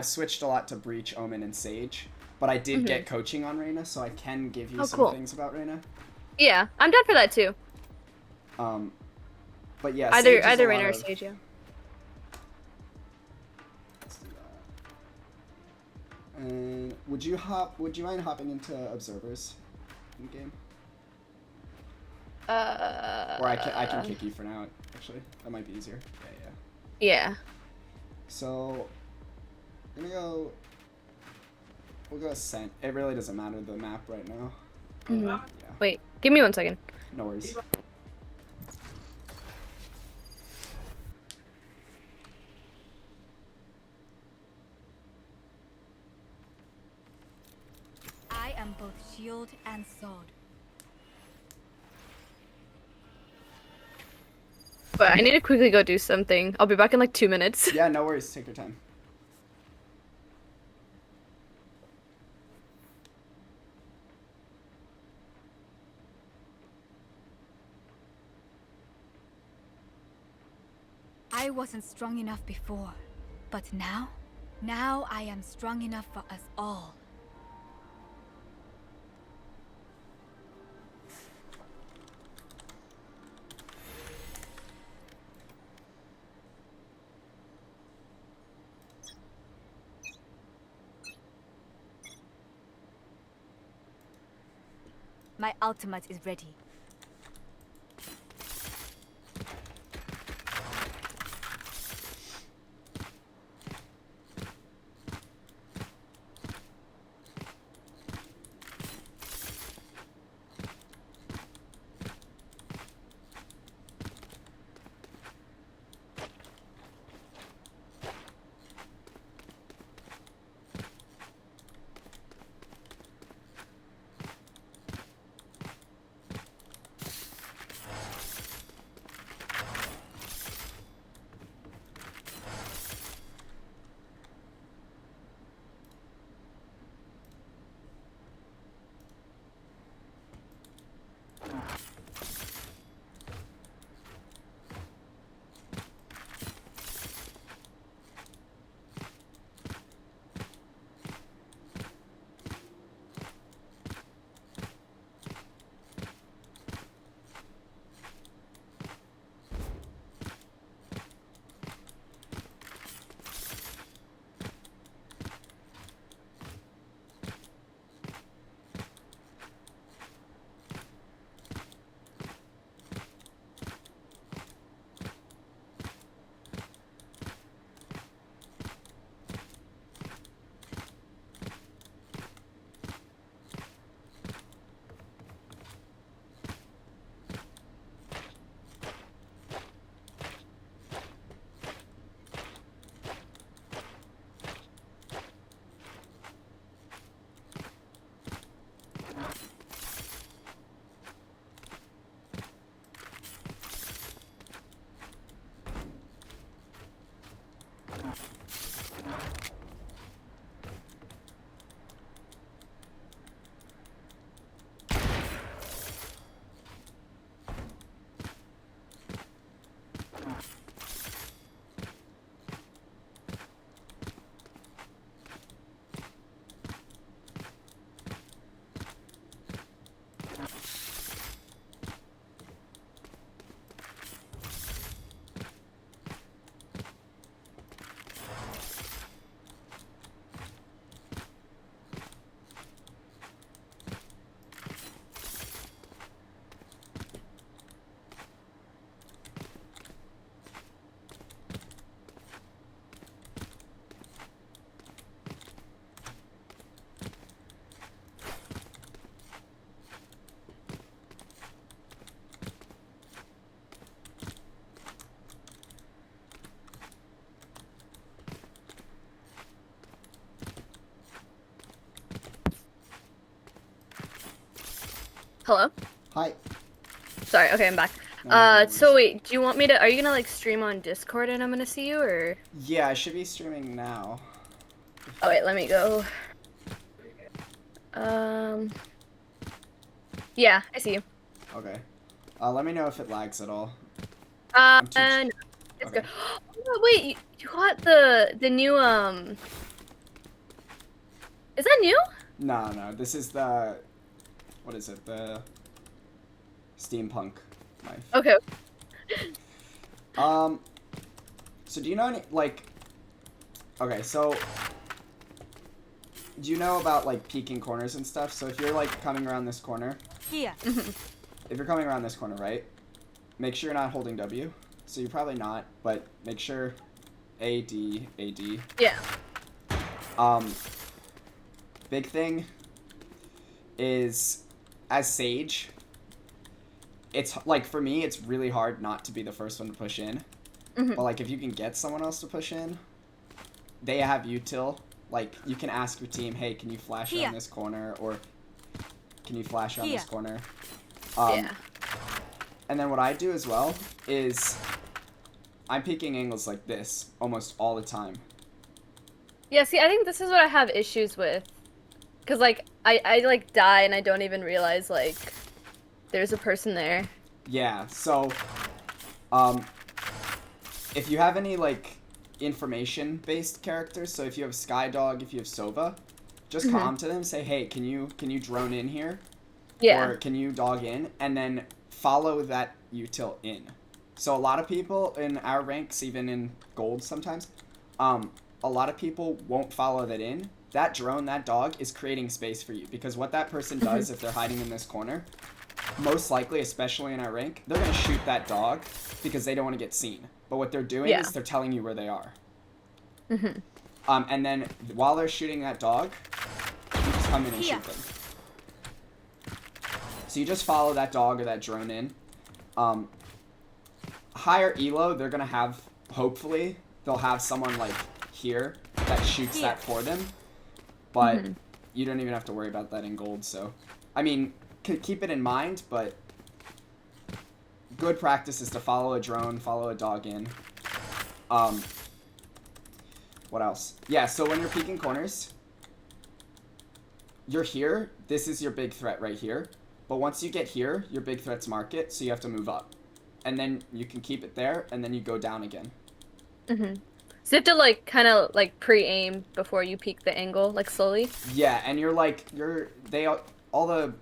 switched a lot to Breach, Omen, and Sage, but I did get coaching on Reyna, so I can give you some things about Reyna. Yeah, I'm down for that too. But yeah, either Reyna or Sage, yeah. Let's do that. And would you mind hopping into observers in game? Or I can kick you for now. Actually, that might be easier. Yeah. So, we'll go Ascent. It really doesn't matter the map right now. Yeah. Wait, give me 1 second. No worries. I am both shield and sword. But I need to quickly go do something. I'll be back in like 2 minutes. Yeah, no worries. Take your time. I wasn't strong enough before, but now I am strong enough for us all. My ultimate is ready. Hello? Hi. Sorry, okay, I'm back. So wait, do you want me to, are you gonna like stream on Discord and I'm gonna see you, or? Yeah, I should be streaming now. Oh wait, let me go. Yeah, I see you. Okay. Let me know if it lags at all. And it's good. Oh, wait, you got the new Is that new? No, this is the, what is it, the steampunk knife. Okay. So do you know any, like, okay, so, do you know about, like, peeking corners and stuff? So if you're, like, coming around this corner, Here. if you're coming around this corner, right, make sure you're not holding W. So you're probably not, but make sure A, D, A, D. Yeah. Big thing is, as Sage, it's, like, for me, it's really hard not to be the first one to push in. But, like, if you can get someone else to push in, they have util. Like, you can ask your team, hey, can you flash around this corner? Or, can you flash around this corner? Yeah. And then what I do as well is, I'm peeking angles like this almost all the time. Yeah, see, I think this is what I have issues with. Because, like, I like, die and I don't even realize, like, there's a person there. Yeah, so, if you have any, like, information-based characters, so if you have Skydog, if you have Sova, just comm to them, say, hey, can you drone in here? Yeah. Or can you dog in? And then follow that util in. So a lot of people in our ranks, even in gold sometimes, a lot of people won't follow that in. That drone, that dog, is creating space for you. Because what that person does if they're hiding in this corner, most likely, especially in our rank, they're going to shoot that dog because they don't want to get seen. But what they're doing is they're telling you where they are. And then while they're shooting that dog, you just come in and shoot them. So you just follow that dog or that drone in. Higher elo, they're going to have, hopefully, they'll have someone like here that shoots that for them. But you don't even have to worry about that in gold, so. I mean, keep it in mind, but good practice is to follow a drone, follow a dog in. What else? Yeah, so when you're peeking corners, you're here. This is your big threat right here. But once you get here, your big threat's market, so you have to move up. And then you can keep it there, and then you go down again. So you have to, like, kind of, like, pre-aim before you peek the angle, like, slowly? Yeah, and you're, like, all the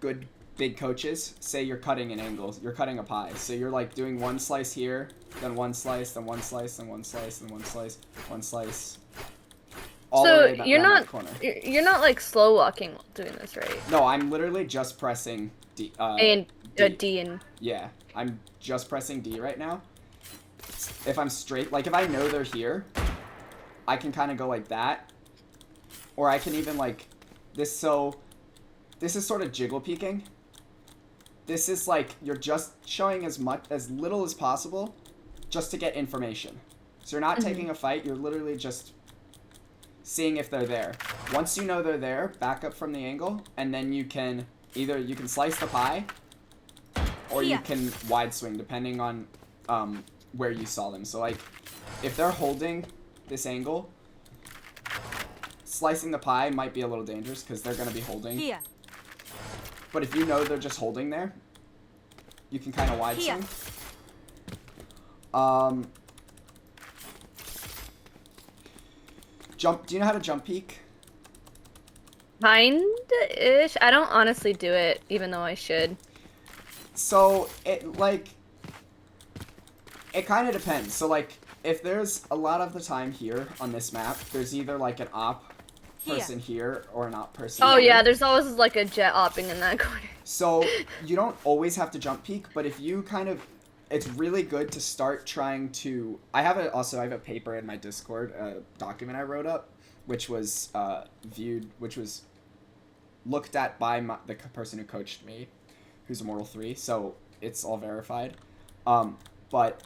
good big coaches say you're cutting an angle. You're cutting a pie. So you're, like, doing one slice here, then one slice, then one slice, then one slice, then one slice, one slice. All the way you're down not, that corner. you're not, like, slow walking while doing this, right? No, I'm literally just pressing D. A and D and... Yeah, I'm just pressing D right now. If I'm straight, like if I know they're here, I can kind of go like that. Or I can even like this, so this is sort of jiggle peeking. This is like you're just showing as little as possible just to get information. So you're not taking a fight, you're literally just seeing if they're there. Once you know they're there, back up from the angle, and then you can you can slice the pie or you can wide swing depending on where you saw them. So like if they're holding this angle, slicing the pie might be a little dangerous because they're going to be holding. But if you know they're just holding there, you can kind of wide swing. Jump. Do you know how to jump peek? Kind-ish. I don't honestly do it, even though I should. So it kind of depends. So like if there's a lot of the time here on this map, there's either like an op person here or an op person Oh here. yeah, there's always like a jet opping in that corner. So you don't always have to jump peek, but if you it's really good to start trying to. I have a paper in my Discord, a document I wrote up, which was looked at by the person who coached me, who's Immortal 3. So it's all verified, but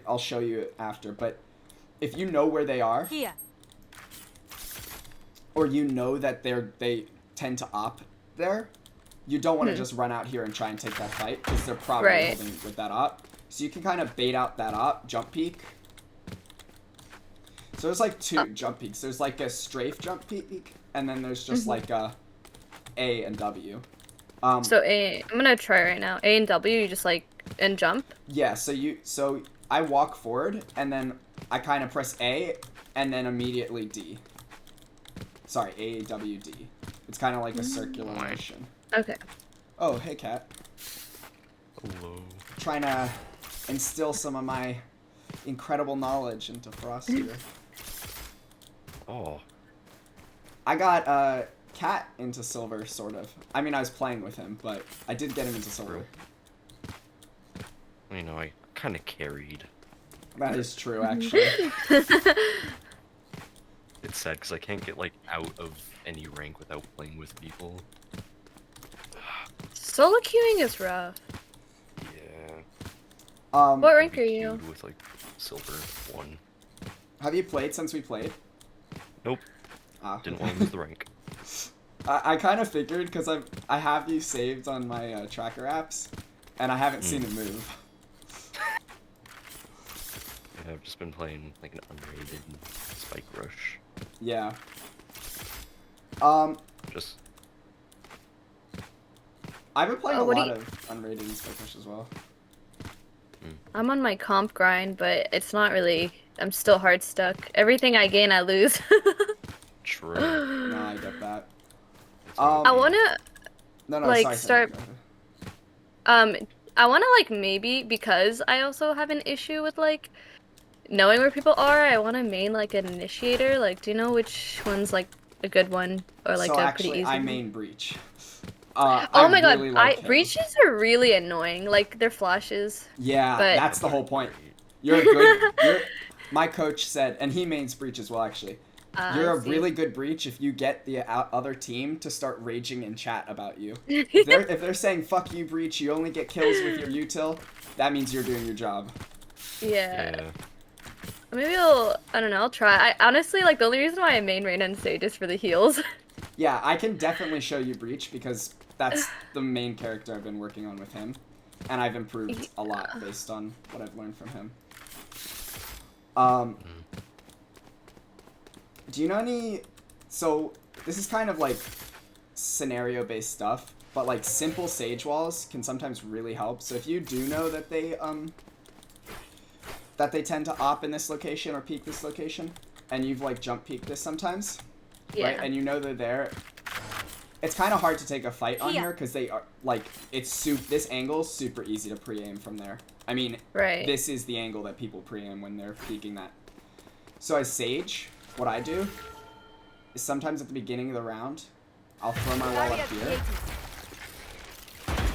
I'll show you after. But if you know where they are, or you know that they tend to op there, you don't want to just run out here and try and take that fight because they're probably holding with that op. So you can kind of bait out that op, jump peek. So there's like two jump peeks. There's like a strafe jump peek, and then there's just like a and W. So I'm gonna try right now. A and W, you just like and jump. Yeah. So I walk forward and then I kind of press A and then immediately D. Sorry, AWD. It's kind of like a circular motion. Okay. Oh, hey, Cat. Hello. Trying to instill some of my incredible knowledge into Frost here. Oh. I got Cat into silver, sort of. I mean, I was playing with him, but I did get him into silver. You know, I kind of carried. That is true, actually. It's sad because I can't get like out of any rank without playing with people. Solo queuing is rough. Yeah. What rank Be are you? queued with like silver 1. Have you played since we played? Nope. Ah. Didn't want to lose the rank. I kind of figured because I have you saved on my tracker apps, and I haven't seen it move. Yeah, I've just been playing like an unrated spike rush. Yeah. Just I've been playing a what do lot you- of unrated and spike rush as well. I'm on my comp grind, but it's not really. I'm still hard stuck. Everything I gain, I lose. true. No, I get that. It's all I good. wanna No, like, sorry, start- Go ahead. I wanna like maybe because I also have an issue with like knowing where people are. I wanna main like an initiator. Like, do you know which one's like a good one or like So a actually, pretty easy? I one? main breach. Oh I my god, really like him. breaches are really annoying. Like their flashes. Yeah, but- that's the whole point. You're a good. My coach said, and he mains breach as well. Actually, you're I a see. really good breach if you get the other team to start raging in chat about you. If they're saying "fuck you, breach," you only get kills with your util. That means you're doing your job. Yeah. Yeah. Maybe I don't know, I'll try. I honestly, like, the only reason why I main raid on stage is for the heals. Yeah, I can definitely show you breach because that's the main character I've been working on with him, and I've improved a lot based on what I've learned from him. Do you know any? So this is kind of like scenario-based stuff, but like simple sage walls can sometimes really help. So if you do know that they tend to op in this location or peek this location, and you've like jump peeked this sometimes, Yeah. right? And you know they're there. It's kind of hard to take a fight on Here. here because they are like this angle's super easy to pre-aim from there. I mean, Right. this is the angle that people pre-aim when they're peeking that. So as Sage, what I do is sometimes at the beginning of the round, I'll throw my wall up here.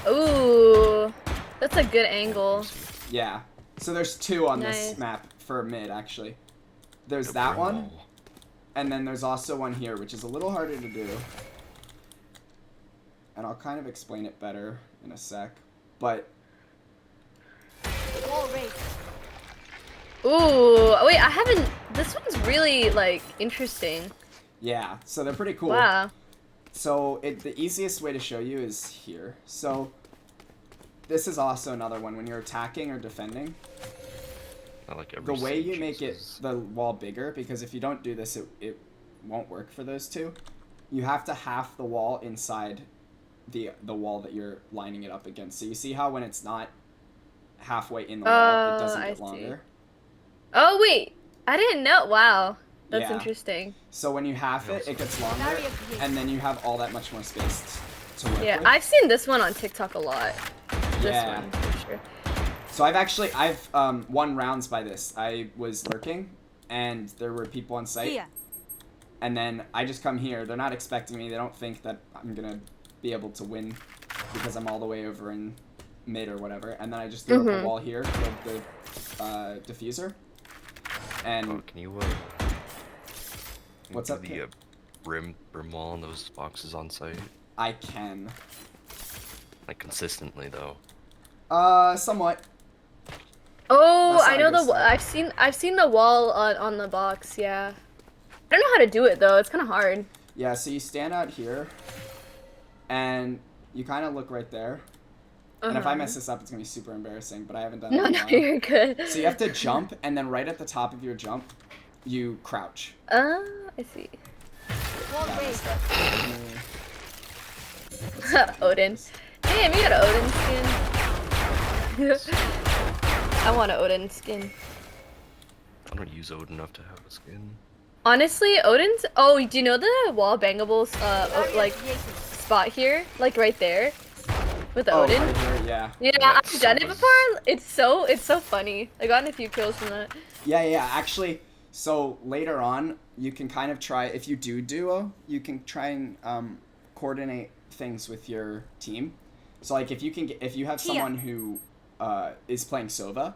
Ooh, that's a good angle. Yeah. So there's two on Nice. this map for mid, actually. There's The that brim one, wall. and then there's also one here, which is a little harder to do. And I'll kind of explain it better in a sec. But Wall raised. Ooh, wait, I haven't. This one's really like interesting. yeah, so they're pretty cool. Wow. So the easiest way to show you is here. So this is also another one when you're attacking or defending. Not like The every way you sage make it uses- the wall bigger, because if you don't do this, it won't work for those two. You have to half the wall inside the wall that you're lining it up against. So you see how when it's not halfway in the wall, it doesn't I get see. longer. Oh wait, I didn't know. Wow, that's Yeah. interesting. So when you half it, it gets longer, Barrier created. and then you have all that much more space to work Yeah, with. I've seen this one on TikTok a lot. This Yeah. one for sure. So I've won rounds by this. I was lurking, and there were people on site, Here. and then I just come here. They're not expecting me. They don't think that I'm gonna be able to win because I'm all the way over in mid or whatever. And then I just threw up a wall here, killed the diffuser, and Oh, can you What's do up, the Kit? brim wall in those boxes on site? I can, Like consistently though. somewhat. Oh, That's I not a know good start. I've seen the wall on the box. Yeah. I don't know how to do it though. It's kind of hard. Yeah. So you stand out here, and you kind of look right there. And if I mess this up, it's gonna be super embarrassing. But I haven't done it No, in a no, while. you're good. So you have to jump, and then right at the top of your jump, you crouch. I see. Wall Yeah, I raised. messed up. Odin. Damn, you got an Odin skin. I want an Odin skin. I don't use Odin enough to have a skin. Honestly, Odin's. Oh, do you know the wall bangables? Like spot here, like right there, with Oh, Odin. right here, yeah. Yeah, Yeah, I've done it before. It's so funny. I gotten a few kills from that. Yeah. Actually, so later on, you can kind of try, if you do duo, you can try and coordinate things with your team. So like if you have someone who is playing Sova,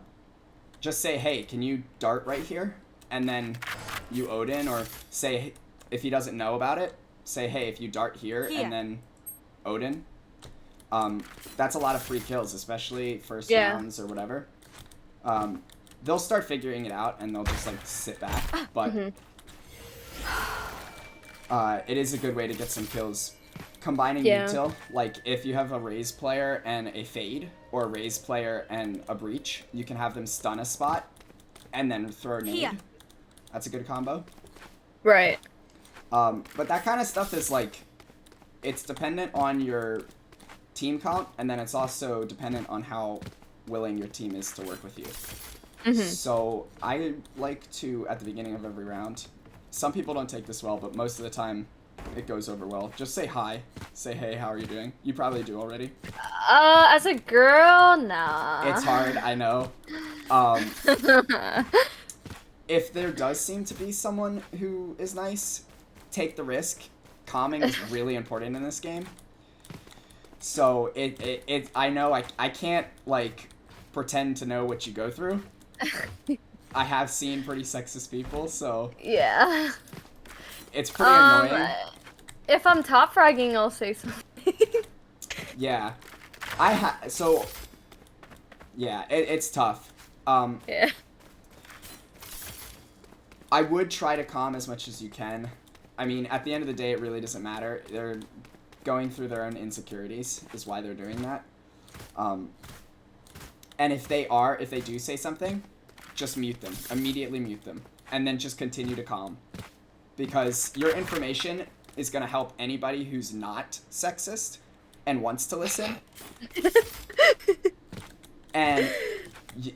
just say, hey, can you dart right here? And then you Odin, or say, if he doesn't know about it, say, hey, if you dart here, and then Odin. That's a lot of free kills, especially first rounds or whatever. They'll start figuring it out, and they'll just, like, sit back. But it is a good way to get some kills. Combining util, like, if you have a Raze player and a Fade, or a Raze player and a Breach, you can have them stun a spot, and then throw a nade. That's a good combo. Right. But that kind of stuff is, like, it's dependent on your team comp, and then it's also dependent on how willing your team is to work with you. So I like to, at the beginning of every round, some people don't take this well, but most of the time it goes over well. Just say hi. Say, hey, how are you doing? You probably do already. As a girl, nah. It's hard, I know. If there does seem to be someone who is nice, take the risk. Calming is really important in this game. So I know I can't, like, pretend to know what you go through. I have seen pretty sexist people, so yeah. it's pretty annoying. If I'm top fragging, I'll say something. Yeah. Yeah, it's tough. Yeah. I would try to calm as much as you can. I mean, at the end of the day, it really doesn't matter. They're going through their own insecurities is why they're doing that. And if they do say something, just mute them. Immediately mute them. And then just continue to calm. Because your information is going to help anybody who's not sexist and wants to listen. And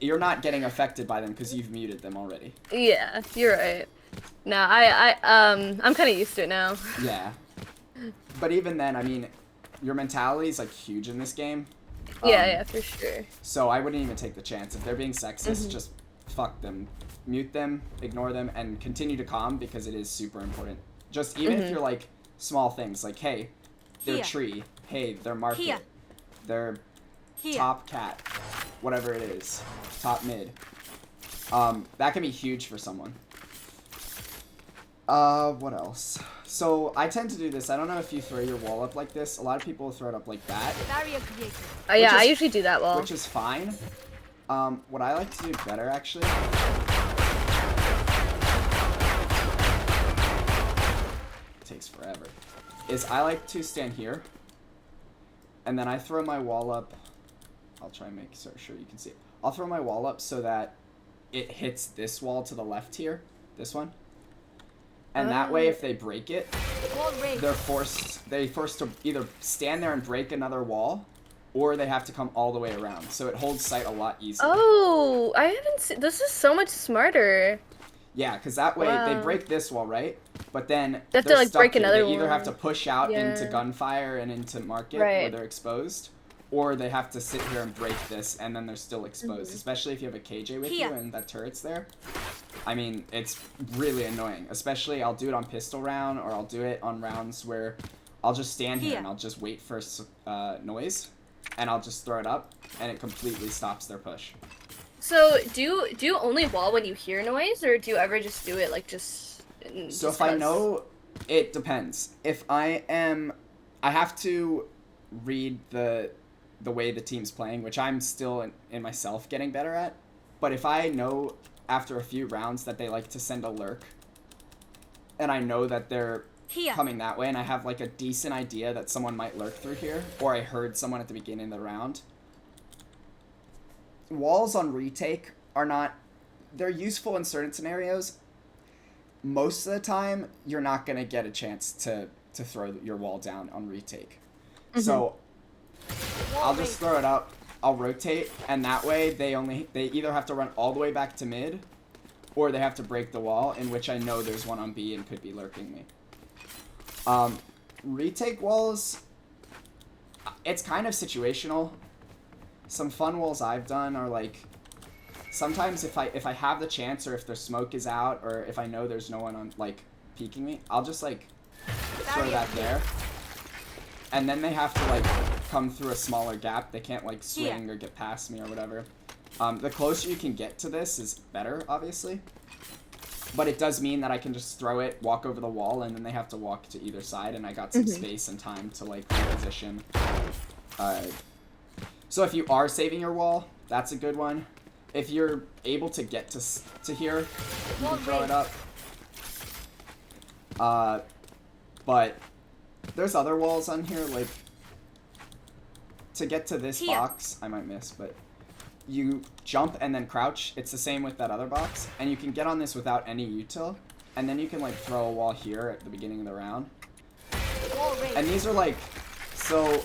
you're not getting affected by them because you've muted them already. Yeah, you're right. No, I'm kind of used to it now. Yeah. But even then, I mean, your mentality is, like, huge in this game. Yeah, for sure. So I wouldn't even take the chance. If they're being sexist, just fuck them. Mute them, ignore them, and continue to calm because it is super important. Just even if you're, like, small things, like, hey, their tree, hey, their market, their top cat, whatever it is, top mid. That can be huge for someone. What else? So, I tend to do this. I don't know if you throw your wall up like this. A lot of people throw it up like that. Oh yeah, I usually do that wall. Which is fine. What I like to do better, actually... takes forever. Is I like to stand here. And then I throw my wall up... I'll try and make sure you can see it. I'll throw my wall up so that it hits this wall to the left here. This one. And that way, if they break it, they're forced to either stand there and break another wall, or they have to come all the way around. So it holds sight a lot easier. Oh, I haven't seen... This is so much smarter. Yeah, because that way, they break this wall, right? But then they have to, like, break another one. They either have to push out into gunfire and into market where they're exposed, or they have to sit here and break this, and then they're still exposed. Especially if you have a KJ with you and that turret's there. I mean, it's really annoying. Especially, I'll do it on pistol round, or I'll do it on rounds where I'll just stand here and I'll just wait for noise, and I'll just throw it up, and it completely stops their push. So, do you only wall when you hear noise, or do you ever just do it, like, just... So if I know, it depends. If I have to read the way the team's playing, which I'm still in myself getting better at. But if I know after a few rounds that they like to send a lurk, and I know that they're coming that way, and I have, like, a decent idea that someone might lurk through here, or I heard someone at the beginning of the round, walls on retake are not... They're useful in certain scenarios. Most of the time, you're not going to get a chance to throw your wall down on retake. So, I'll just throw it up, I'll rotate, and that way they either have to run all the way back to mid, or they have to break the wall, in which I know there's one on B and could be lurking me. Retake walls, it's kind of situational. Some fun walls I've done are like, sometimes if I have the chance, or if their smoke is out, or if I know there's no one on like peeking me, I'll just like throw that there. And then they have to like come through a smaller gap. They can't like swing or get past me or whatever. The closer you can get to this is better, obviously. But it does mean that I can just throw it, walk over the wall, and then they have to walk to either side, and I got some space and time to like reposition. So if you are saving your wall, that's a good one. If you're able to get to here, you can throw it up. But there's other walls on here, like to get to this box, I might miss, but you jump and then crouch. It's the same with that other box, and you can get on this without any util, and then you can like throw a wall here at the beginning of the round. And these are like, so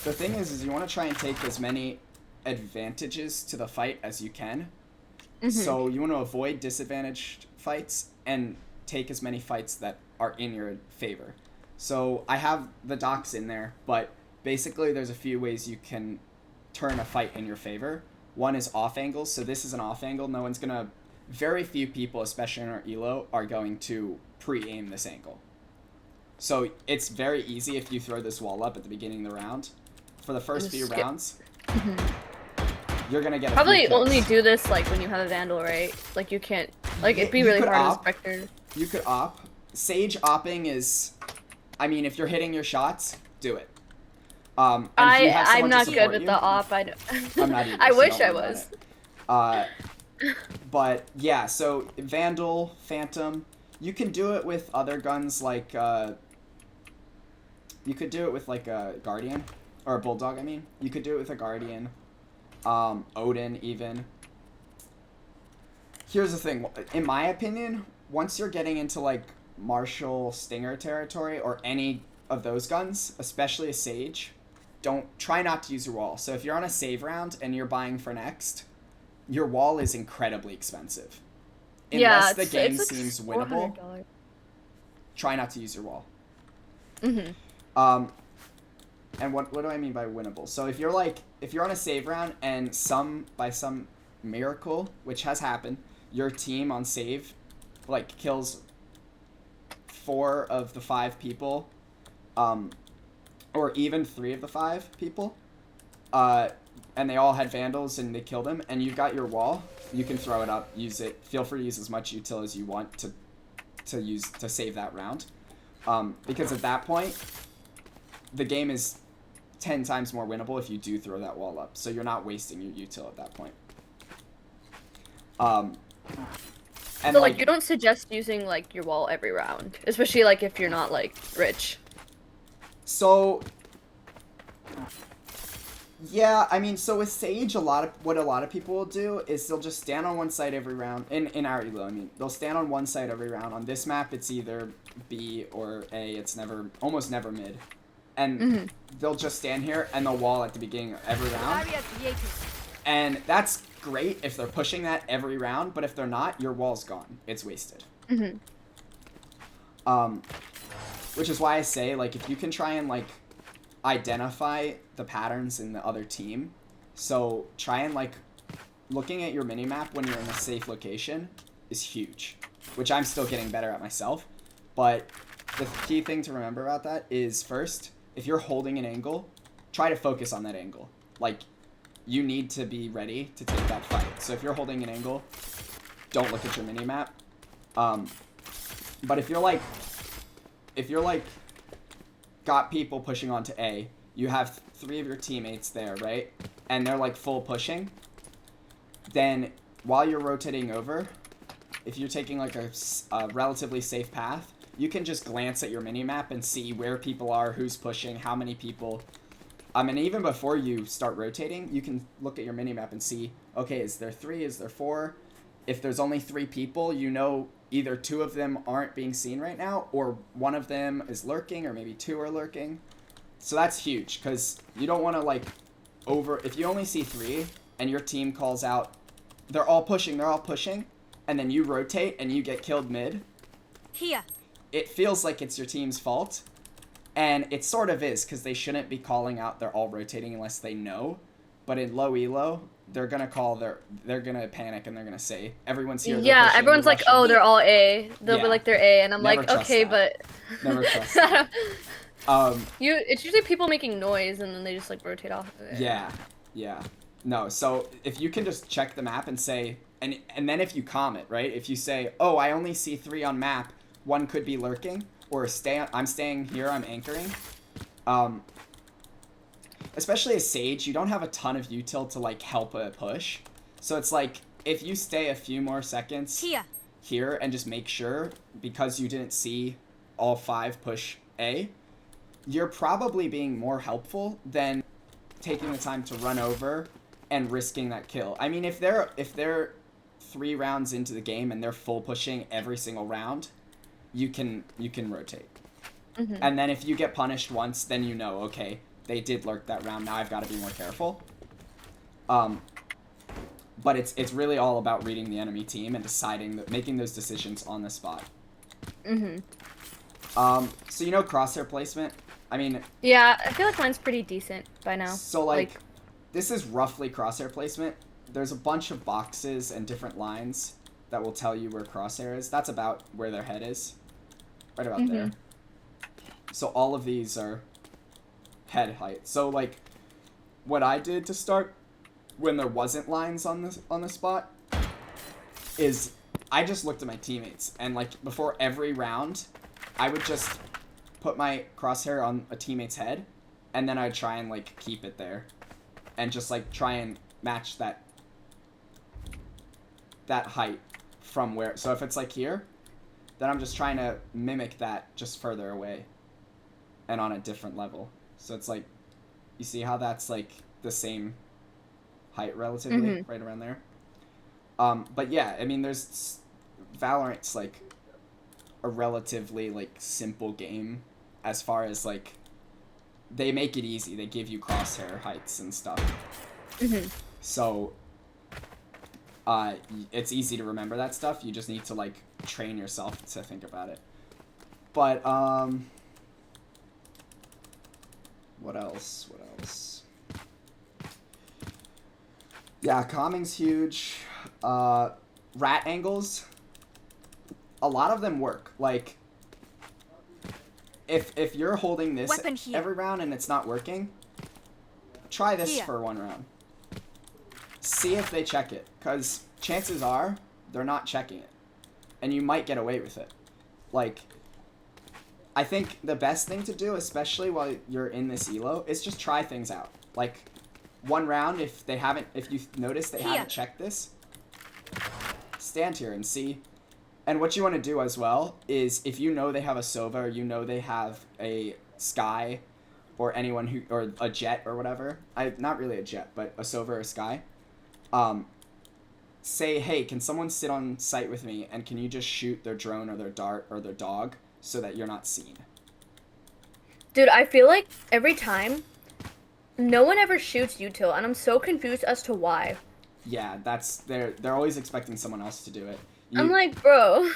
the thing is you want to try and take as many advantages to the fight as you can. So you want to avoid disadvantaged fights and take as many fights that are in your favor. So I have the docks in there, but basically there's a few ways you can turn a fight in your favor. One is off angles. So this is an off angle. No one's gonna, very few people, especially in our elo, are going to pre-aim this angle. So it's very easy if you throw this wall up at the beginning of the round. For the first few rounds, you're gonna get probably only do this like when you have a Vandal, right? Like you can't, like it'd be really hard as a Spectre. You could op. Sage opping is, I mean, if you're hitting your shots, do it. I'm not good with the op. I'm not either. I so wish don't I worry was. about it. But yeah, so Vandal, Phantom, you can do it with other guns like you could do it with like a Guardian or a Bulldog. I mean, you could do it with a Guardian, Odin even. Here's the thing, in my opinion, once you're getting into like Marshall Stinger territory or any of those guns, especially a Sage, try not to use your wall. So if you're on a save round and you're buying for next, your wall is incredibly expensive. Unless the game seems winnable, try not to use your wall. And what do I mean by winnable? So if you're on a save round and by some miracle, which has happened, your team on save like kills 4 of the 5 people, or even 3 of the 5 people, and they all had Vandals and they killed them, and you've got your wall, you can throw it up, use it. Feel free to use as much util as you want to save that round, because at that point, the game is 10 times more winnable if you do throw that wall up. So you're not wasting your util at that point. And so like you don't suggest using like your wall every round, especially like if you're not like rich. So yeah, I mean, so with Sage, what a lot of people will do is they'll just stand on one side every round. In our elo, I mean, they'll stand on one side every round. On this map, it's either B or A. It's almost never mid. And they'll just stand here and they'll wall at the beginning of every round. And that's great if they're pushing that every round, but if they're not, your wall's gone. It's wasted. Which is why I say, like, if you can try and, like, identify the patterns in the other team, so try and, like, looking at your minimap when you're in a safe location is huge, which I'm still getting better at myself. But the key thing to remember about that is, first, if you're holding an angle, try to focus on that angle. Like, you need to be ready to take that fight. So if you're holding an angle, don't look at your minimap. But if you're like got people pushing onto A, you have 3 of your teammates there, right? And they're like full pushing. Then while you're rotating over, if you're taking like a relatively safe path, you can just glance at your minimap and see where people are, who's pushing, how many people. And even before you start rotating, you can look at your minimap and see, okay, is there 3, is there 4? If there's only 3 people, you know either 2 of them aren't being seen right now, or 1 of them is lurking, or maybe 2 are lurking. So that's huge, because you don't want to, like, if you only see 3, and your team calls out, they're all pushing, and then you rotate and you get killed mid, Here. it feels like it's your team's fault. And it sort of is, because they shouldn't be calling out they're all rotating unless they know. But in low elo, they're going to call they're going to panic and they're going to say, everyone's here. Yeah, pushing, everyone's like, rushing. oh, they're all A. They'll be Yeah. like, they're A. And I'm Never like, trust okay, that. but... Never trust that. It's usually people making noise and then they just like rotate off of it. Yeah. No, so if you can just check the map and say, and then if you comment, right? If you say, oh, I only see 3 on map, 1 could be lurking, or I'm staying here, I'm anchoring. Especially as Sage, you don't have a ton of util to like help a push. So it's like, if you stay a few more seconds here and just make sure, because you didn't see all 5 push A, you're probably being more helpful than taking the time to run over and risking that kill. I mean, if they're 3 rounds into the game and they're full pushing every single round, you can rotate. Mm-hmm. And then if you get punished once, then you know, okay, they did lurk that round. Now I've got to be more careful. But it's really all about reading the enemy team and making those decisions on the spot. Mm-hmm. So you know crosshair placement? I mean... Yeah, I feel like mine's pretty decent by now. So, like, this is roughly crosshair placement. There's a bunch of boxes and different lines that will tell you where crosshair is. That's about where their head is. Right about there. So all of these are head height. So, like, what I did to start when there wasn't lines on the spot is I just looked at my teammates. And, like, before every round, I would just put my crosshair on a teammate's head, and then I'd try and, like, keep it there. And just, like, try and match that height from where... So if it's, like, here, then I'm just trying to mimic that just further away and on a different level. So it's, like, you see how that's, like, the same height relatively, right around there? But, yeah, I mean, Valorant's, like, a relatively, like, simple game as far as, like, they make it easy. They give you crosshair heights and stuff. So, it's easy to remember that stuff. You just need to, like, train yourself to think about it. But, what else? Yeah, calming's huge. Rat angles. A lot of them work. Like, if you're holding this every round and it's not working, try this for 1 round. See if they check it, because chances are they're not checking it, and you might get away with it. Like, I think the best thing to do, especially while you're in this elo, is just try things out. Like, 1 round, if you notice they haven't checked this, stand here and see. And what you want to do as well is, if you know they have a Sova, or you know they have a Sky, or or a Jet or whatever, not really a Jet, but a Sova or a Sky, say, hey, can someone sit on site with me, and can you just shoot their drone or their dart or their dog so that you're not seen? Dude, I feel like every time, no one ever shoots util, and I'm so confused as to why. Yeah, they're always expecting someone else to do it. I'm like, bro.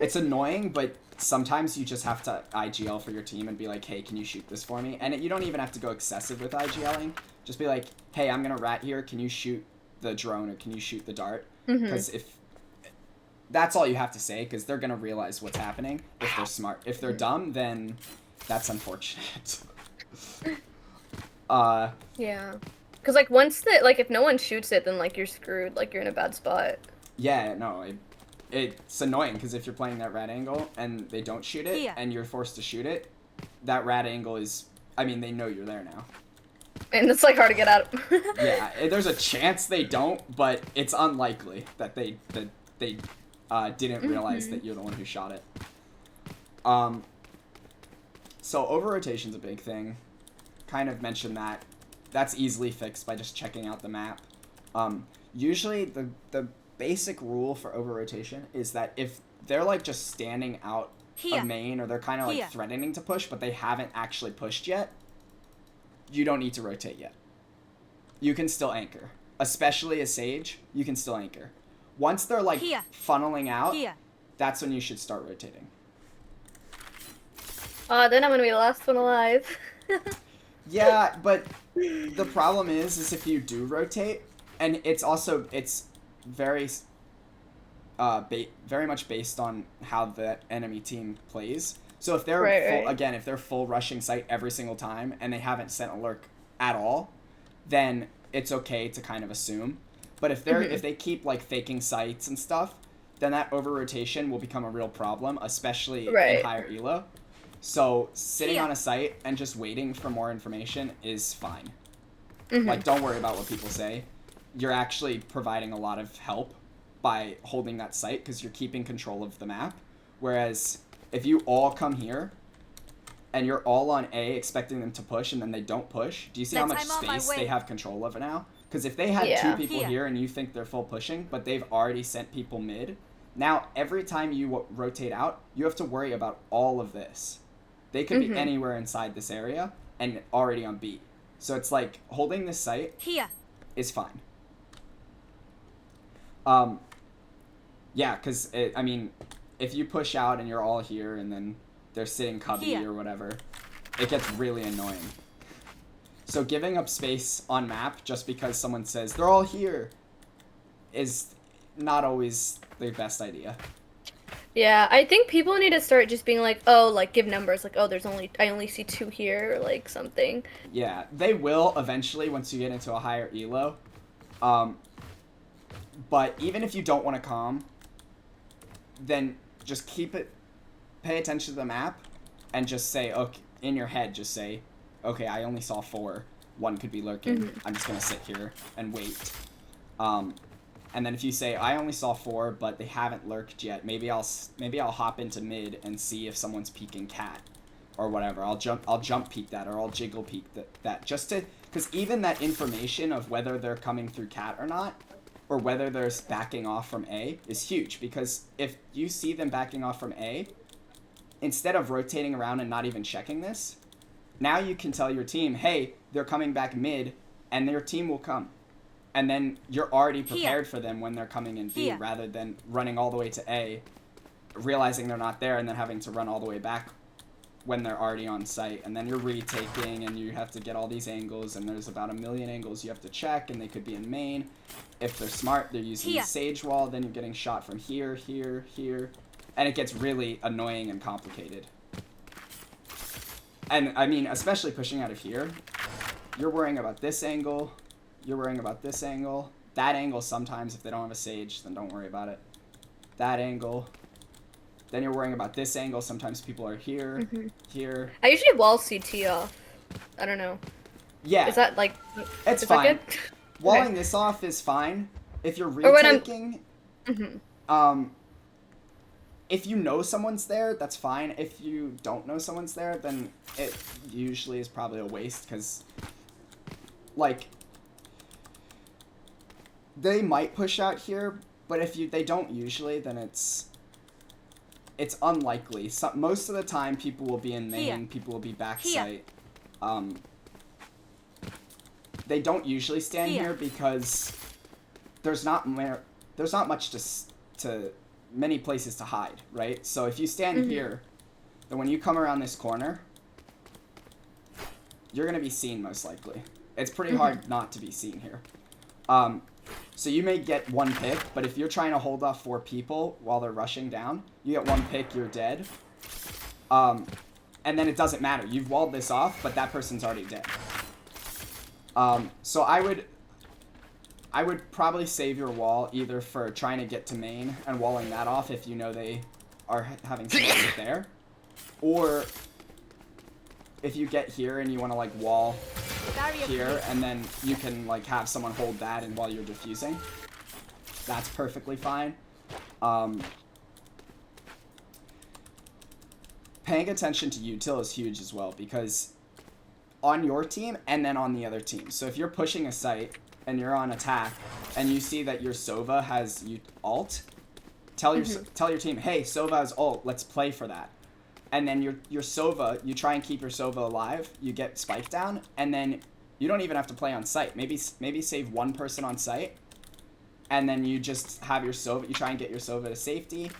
It's annoying, but sometimes you just have to IGL for your team and be like, hey, can you shoot this for me? And you don't even have to go excessive with IGLing. Just be like, hey, I'm going to rat here. Can you shoot the drone, or can you shoot the dart? Because that's all you have to say, because they're going to realize what's happening if they're smart. If they're dumb, then that's unfortunate. Yeah. Because, like, if no one shoots it, then, like, you're screwed. Like, you're in a bad spot. Yeah, no, it's annoying, because if you're playing that rat angle and they don't shoot it, and you're forced to shoot it, that rat angle is, I mean, they know you're there now. And it's, like, hard to get out. Yeah, there's a chance they don't, but it's unlikely that they didn't realize that you're the one who shot it. So over-rotation's a big thing. Kind of mentioned that. That's easily fixed by just checking out the map. Usually the basic rule for over-rotation is that if they're, like, just standing out of main, or they're kind of, like, threatening to push, but they haven't actually pushed yet, you don't need to rotate yet. You can still anchor. Especially as Sage, you can still anchor. Once they're like Here. funneling out, Here. that's when you should start rotating. Then I'm gonna be the last one alive. Yeah, but the problem is if you do rotate, and it's very very much based on how the enemy team plays. So if they're Right. if they're full rushing site every single time and they haven't sent a lurk at all, then it's okay to kind of assume. But if they keep like faking sites and stuff, then that over rotation will become a real problem, especially Right. in higher elo. So sitting Here. on a site and just waiting for more information is fine. Mhm. Like, don't worry about what people say. You're actually providing a lot of help by holding that site because you're keeping control of the map. Whereas if you all come here and you're all on A expecting them to push and then they don't push, do you see how much I'm on my space they way. have control of now? Because if they had Yeah. two people Here. here and you think they're full pushing, but they've already sent people mid, now every time you rotate out, you have to worry about all of this. They could be anywhere inside this area and already on B. So it's like holding this site Here. is fine. Yeah, because, I mean, if you push out and you're all here and then they're sitting cubby Here. or whatever, it gets really annoying. So giving up space on map just because someone says they're all here is not always the best idea. Yeah, I think people need to start just being like, oh, like give numbers, like, oh, I only see 2 here, or like something. Yeah, they will eventually once you get into a higher elo. But even if you don't want to calm, then just pay attention to the map and just say, okay, in your head, just say, okay, I only saw 4. 1 could be lurking. I'm just going to sit here and wait. And then if you say, I only saw 4, but they haven't lurked yet, maybe I'll hop into mid and see if someone's peeking cat or whatever. I'll jump peek that, or I'll jiggle peek that just to, because even that information of whether they're coming through cat or not, or whether they're backing off from A, is huge. Because if you see them backing off from A, instead of rotating around and not even checking this, now you can tell your team, hey, they're coming back mid, and their team will come. And then you're already prepared for them when they're coming in B, rather than running all the way to A, realizing they're not there, and then having to run all the way back when they're already on site. And then you're retaking, and you have to get all these angles, and there's about 1 million angles you have to check, and they could be in main. If they're smart, they're using the sage wall, then you're getting shot from here, here, here. And it gets really annoying and complicated. And, I mean, especially pushing out of here, you're worrying about this angle, you're worrying about this angle. That angle sometimes, if they don't have a sage, then don't worry about it. That angle. Then you're worrying about this angle. Sometimes people are here, here. I usually wall CT off. I don't know. Yeah. Is that like... It's is fine. that good? Walling Okay. this off is fine. If you're Or when I'm- retaking, if you know someone's there, that's fine. If you don't know someone's there, then it usually is probably a waste, because, like, they might push out here, but if they don't usually, then it's unlikely. Most of the time, people will be in main, people will be backside. They don't usually stand here because there's not much to many places to hide, right? So if you stand here, then when you come around this corner, you're gonna be seen most likely. It's pretty hard not to be seen here. So you may get 1 pick, but if you're trying to hold off 4 people while they're rushing down, you get 1 pick, you're dead. And then it doesn't matter. You've walled this off, but that person's already dead. So I would probably save your wall either for trying to get to main and walling that off if you know they are having someone get there, or if you get here and you want to like wall here and then you can like have someone hold that and while you're diffusing, that's perfectly fine. Paying attention to util is huge as well, because on your team and then on the other team. So if you're pushing a site and you're on attack and you see that your Sova has ult, tell your team, hey, Sova has ult, let's play for that. And then your Sova, you try and keep your Sova alive, you get spike down, and then you don't even have to play on site. Maybe save 1 person on site and then you just have your Sova, you try and get your Sova to safety,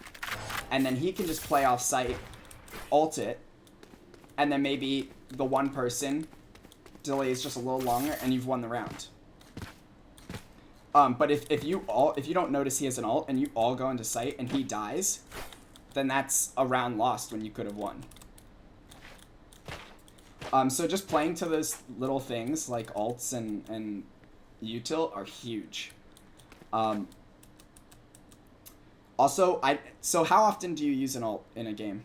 and then he can just play off site, ult it, and then maybe the one person delays just a little longer, and you've won the round. But if you don't notice he has an ult, and you all go into site, and he dies, then that's a round lost when you could have won. So just playing to those little things like ults and util are huge. Also, so how often do you use an ult in a game?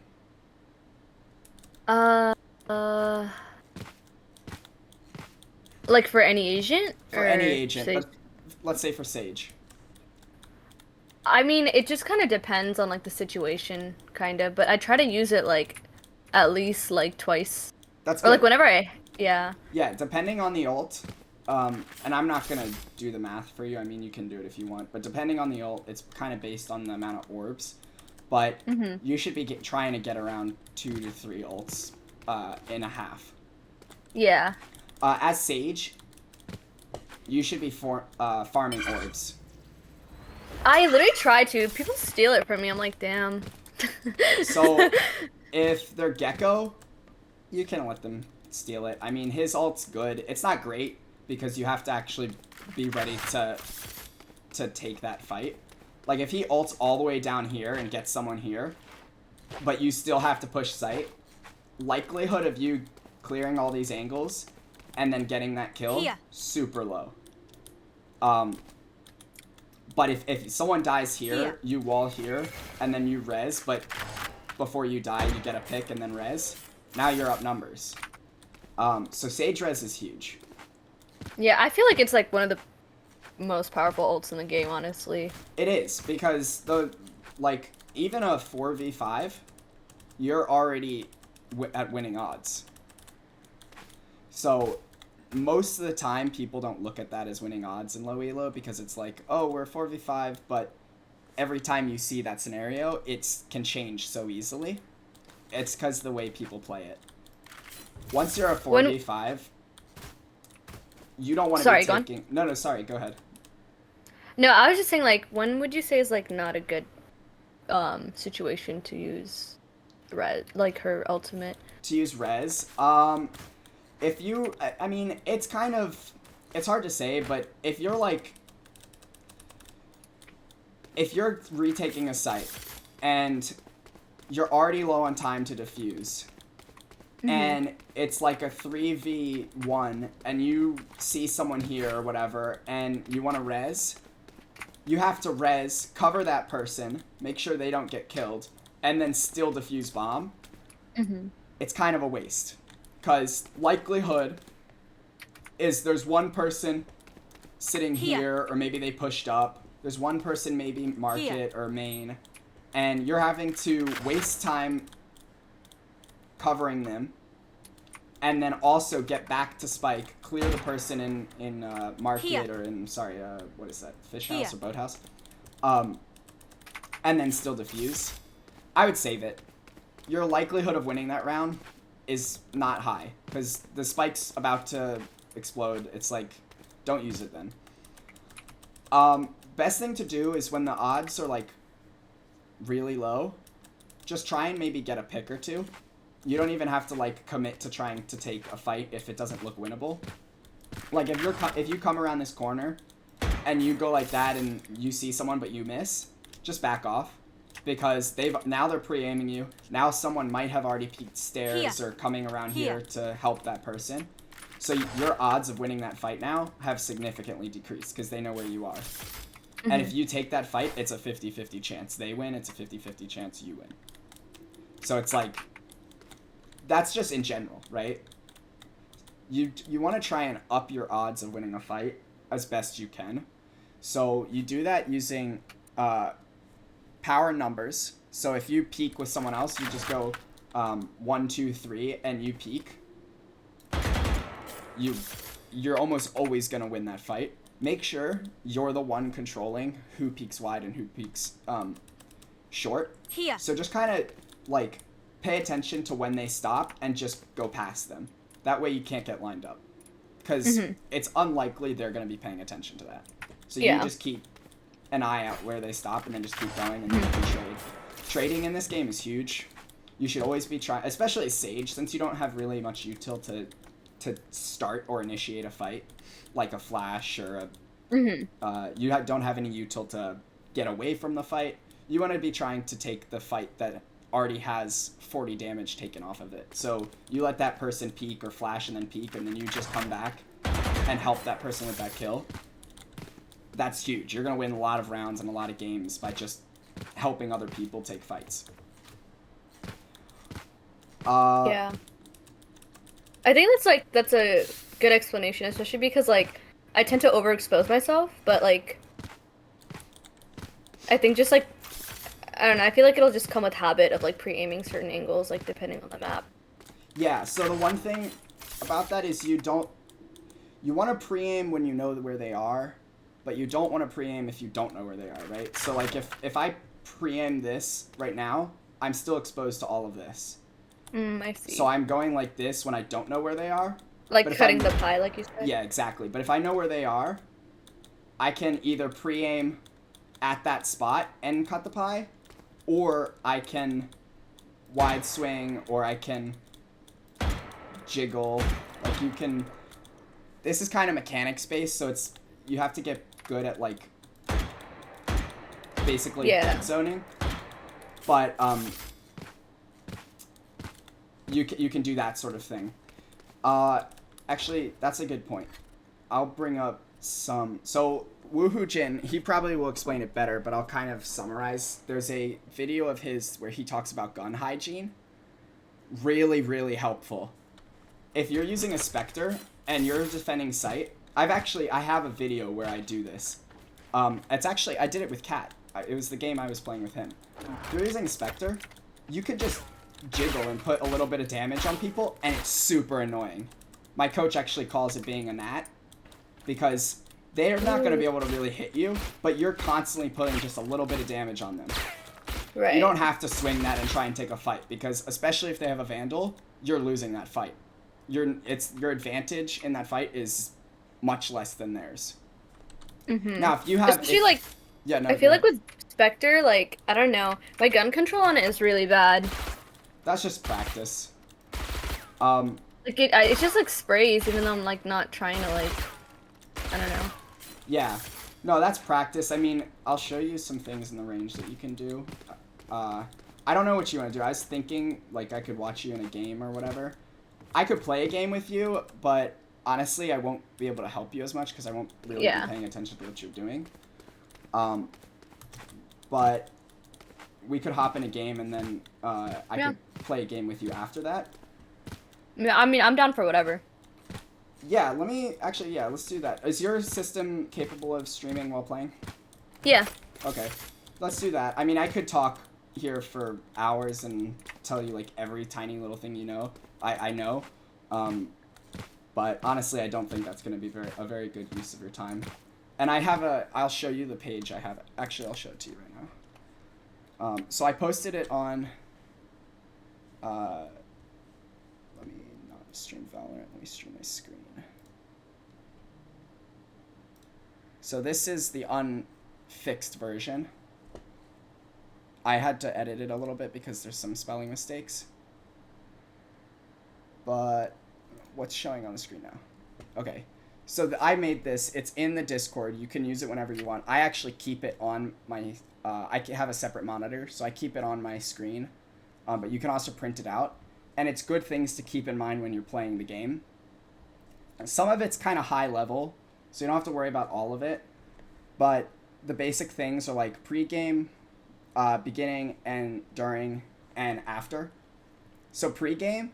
Like for any agent? For any agent, but let's say for Sage. I mean, it just kind of depends on like the situation, kind of. But I try to use it like at least like twice. That's or good. like whenever yeah. Yeah, depending on the ult, and I'm not gonna do the math for you. I mean, you can do it if you want, but depending on the ult, it's kind of based on the amount of orbs. But you should be trying to get around 2 to 3 ults in a half. Yeah. As Sage, you should be farming orbs. I literally try to. People steal it from me. I'm like, damn. So, if they're Gecko, you can let them steal it. I mean, his ult's good. It's not great because you have to actually be ready to take that fight. Like, if he ults all the way down here and gets someone here, but you still have to push site, likelihood of you clearing all these angles and then getting that kill, super low. But if someone dies here, you wall here, and then you res, but before you die, you get a pick and then res. Now you're up numbers. So Sage res is huge. Yeah, I feel like it's like one of the most powerful ults in the game, honestly. It is, because even a 4v5, you're already at winning odds. So most of the time, people don't look at that as winning odds in low elo because it's like, oh, we're 4v5, but every time you see that scenario, it can change so easily. It's because the way people play it. Once you're a 4v5, you don't want to be taking... No, sorry, go ahead. No, I was just saying, like, when would you say is, like, not a good situation to use res, like, her ultimate? To use res? If you... I mean, it's kind of... It's hard to say, but if you're, like... If you're retaking a site, and you're already low on time to defuse, and it's like a 3v1, and you see someone here or whatever, and you want to res, you have to res, cover that person, make sure they don't get killed, and then still defuse bomb. It's kind of a waste. Because likelihood is there's one person sitting here, or maybe they pushed up. There's one person maybe market or main, and you're having to waste time covering them, and then also get back to spike, clear the person in market or in what is that, fish house or boathouse, and then still defuse. I would save it. Your likelihood of winning that round is not high because the spike's about to explode. It's like, don't use it then. Best thing to do is when the odds are like really low, just try and maybe get a pick or two. You don't even have to like commit to trying to take a fight if it doesn't look winnable. Like if you come around this corner and you go like that and you see someone but you miss, just back off. Because now they're pre-aiming you. Now someone might have already peeked stairs or coming around here to help that person. So your odds of winning that fight now have significantly decreased because they know where you are. And if you take that fight, it's a 50-50 chance they win. It's a 50-50 chance you win. So it's like, that's just in general, right? You want to try and up your odds of winning a fight as best you can. So you do that using... power numbers. So if you peak with someone else, you just go 1, 2, 3, and you peak. You're almost always gonna win that fight. Make sure you're the one controlling who peaks wide and who peaks short. So just kind of like pay attention to when they stop and just go past them. That way you can't get lined up because it's unlikely they're gonna be paying attention to that. So you just keep an eye out where they stop and then just keep going and then you can trade. Trading in this game is huge. You should always be trying, especially as Sage, since you don't have really much util to start or initiate a fight, like a flash or a don't have any util to get away from the fight. You want to be trying to take the fight that already has 40 damage taken off of it. So you let that person peek or flash and then peek, and then you just come back and help that person with that kill. That's huge. You're going to win a lot of rounds and a lot of games by just helping other people take fights. Yeah. I think that's a good explanation, especially because like I tend to overexpose myself, but like I think just like I don't know, I feel like it'll just come with habit of like pre-aiming certain angles, like depending on the map. Yeah, so the one thing about that is you want to pre-aim when you know where they are, but you don't want to pre-aim if you don't know where they are, right? So like if I pre-aim this right now, I'm still exposed to all of this. I see. So I'm going like this when I don't know where they are. Like cutting the pie, like you said? Yeah, exactly. But if I know where they are, I can either pre-aim at that spot and cut the pie, or I can wide swing, or I can jiggle. Like you can... This is kind of mechanics based, so you have to get good at like basically dead zoning. But you can do that sort of thing. Actually, that's a good point. I'll bring up some... So, Woohoo Jin, he probably will explain it better, but I'll kind of summarize. There's a video of his where he talks about gun hygiene. Really, really helpful. If you're using a Spectre and you're defending site, I have a video where I do this. It's actually, I did it with Kat. It was the game I was playing with him. If you're using a Spectre, you could just jiggle and put a little bit of damage on people, and it's super annoying. My coach actually calls it being a gnat, because they're not going to be able to really hit you, but you're constantly putting just a little bit of damage on them. Right. You don't have to swing that and try and take a fight, because especially if they have a Vandal, you're losing that fight. Your advantage in that fight is much less than theirs. Now, if you have... Especially, I feel like with Spectre, like, I don't know, my gun control on it is really bad. That's just practice. It's just like sprays, even though I'm like not trying to like, I don't know. Yeah, no, that's practice. I mean, I'll show you some things in the range that you can do. I don't know what you want to do. I was thinking like I could watch you in a game or whatever. I could play a game with you, but honestly, I won't be able to help you as much because I won't really be paying attention to what you're doing. But we could hop in a game and then I could play a game with you after that. Yeah, I mean, I'm down for whatever. Yeah, let's do that. Is your system capable of streaming while playing? Yeah. Okay, let's do that. I mean, I could talk here for hours and tell you like every tiny little thing I know. But honestly, I don't think that's going to be a very good use of your time. And I'll show you the page I have. Actually, I'll show it to you right now. So I posted it on, let me not stream Valorant, let me stream my screen. So this is the unfixed version. I had to edit it a little bit because there's some spelling mistakes. But what's showing on the screen now? Okay. So I made this. It's in the Discord. You can use it whenever you want. I actually keep it on my... I have a separate monitor, so I keep it on my screen. But you can also print it out. And it's good things to keep in mind when you're playing the game. Some of it's kind of high level, so you don't have to worry about all of it. But the basic things are like pre-game, beginning, and during, and after. So pre-game...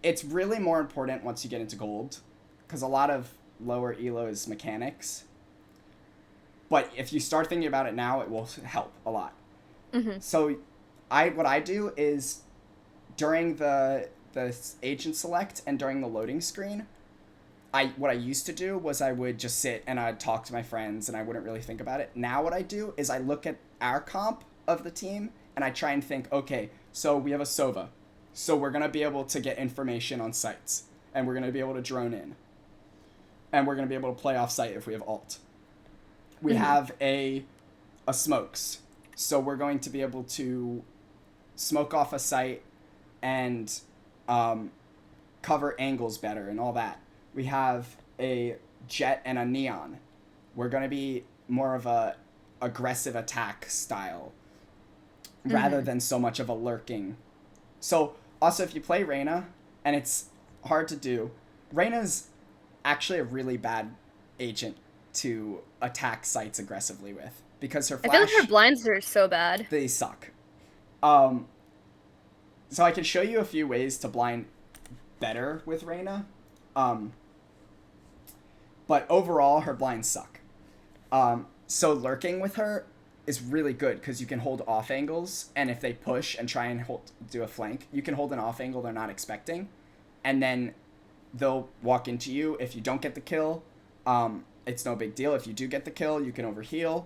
It's really more important once you get into gold, because a lot of lower elo is mechanics. But if you start thinking about it now, it will help a lot. So what I do is during the agent select and during the loading screen, what I used to do was I would just sit and I'd talk to my friends and I wouldn't really think about it. Now what I do is I look at our comp of the team and I try and think, okay, so we have a Sova. So we're going to be able to get information on sites, and we're going to be able to drone in, and we're going to be able to play off site if we have ult. we have a smokes. So we're going to be able to smoke off a site and cover angles better and all that. We have a jet and a neon. We're going to be more of a aggressive attack style rather than so much of a lurking. So also if you play Reyna, and it's hard to do, Reyna's actually a really bad agent to attack sites aggressively with because her I flash, feel like her blinds are so bad. they suck. So I can show you a few ways to blind better with Reyna. But overall, her blinds suck. So lurking with her is really good because you can hold off angles, and if they push and try and do a flank, you can hold an off angle they're not expecting, and then they'll walk into you. If you don't get the kill, it's no big deal. If you do get the kill, you can overheal.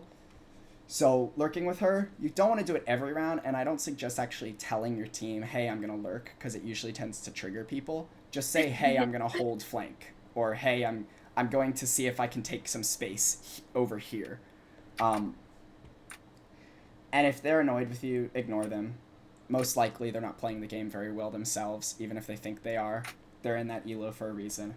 So lurking with her, you don't want to do it every round, and I don't suggest actually telling your team, hey, I'm going to lurk, because it usually tends to trigger people. Just say, hey, I'm going to hold flank, or hey, I'm going to see if I can take some space over here. And if they're annoyed with you, ignore them. Most likely they're not playing the game very well themselves, even if they think they are. They're in that elo for a reason.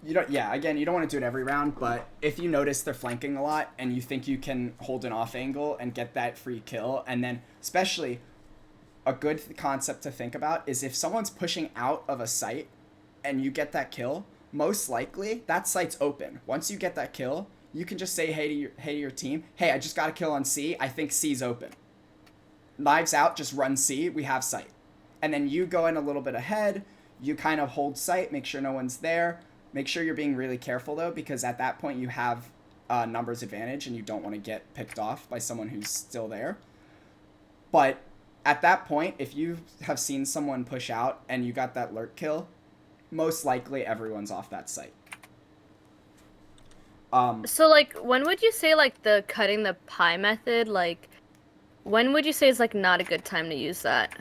You don't want to do it every round, but if you notice they're flanking a lot and you think you can hold an off angle and get that free kill, and then especially a good concept to think about is if someone's pushing out of a site and you get that kill, most likely that site's open. Once you get that kill, you can just say hey to your team, hey, I just got a kill on C, I think C's open. Knives out, just run C, we have sight. And then you go in a little bit ahead, you kind of hold sight, make sure no one's there. Make sure you're being really careful though, because at that point you have numbers advantage and you don't want to get picked off by someone who's still there. But at that point, if you have seen someone push out and you got that lurk kill, most likely everyone's off that site. So, like, when would you say, like, the cutting the pie method, like, when would you say is, like, not a good time to use that?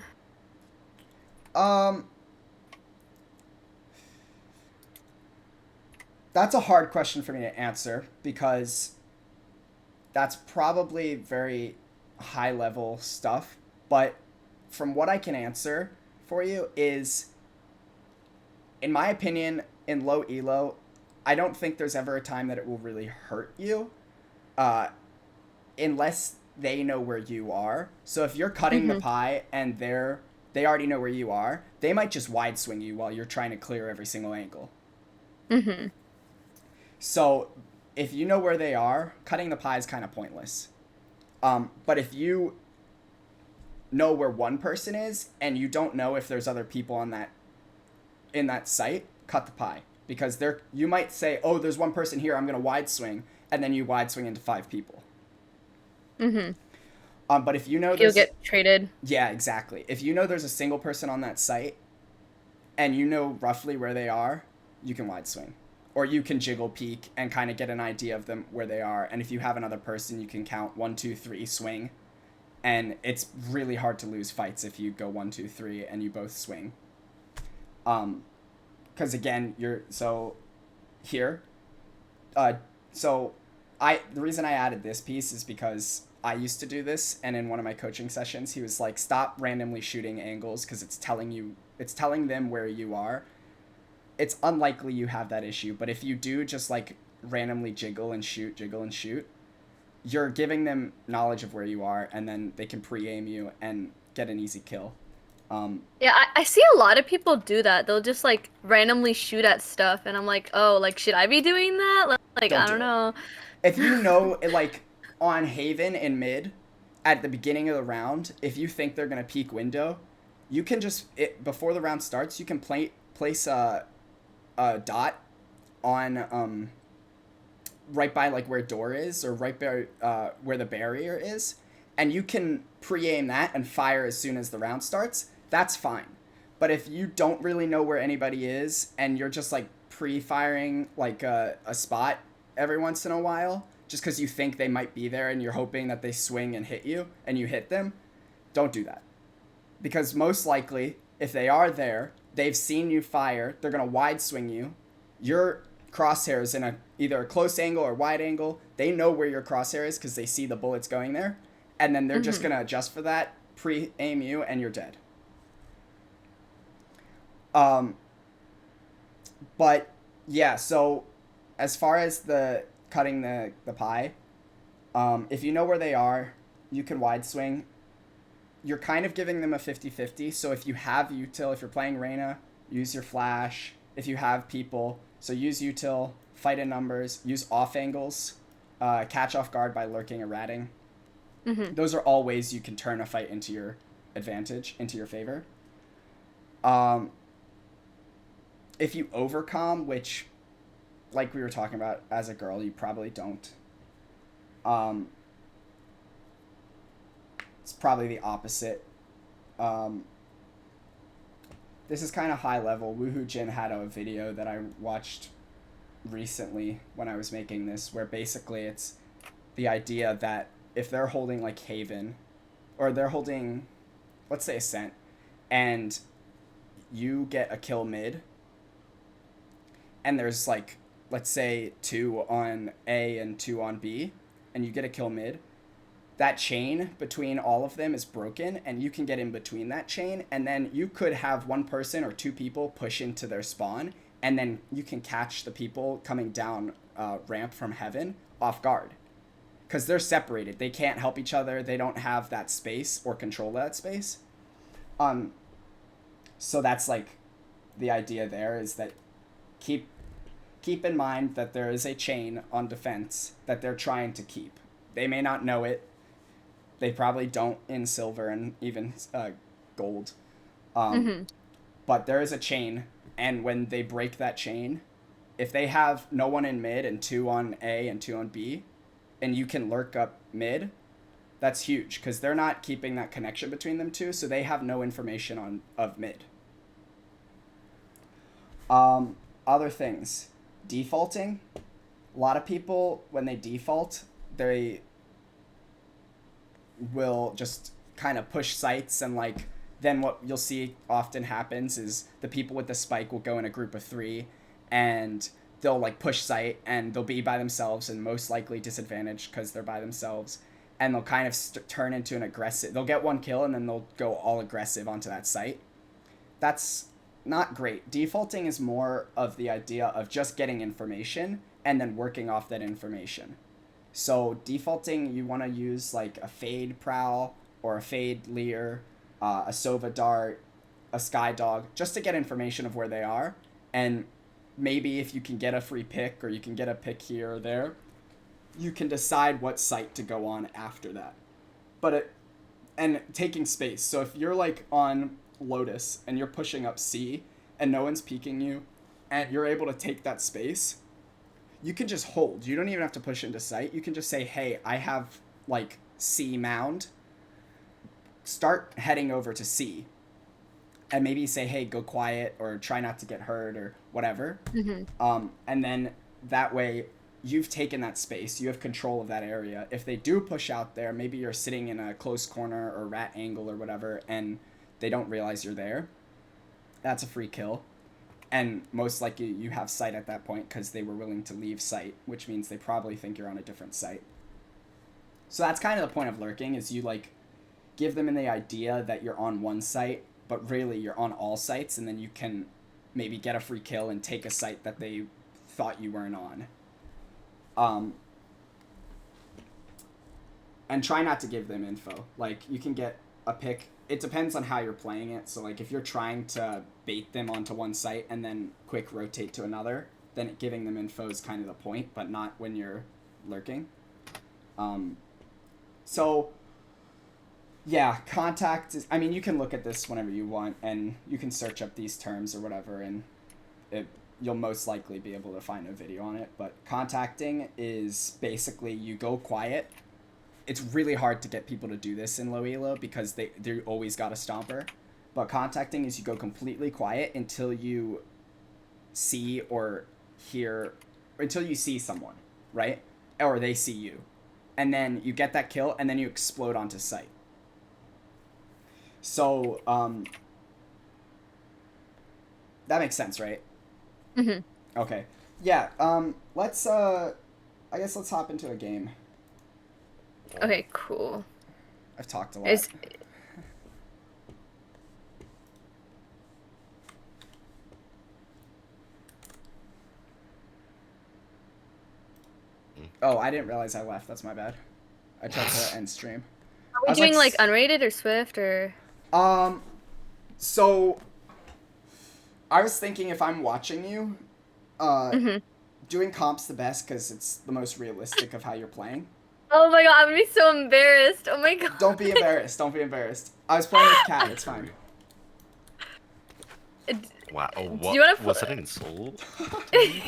That's a hard question for me to answer because that's probably very high-level stuff. But from what I can answer for you is, in my opinion, in low elo, I don't think there's ever a time that it will really hurt you unless they know where you are. So if you're cutting the pie and they already know where you are, they might just wide swing you while you're trying to clear every single angle. So if you know where they are, cutting the pie is kind of pointless. But if you know where one person is and you don't know if there's other people in that site, cut the pie. Because you might say, oh, there's one person here, I'm going to wide swing, and then you wide swing into 5 people. But if you know You'll get traded. Yeah, exactly. If you know there's a single person on that site, and you know roughly where they are, you can wide swing. Or you can jiggle peek and kind of get an idea of them where they are. And if you have another person, you can count 1, 2, 3, swing. And it's really hard to lose fights if you go 1, 2, 3 and you both swing. Because again, the reason I added this piece is because I used to do this, and in one of my coaching sessions, he was like, stop randomly shooting angles because it's telling them where you are. It's unlikely you have that issue, but if you do just like randomly jiggle and shoot, you're giving them knowledge of where you are, and then they can pre-aim you and get an easy kill. Yeah, I see a lot of people do that. They'll just like randomly shoot at stuff, and I'm like, oh, like, should I be doing that? Like, I don't know. If you know, like, on Haven in mid, at the beginning of the round, if you think they're going to peek window, you can just, before the round starts, you can place a dot on, right by, like, where door is, or right by, where the barrier is, and you can pre-aim that and fire as soon as the round starts. That's fine. But if you don't really know where anybody is, and you're just, like, pre-firing, like, a spot every once in a while, just because you think they might be there and you're hoping that they swing and hit you, and you hit them, don't do that. Because most likely, if they are there, they've seen you fire, they're going to wide swing you, you're crosshairs in either a close angle or wide angle. They know where your crosshair is because they see the bullets going there, and then they're just gonna adjust for that, pre-aim you, and you're dead. But yeah, so as far as the cutting the pie, if you know where they are, you can wide swing. You're kind of giving them a 50-50. So if you have util, if you're playing Reyna, use your flash. If you have people, so use util, fight in numbers, use off angles, catch off guard by lurking or ratting. Those are all ways you can turn a fight into your advantage, into your favor. If you overcom, which, like we were talking about, as a girl, you probably don't. It's probably the opposite. This is kind of high level. Woohoo Jin had a video that I watched recently when I was making this, where basically it's the idea that if they're holding like Haven, or they're holding, let's say, Ascent, and you get a kill mid, and there's like, let's say 2 on A and 2 on B, and you get a kill mid, that chain between all of them is broken, and you can get in between that chain, and then you could have one person or 2 people push into their spawn, and then you can catch the people coming down ramp from heaven off guard. Because they're separated. They can't help each other. They don't have that space or control that space. So that's like the idea there, is that keep in mind that there is a chain on defense that they're trying to keep. They may not know it. They probably don't in silver and even gold. But there is a chain, and when they break that chain, if they have no one in mid and 2 on A and 2 on B, and you can lurk up mid, that's huge, because they're not keeping that connection between them two, so they have no information of mid. Other things. Defaulting. A lot of people, when they default, they will just kind of push sites, and like then what you'll see often happens is the people with the spike will go in a group of 3, and they'll like push site, and they'll be by themselves and most likely disadvantaged because they're by themselves, and they'll kind of turn into an aggressive. They'll get 1 kill and then they'll go all aggressive onto that site. That's not great. Defaulting is more of the idea of just getting information and then working off that information. So defaulting, you want to use like a Fade Prowl or a Fade Leer, a Sova Dart, a Sky Dog, just to get information of where they are. And maybe if you can get a free pick, or you can get a pick here or there, you can decide what site to go on after that. And taking space. So if you're like on Lotus and you're pushing up C and no one's peeking you, and you're able to take that space, you can just hold. You don't even have to push into sight. You can just say, hey, I have like C mound. Start heading over to C. And maybe say, hey, go quiet, or try not to get hurt, or whatever. And then that way you've taken that space. You have control of that area. If they do push out there, maybe you're sitting in a close corner or rat angle or whatever, and they don't realize you're there. That's a free kill. And most likely you have sight at that point because they were willing to leave sight, which means they probably think you're on a different site. So that's kind of the point of lurking, is you like give them the idea that you're on one site, but really you're on all sites, and then you can maybe get a free kill and take a site that they thought you weren't on. And try not to give them info. Like, you can get a pick. It depends on how you're playing it. So, like, if you're trying to bait them onto one site and then quick rotate to another, then giving them info is kind of the point, but not when you're lurking. So, yeah, contact is... I mean, you can look at this whenever you want, and you can search up these terms or whatever, and you'll most likely be able to find a video on it. But contacting is basically you go quiet. It's really hard to get people to do this in low elo because they always got a stomper. But contacting is you go completely quiet until you see or hear, until you see someone, right? Or they see you. And then you get that kill, and then you explode onto sight. So, that makes sense, right? Mm-hmm. Okay. Yeah, let's, I guess let's hop into a game. Okay, cool. I've talked a lot. Is Oh, I didn't realize I left. That's my bad. I tried to end stream. are I we was doing like, like unrated or Swift or? So I was thinking if I'm watching you, doing comp's the best because it's the most realistic of how you're playing. Oh my god, I'm gonna be so embarrassed. Oh my god. Don't be embarrassed. Don't be embarrassed. I was playing with Cat. It's fine. Wow. Oh, Do what? you wanna Was that an insult?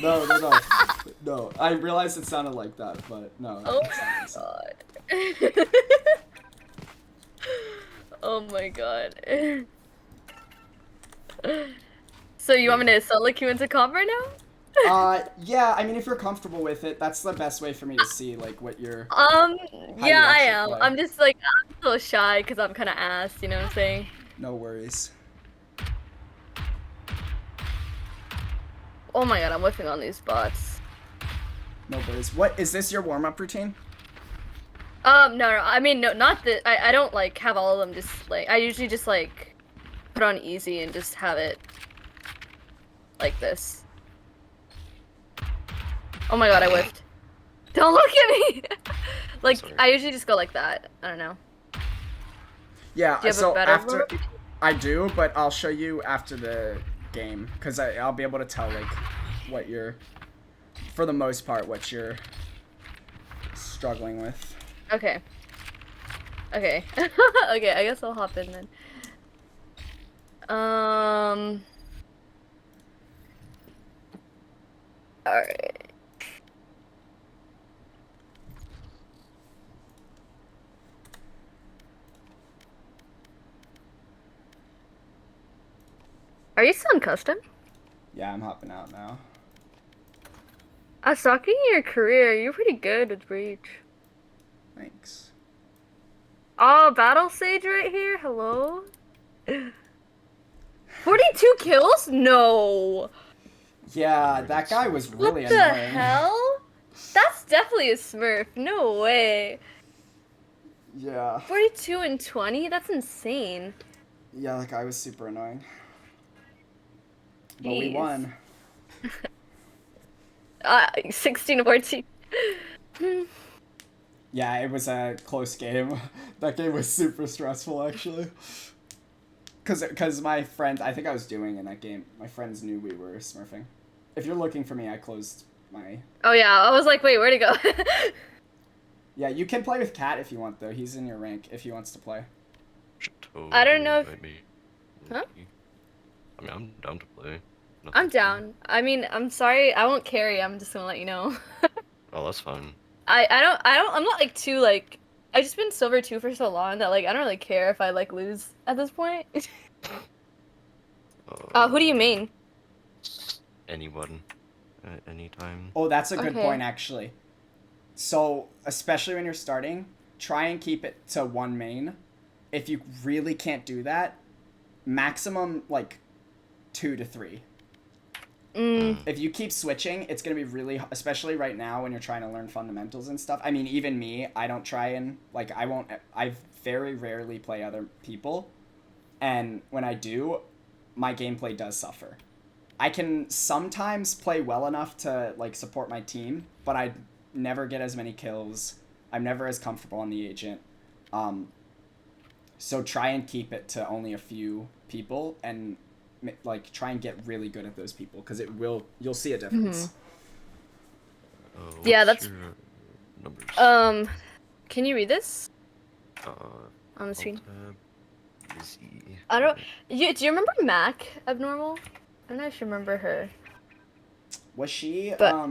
No. No. I realized it sounded like that, but no. Oh It's not. my god. Oh my god. So you want me to select you into comp right now? Yeah, I mean, if you're comfortable with it, that's the best way for me to see, like, what you're... Yeah, you I actually am. play. I'm just like, I'm so shy because I'm kind of ass, you know what I'm saying? No worries. Oh my god, I'm whiffing on these bots. No worries. What, is this your warm-up routine? No, I mean, no, not that, I don't, like, have all of them just, like, I usually just, like, put on easy and just have it like this. Oh my god, I whiffed. Don't look at me! Like, Sorry. I usually just go like that. I don't know. Yeah, Do you have so a better after... warm-up? I do, but I'll show you after the game, because I'll be able to tell, like, what you're... For the most part, what you're struggling with. Okay. Okay. Okay, I guess I'll hop in then. Alright. Are you still in custom? Yeah, I'm hopping out now. I was talking your career. You're pretty good with Breach. Thanks. Oh, Battle Sage right here? Hello? 42 kills? No. Yeah, that guy was really What the annoying. hell? That's definitely a smurf. No way. Yeah. 42 and 20? That's insane. Yeah, that guy was super annoying. But we Jeez. won. 16 to 14. Yeah, it was a close game. That game was super stressful, actually. Cause my friend, I think I was doing in that game, my friends knew we were smurfing. If you're looking for me, I closed my... Oh yeah, I was like, wait, where'd he go? Yeah, you can play with Cat if you want, though. He's in your rank if he wants to play. I don't know if- Huh? I mean, I'm down to play. I'm down. I mean, I'm sorry, I won't carry, I'm just gonna let you know. Oh, that's fine. I'm not like too like, I've just been silver 2 for so long that like, I don't really care if I like lose at this point. Who do you main? Anyone. At any time. Oh, that's a good Okay. point, actually. So, especially when you're starting, try and keep it to one main. If you really can't do that, maximum, like, 2 to 3. If you keep switching, it's going to be really, especially right now when you're trying to learn fundamentals and stuff. I mean, even me, I don't try and, like, I very rarely play other people. And when I do, my gameplay does suffer. I can sometimes play well enough to, like, support my team, but I never get as many kills. I'm never as comfortable on the agent. So try and keep it to only a few people and like try and get really good at those people because you'll see a difference. Yeah, What's that's- your numbers? Can you read this? On the screen? Easy. I don't, do you remember Mac Abnormal? I don't know if you remember her. Was she But-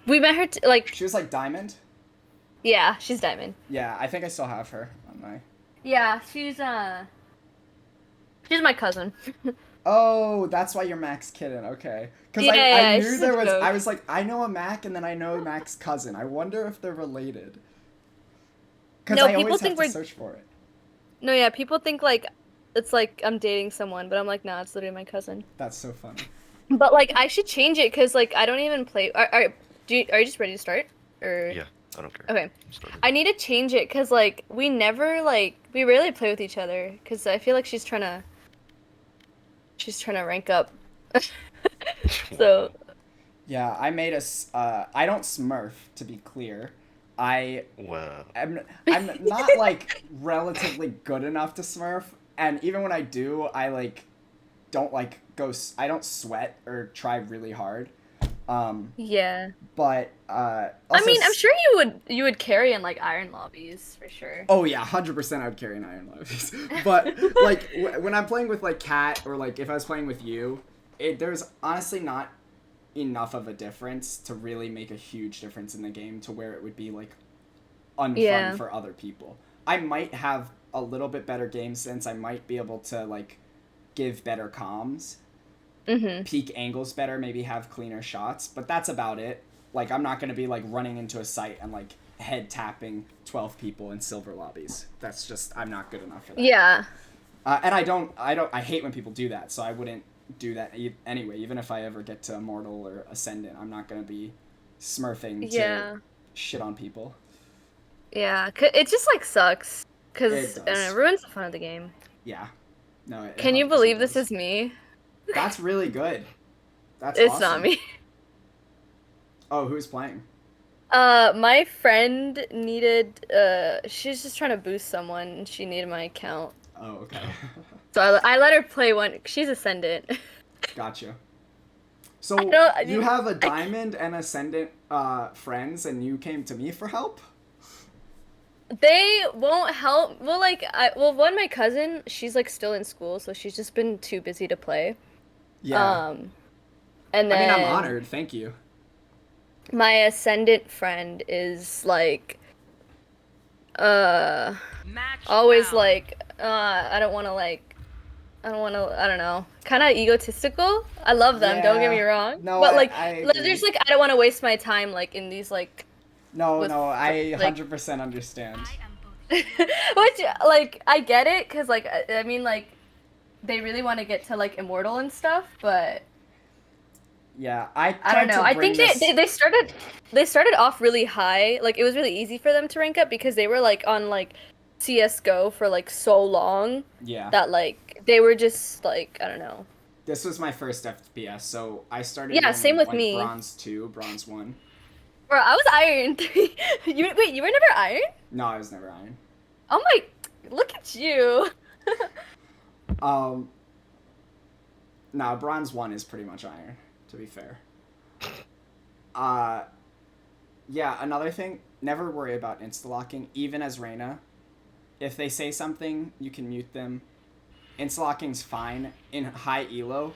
We met her, like, she was like Diamond? yeah, she's Diamond. Yeah, I think I still have her on my... Yeah, she's my cousin. Oh, that's why you're Mac's kidden. Okay. Because Yeah, I yeah, knew she's there a was... joke. I was like, I know a Mac, and then I know Mac's cousin. I wonder if they're related. Because No, I people always think have to we're- search for it. No, yeah, people think, like, it's like I'm dating someone, but I'm like, nah, it's literally my cousin. That's so funny. But like I should change it because like I don't even play. Are you just ready to start? Or Yeah, I don't care. okay, I'm started. I need to change it because like we rarely play with each other because I feel like she's trying to rank up. So Yeah, I made I don't smurf, to be clear. I Well, I'm not like relatively good enough to smurf, and even when I do, I like don't like I don't sweat or try really hard. yeah, But I also mean I'm sure you would carry in like iron lobbies for sure. Oh yeah, 100% I would carry an iron lobbies. But like when I'm playing with like Kat or like if I was playing with you, there's honestly not enough of a difference to really make a huge difference in the game to where it would be like unfun Yeah. for other people. I might have a little bit better game sense. I might be able to like give better comms, peak angles better, maybe have cleaner shots, but that's about it. Like I'm not gonna be like running into a site and like head tapping 12 people in silver lobbies. That's just I'm not good enough for that. Yeah. And I hate when people do that, so I wouldn't do that anyway. Even if I ever get to Immortal or Ascendant, I'm not gonna be smurfing Yeah. to shit on people. Yeah. It just like sucks because It I don't does. know, it ruins the fun of the game. Yeah. No. Can you 100% believe this does. is me? That's really good. That's It's awesome. not me. Oh, who's playing? My friend needed, she's just trying to boost someone and she needed my account. Oh, okay. So I let her play one. She's Ascendant. Gotcha. So you have a Diamond and Ascendant friends, and you came to me for help? They won't help. Well, like, my cousin, she's like still in school, so she's just been too busy to play. Yeah. And then I mean, I'm honored. Thank you. my Ascendant friend is like, always like, I don't want to I don't know, kind of egotistical. I love them, don't get me Yeah. wrong. No, but like, I agree. there's like, I don't want to waste my time like in these like, No, with, I like- 100% understand. which like I get it, cause like I mean like, they really want to get to like Immortal and stuff, but Yeah, I don't know. I think this... they started off really high. Like it was really easy for them to rank up because they were like on like CS:GO for like so long. Yeah. That like they were just like, I don't know. This was my first FPS, so I started Yeah, in, same with like, me. Bronze 2, Bronze 1. Bro, I was Iron 3. You were never Iron? No, I was never Iron. Oh my, look at you. No, Bronze 1 is pretty much Iron, to be fair. Yeah, another thing, never worry about insta-locking, even as Reyna. If they say something, you can mute them. Insta-locking's fine. In high elo,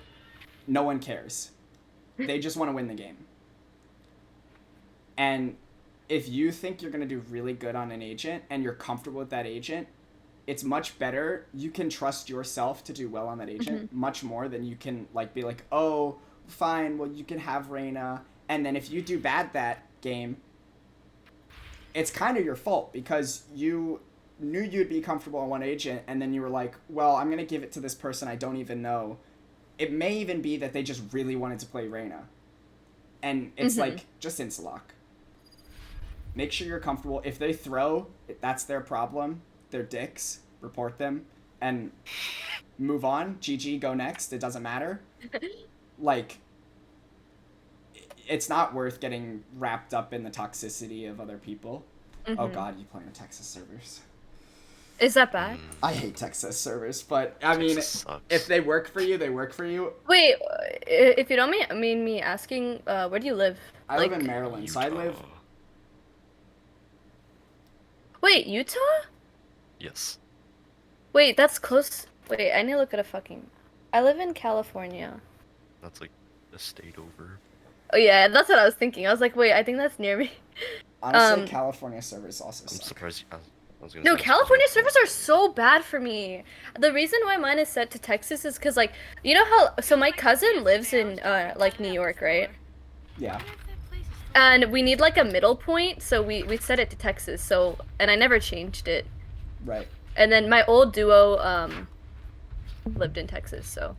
no one cares. They just want to win the game. And if you think you're going to do really good on an agent and you're comfortable with that agent, it's much better. You can trust yourself to do well on that agent much more than you can like be like, oh, fine, well, you can have Reyna. And then if you do bad that game, it's kind of your fault because you knew you'd be comfortable on one agent and then you were like, well, I'm going to give it to this person I don't even know. It may even be that they just really wanted to play Reyna. And it's like, just insta-lock. Make sure you're comfortable. If they throw, that's their problem. They're dicks. Report them. And move on. GG, go next. It doesn't matter. Like, it's not worth getting wrapped up in the toxicity of other people. Oh god, you play on Texas servers. Is that bad? I hate Texas servers, but I mean, Texas sucks. if they work for you, they work for you. Wait, if you don't mean me asking, where do you live? I like, live in Maryland, so I live... Wait, Utah? Yes. Wait, that's close. Wait, I need to look at a fucking... I live in California. That's like a state over. Oh yeah, that's what I was thinking. I was like, wait, I think that's near me. Honestly, California servers also I'm suck. surprised. I was gonna No, say, California servers are so bad for me. The reason why mine is set to Texas is because, like, you know how... So my cousin lives in, like, New York, right? Yeah. And we need, like, a middle point, so we set it to Texas, so... And I never changed it. Right. And then my old duo, lived in Texas, so...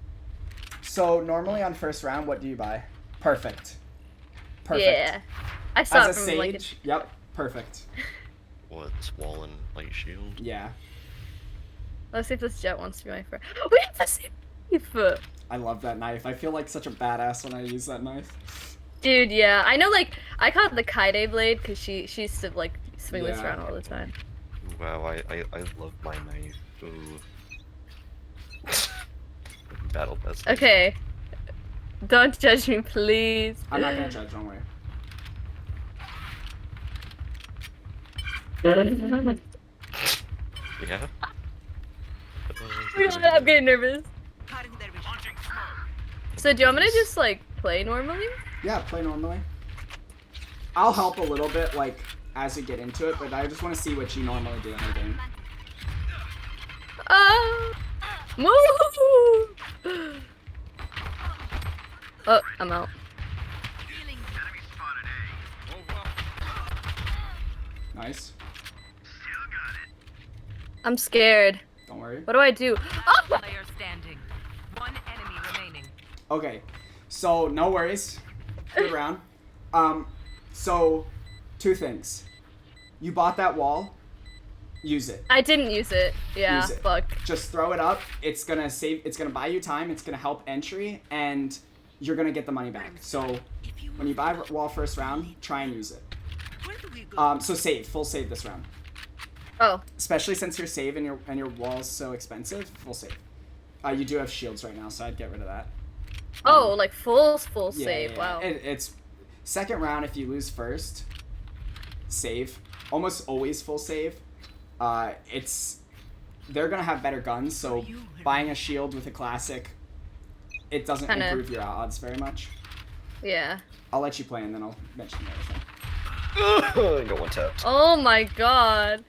So normally on first round, what do you buy? Perfect. Perfect. Yeah. I saw As it a from sage, like yep, perfect. What's wall and light shield? Yeah, let's see if this Jet wants to be my friend. We have the same knife! I love that knife. I feel like such a badass when I use that knife. Dude, yeah. I know, like, I call it the Kaide blade because she used to, like, swing this Yeah. around all the time. Wow, I love my knife. Ooh. Battle best. Okay. Don't judge me, please. I'm not gonna judge, don't worry. Yeah. I'm getting nervous. So do you want me to just, like, play normally? Yeah, play normally. I'll help a little bit, like, as we get into it, but I just want to see what you normally do in the game. Move! Oh, I'm out. Nice. I'm scared. Don't worry. What do I do? Oh! Player standing. One enemy remaining. Okay, so no worries. Good round. So two things. You bought that wall. Use it. I didn't use it. Yeah, Use it. fuck. Just throw it up. It's gonna save. It's gonna buy you time. It's gonna help entry, and you're gonna get the money back. So when you buy wall first round, try and use it. So save. Full save this round. Oh, Especially since your save and your wall's so expensive. Full save. You do have shields right now, so I'd get rid of that. oh, like full Yeah, save. yeah, Wow. It's second round. If you lose first, save. Almost always full save. They're gonna have better guns, so buying a shield with a classic, it doesn't Kinda. improve your odds very much. Yeah. I'll let you play and then I'll mention the other thing. I got one tapped. Oh my god.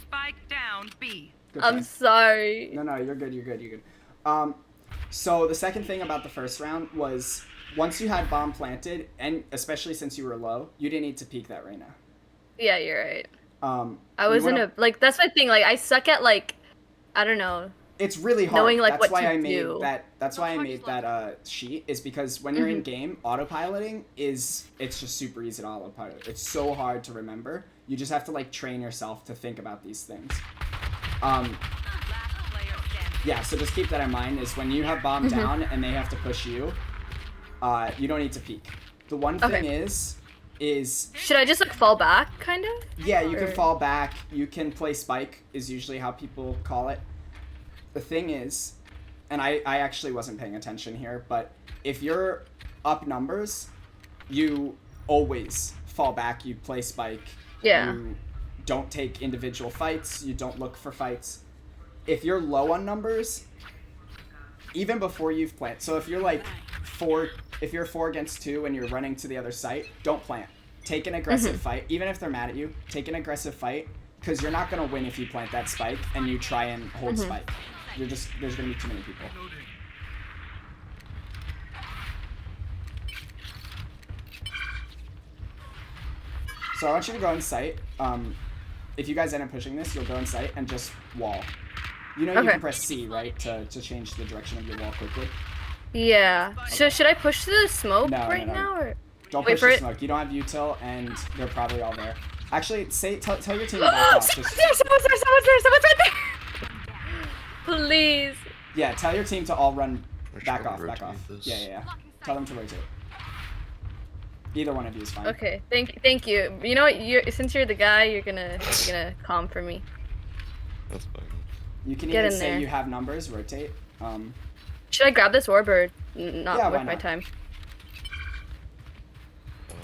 Spike down B. Good I'm try. sorry. No, you're good. You're good. You're good. So the second thing about the first round was once you had bomb planted, and especially since you were low, you didn't need to peek that right now. Yeah, you're right. I you was in wanna- a like that's my thing. Like I suck at like I don't know. It's really hard. knowing, like, that's what why to I made do. that. That's why I made that sheet. Is because when you're in game, autopiloting it's just super easy to autopilot. It's so hard to remember. You just have to like train yourself to think about these things. Last player standing. Yeah. So just keep that in mind. Is when you have bomb down and they have to push you, you don't need to peek. The one thing Okay. is Should I just like fall back, kind of? yeah, you can Or- fall back. You can play spike is usually how people call it. The thing is, and I actually wasn't paying attention here, but if you're up numbers, you always fall back. You play spike. Yeah. You don't take individual fights. You don't look for fights. If you're low on numbers, even before you've planted, so if you're like if you're 4 against 2 and you're running to the other site, don't plant. Take an aggressive fight, even if they're mad at you. Take an aggressive fight, because you're not gonna win if you plant that spike and you try and hold spike. There's gonna be too many people. So I want you to go in sight. If you guys end up pushing this, you'll go in sight and just wall. You know you Okay. can press C, right, to change the direction of your wall quickly. Yeah. Should I push the smoke No, right no. now or? Don't Wait push for the it. smoke. You don't have util, and they're probably all there. Actually, tell your team to back off. Someone's Just, there! Someone's right there! Please. yeah, tell your team to all run We're back trying off, to back off. rotate this. Yeah. Tell them to rotate. Either one of you is fine. Okay. Thank you. You know what? Since you're the guy, you're gonna calm for me. That's fine. You can Get even in say there. you have numbers, rotate. Should I grab this orb or not Yeah, why with my not? time?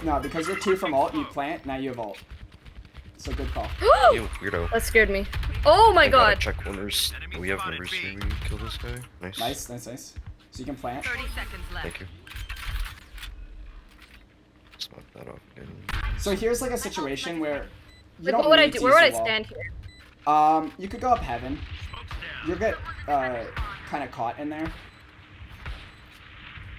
No, because you're 2 from ult, you plant, now you have ult. So good call. You weirdo. That scared me. Oh my I gotta god. check winners. We have numbers here. We kill this guy. Nice. Nice. So you can plant. 30 seconds left. Thank you. Smoke that off again. So here's like a situation where you Like, don't what would I need do? to Where use would I the wall. stand here? You could go up heaven. You'll get kind of caught in there.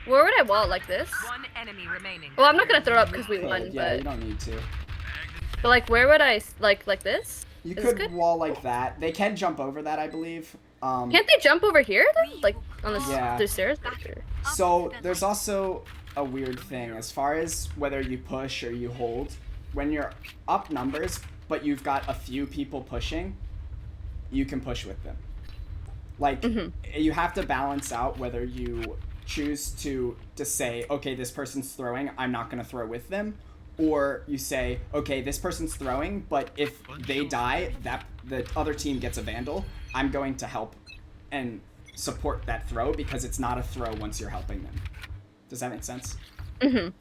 Where would I wall like this? One enemy remaining. Well, I'm not gonna throw up because we Okay, won, yeah, you don't need to. but like where would I like this? You Is this could good? wall like that. They can jump over that, I believe. Can't they jump over here then? Like on the, Yeah. the stairs? So there's also a weird thing as far as whether you push or you hold. When you're up numbers, but you've got a few people pushing, you can push with them. Like, you have to balance out whether you choose to say, okay, this person's throwing, I'm not going to throw with them, or you say, okay, this person's throwing, but if they die, the other team gets a Vandal, I'm going to help and support that throw because it's not a throw once you're helping them. Does that make sense? Okay.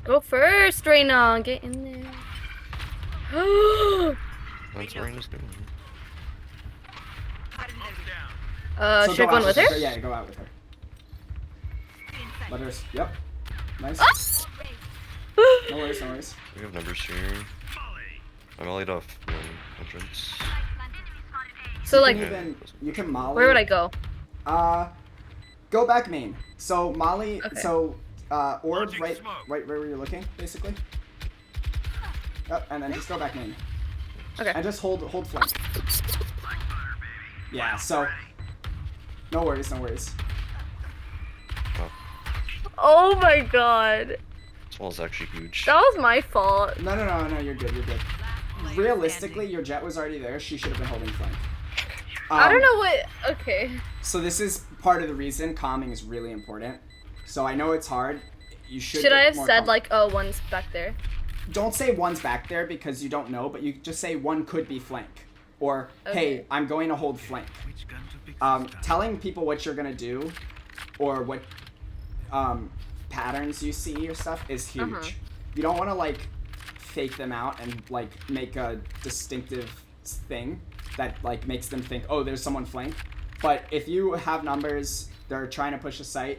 Go first, Reyna. Get in there. That's what Reina's doing. So should I go in with her? Yeah, go out with her. Let her. Yep. Nice. No worries, no worries. We have numbers here. I'm all laid off entrance. So like, You can molly. where would I go? Go back main. So molly. Okay. So orb right where you're looking, basically. Yep, and then just go back main. Okay. And just hold flank. Yeah. So. No worries, no worries. Oh my god. This wall's actually huge. That was my fault. No, you're good, you're good. Realistically, your jet was already there. She should have been holding flank. I don't know what. Okay. So this is part of the reason calming is really important. So I know it's hard. You should. Should I get have more said calm. like, oh, one's back there? Don't say one's back there because you don't know, but you just say one could be flank. Or, hey, I'm going to hold flank. Telling people what you're going to do or what patterns you see or stuff is huge. You don't want to, like, fake them out and, like, make a distinctive thing that, like, makes them think, oh, there's someone flank. But if you have numbers, they're trying to push a site,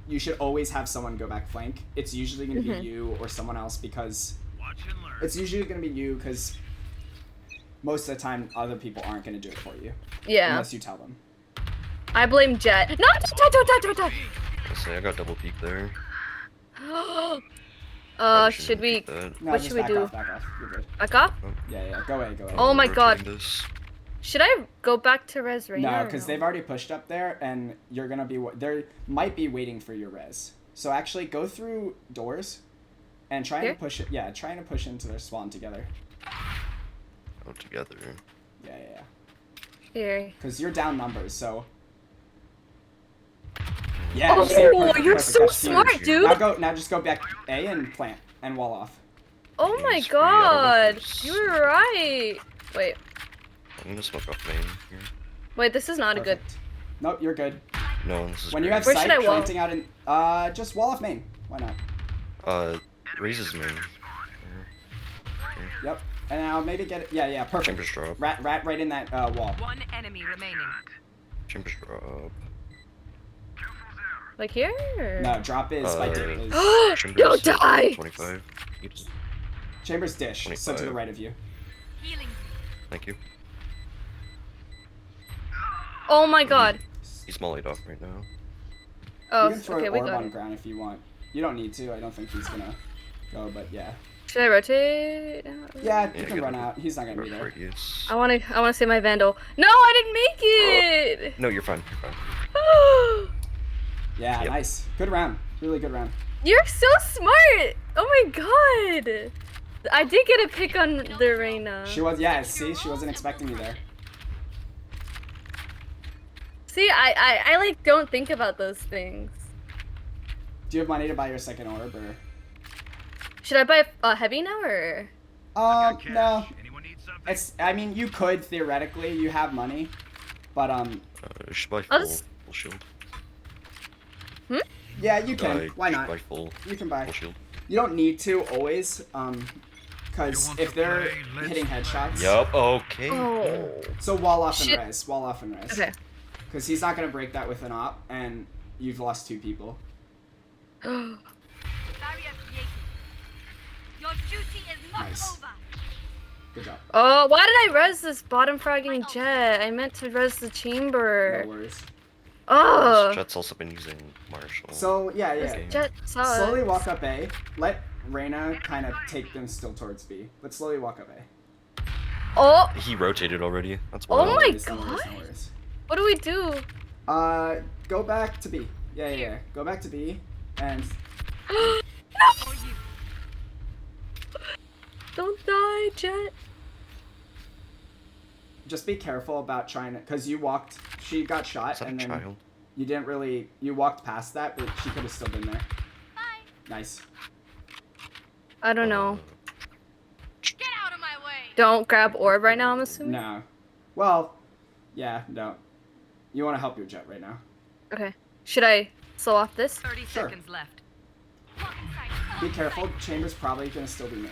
you should always have someone go back flank. It's usually going to be you or someone else because most of the time other people aren't going to do it for you. Yeah. Unless you tell them. I blame Jet. No, don't. I say I got double peek there. Should we? No, What just should we back do? off. You're good. Back off? Yeah. Go away. Oh my We're god. doing this. Should I go back to res Reyna? No, because they've already pushed up there, and you're gonna be. They might be waiting for your res. So actually, go through doors, and try and push it. Yeah, trying to push into their spawn together. Oh, together. Yeah. Here. Because you're down numbers, so. Yeah. Oh, perfect, you're perfect, so that's huge. smart, dude. Now just go back A and plant and wall off. Oh my Game's free, I don't know god. if it's- You were right. Wait. I'm gonna smoke off main here. Wait, this is not a good. Perfect. Nope, you're good. No, this is When you great. have Where sight should I wall? planting out in, just wall off main. Why not? Raises main. Yep. And now maybe get it. Yeah, perfect. Chambers drop. Rat right in that wall. One enemy remaining. Chambers drop. Like here? No, drop is spike Uh, is Chambers, Don't die! 25. Oops. Chambers dish. So to the 25. right of you. Thank you. Oh my god. He's mollied off right now. Oh, You can throw okay, we orb got on it. ground if you want. You don't need to. I don't think he's gonna go, but yeah. Should I rotate? Yeah, you Yeah, can get run him. out. He's not gonna be there. Radius. I wanna say my Vandal. No, I didn't make it! No, you're fine. You're fine. Yeah, Yep. nice. Good round. Really good round. You're so smart! Oh my god! I did get a pick on the Reyna. She was, yeah, see? She wasn't expecting you there. See, I like don't think about those things. Do you have money to buy your second orb, or? Should I buy a heavy now or? No. I mean, you could, theoretically. You have money. But, You should buy I'll full, just- full shield. yeah, you can. Why You should not? buy full, You can buy. full shield. You don't need to always, because if they're hitting headshots. Yup, okay. Oh. So wall off Shit. and res. Wall off and res. Okay. Because he's not going to break that with an op, and you've lost 2 people. Barrier created. Your duty is not Nice. over. Good job. Oh, why did I res this bottom fragging jet? I meant to res the chamber. No worries. Oh, Jet's also been using Marshall. So yeah, this yeah. Jet sucks. Slowly walk up A. Let Reyna kind of take them still towards B, but slowly walk up A. Oh, He rotated already. That's Oh wild. No my worries, no worries, no God. worries. what do we do? Go back to B. Yeah. Go back to B and Don't die, Jet. just be careful about trying to, cause you walked. She got shot Is that and a then child? you didn't really. You walked past that, but she could have still been there. Nice. I don't know. Get out of my way! Don't grab orb right now, I'm assuming? No. Well, yeah, no. You want to help your Jet right now. Okay. Should I slow off this? 30 Sure. seconds left. Be careful. Chamber's probably gonna still be main.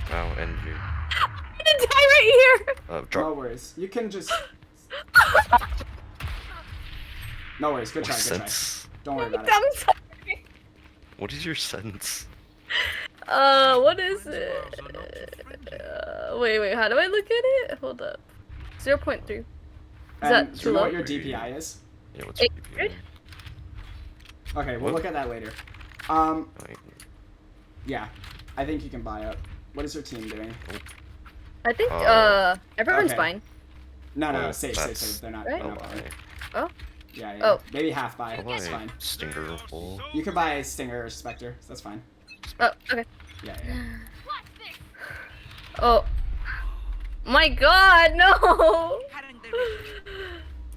Wow, and you. I'm gonna die right here! No Drop. worries. You can just. No worries. Good try. Good try. Sense. Don't worry about it. I'm sorry. What is your sense? What is it? Wait, how do I look at it? Hold up. 0.3. Is And that do too you know low? what your DPI is? Yeah, what's 800? Okay, we'll What? look at that later. Wait, Yeah. I think you can buy up. What is your team doing? I think, Oh. everyone's Okay. fine. No, Oh, safe. that's- They're not. Right? They're I'll not buying. buy. Oh. Yeah. Oh. Maybe half buy. I'll That's buy fine. Stinger full. You can buy Stinger or Spectre. That's fine. Oh, okay. Yeah. Oh. My god, no!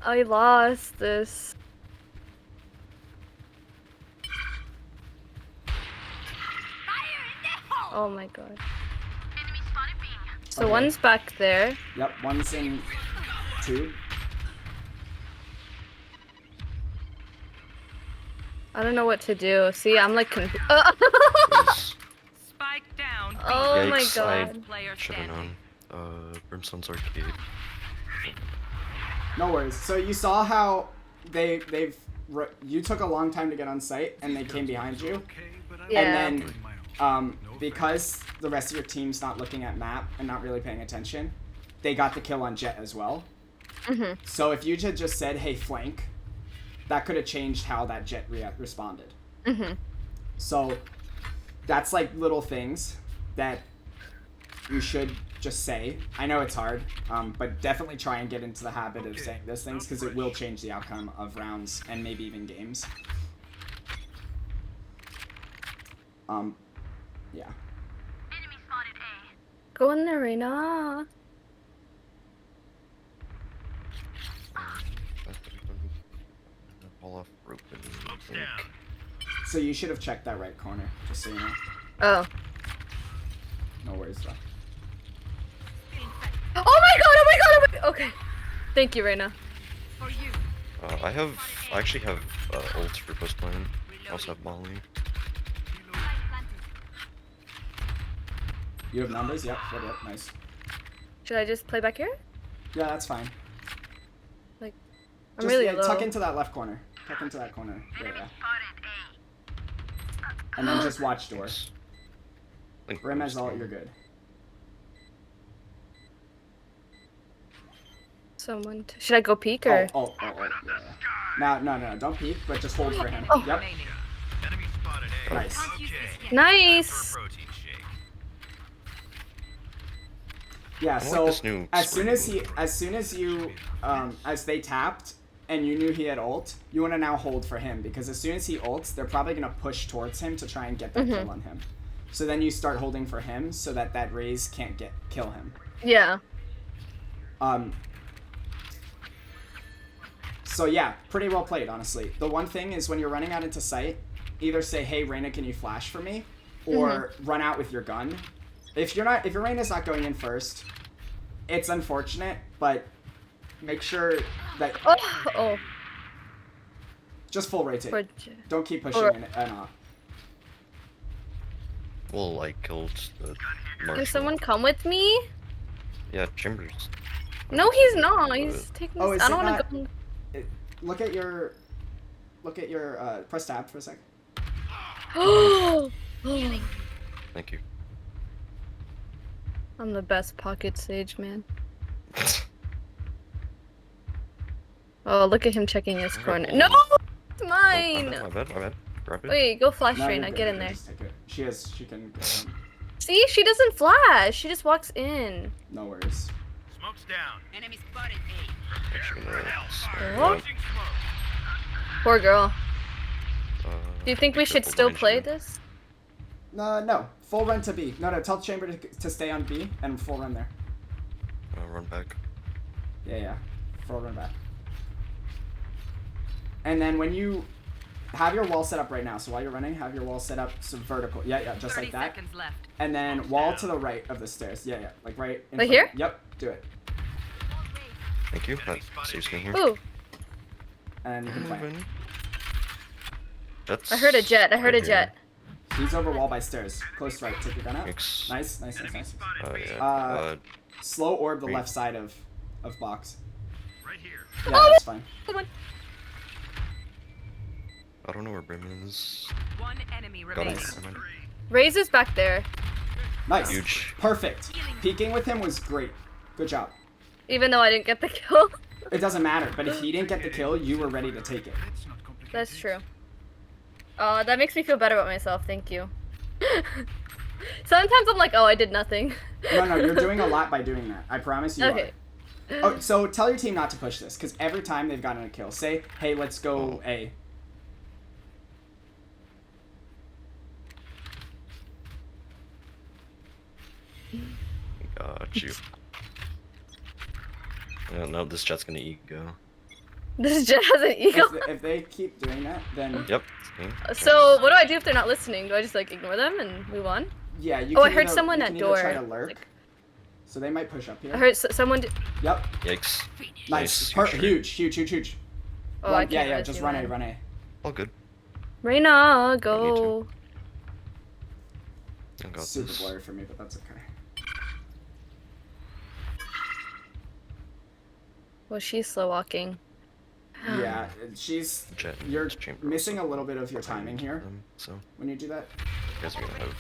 I lost this. Oh my god. So Okay. one's back there. Yep. One's in two. I don't know what to do. See, I'm like confused. Please. Spike down. B. Oh my Yikes, I god. Player should have standing. known. Brimstone's arcade. No worries. So you saw how you took a long time to get on site and they came behind you. Yeah. And then because the rest of your team's not looking at map and not really paying attention, they got the kill on Jet as well. Mhm. So if you had just said, "Hey, flank," that could have changed how that Jet responded. Mhm. So that's like little things that you should just say. I know it's hard, but definitely try and get into the habit of saying those things because it will change the outcome of rounds and maybe even games. Yeah. Go in there, Reina. Fall off rope and So you should have checked that right corner, just so you know. Oh. No worries though. Oh my god, oh my god, oh my god. Okay. Thank you, Reina. I actually have ult for post plan. I also have Molly. You have numbers? Yep, nice. Should I just play back here? Yeah, that's fine. I'm really low. Tuck into that left corner. Tuck into that corner. Yeah. And then just watch door. Rim has all, you're good. Should I go peek or? Oh, yeah. No, don't peek, but just hold for him. Oh. Yep, Remaining. nice. Nice. Yeah, I like so this new as soon as spring they tapped and you knew he had ult, you want to now hold for him because as soon as he ults, they're probably gonna push towards him to try and get that kill on him. So then you start holding for him so that raise can't kill him. Yeah. So yeah, pretty well played, honestly. The one thing is when you're running out into sight, either say, "Hey, Reyna, can you flash for me?" or run out with your gun. If your Reyna's not going in first, it's unfortunate, but make sure that Oh. just full rotate. For- Don't keep pushing and off. Well, I killed the Marshall. Can someone come with me? Yeah, Chambers. No, he's not. He's taking. Oh, This. is I it don't want not- to go. Look at your press tab for a sec. Oh. Thank you. I'm the best pocket sage, man. Oh, look at him checking his corner. Oh. No, it's Oh, mine. my bad. Grab it. Wait, go flash No, you're Reina. good, Get you're in good, there. just take it. She can go in. See, she doesn't flash. She just walks in. No worries. Smoke's down. Enemy spotted A. Actually, no. Oh. Poor girl. Uh, Do you think be we should careful still behind play you. this? No. Full run to B. No, tell Chamber to stay on B and full run there. Run back. Yeah. Full run back. And then when you have your wall set up right now, so while you're running, have your wall set up so vertical. Yeah, just 30 like that. seconds left. And then wall to the right of the stairs. Yeah, like right in Right front. here? Yep, do it. Thank you. That saves me here. Ooh, And you can plant. Moving. That's I heard a jet. I heard a right here. jet. He's over wall by stairs. Close right. Take your gun out. Yikes. Nice. Oh yeah. Slow orb the Wait. left side of box. Right here. Yeah, that's fine. Come on. I don't know where Brim is. One enemy Got remaining. it. Never mind. Raze is back there. Nice. Huge. Perfect. Peeking with him was great. Good job. Even though I didn't get the kill. It doesn't matter, but if he didn't get the kill, you were ready to take it. Let's not complicate That's it. true. That makes me feel better about myself. Thank you. Sometimes I'm like, oh, I did nothing. No, you're doing a lot by doing that. I promise you Okay. are. Oh, so tell your team not to push this, because every time they've gotten a kill, say, hey, let's go A. Got you. No, this jet's gonna ego. This jet has an ego. If they keep doing that, then Yep. me. So what do I do if they're not listening? Do I just like ignore them and move on? yeah, you Oh, can I heard either- someone you at can either door. try to lurk, Like, so they might push up here. I heard someone. Yep, Yikes. nice. Huge trade. Huge. Oh, Run- I can't. yeah, res just you, run man. A, run A. All good. Reina, Don't go. I got Super this. blurry for me, but that's okay. Well, she's slow walking. Yeah, she's. Jet and You're chamber missing a also little bit of your behind timing here So when you do that. you guys are gonna have.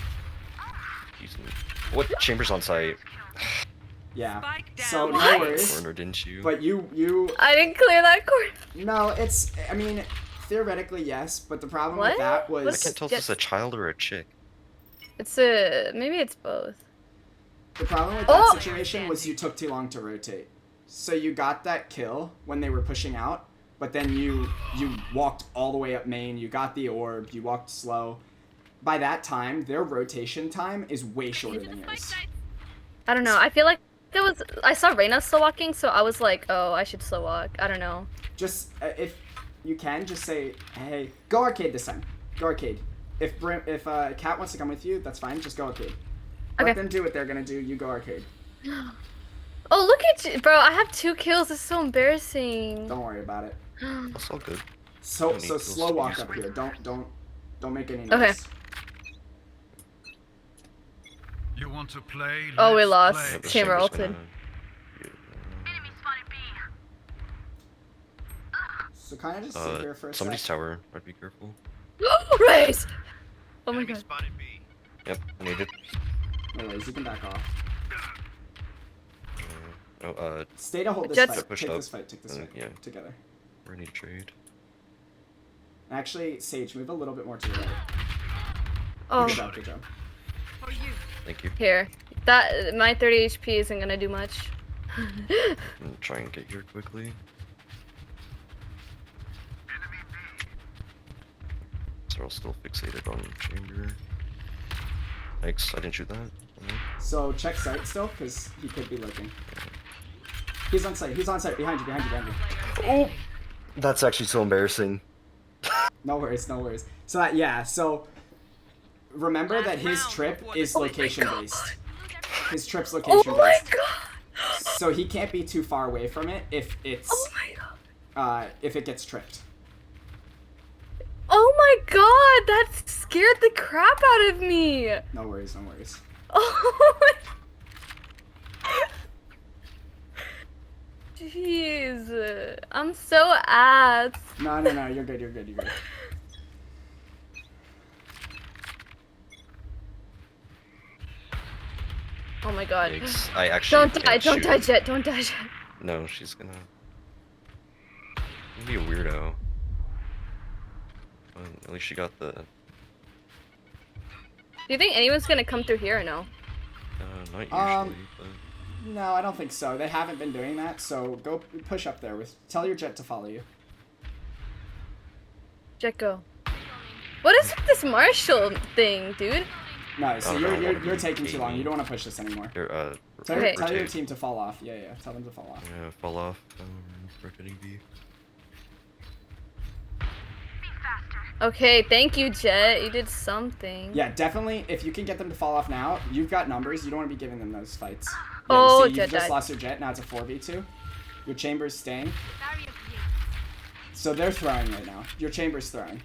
Decent. What chambers on site? Yeah. Spike down. So no What? worries. Corner, didn't you? But you I didn't clear that corner. no, it's. I mean, theoretically yes, but the problem What? with that I was can't tell if it's a child or a chick. It's maybe it's both. the problem with Oh! that situation was you took too long to rotate. So you got that kill when they were pushing out, but then you walked all the way up main. You got the orb. You walked slow. By that time, their rotation time is way shorter than yours. I don't know. I feel like I saw Reina slow walking, so I was like, oh, I should slow walk. I don't know. Just if you can, just say, hey, go arcade this time. Go arcade. If Kat wants to come with you, that's fine. Just go arcade. Okay. Let them do what they're gonna do. You go arcade. Oh, look at you, bro. I have 2 kills. It's so embarrassing. Don't worry about it. That's all good. So Don't need so those slow to walk use up it. here. Don't make any noise. Okay. You want to play? Oh, we Let's lost. play. Yeah, this Chamber chamber's ulted. gonna- So kind of just sit here for a somebody's sec. tower. I'd be careful. Race! Oh my Enemy god. spotted B. Yep, I need it. No worries, you can back off. Oh, Stay to hold this Jets- fight. Push Take up. this fight. Take this fight. Yeah. Together. we need to trade. Actually, Sage, move a little bit more to the right. Oh, Good job. Good job. For you. Thank you. here. My 30 HP isn't gonna do much. And try and get here quickly. So we're all still fixated on chamber. Yikes, I didn't shoot that. So check sight still, because he could be looking. He's on sight. He's on sight. Behind you. Oh! That's actually so embarrassing. No worries. So that, yeah. So remember that his trip is location based. His trip's Oh location my based. god! So he can't be too far away from it if it's Oh my god. if it gets tripped. Oh my god! That scared the crap out of me! No worries. Oh my... Jeez. I'm so ass. No. You're good. Oh my god. Yikes. I actually Don't die, can't don't die, shoot. Jet, don't die, Jet. No, she's gonna... Don't be a weirdo. At least you got the. Do you think anyone's gonna come through here or no? Not usually, but. No, I don't think so. They haven't been doing that, so go push up there. Tell your jet to follow you. Jet go. What is with this Marshall thing, dude? No, so Oh, no, you're taking too long. You don't want to push this anymore. Here, Tell Okay. your team to fall off. Yeah, yeah. Tell them to fall off. Yeah, fall off. Rotating B. Okay, thank you, Jet. You did something. Yeah, definitely. If you can get them to fall off now, you've got numbers. You don't want to be giving them those fights. Yeah, Oh, you see, Jet you've just died. lost your jet. Now it's a 4v2. Your chamber's staying. So they're throwing right now. Your chamber's throwing.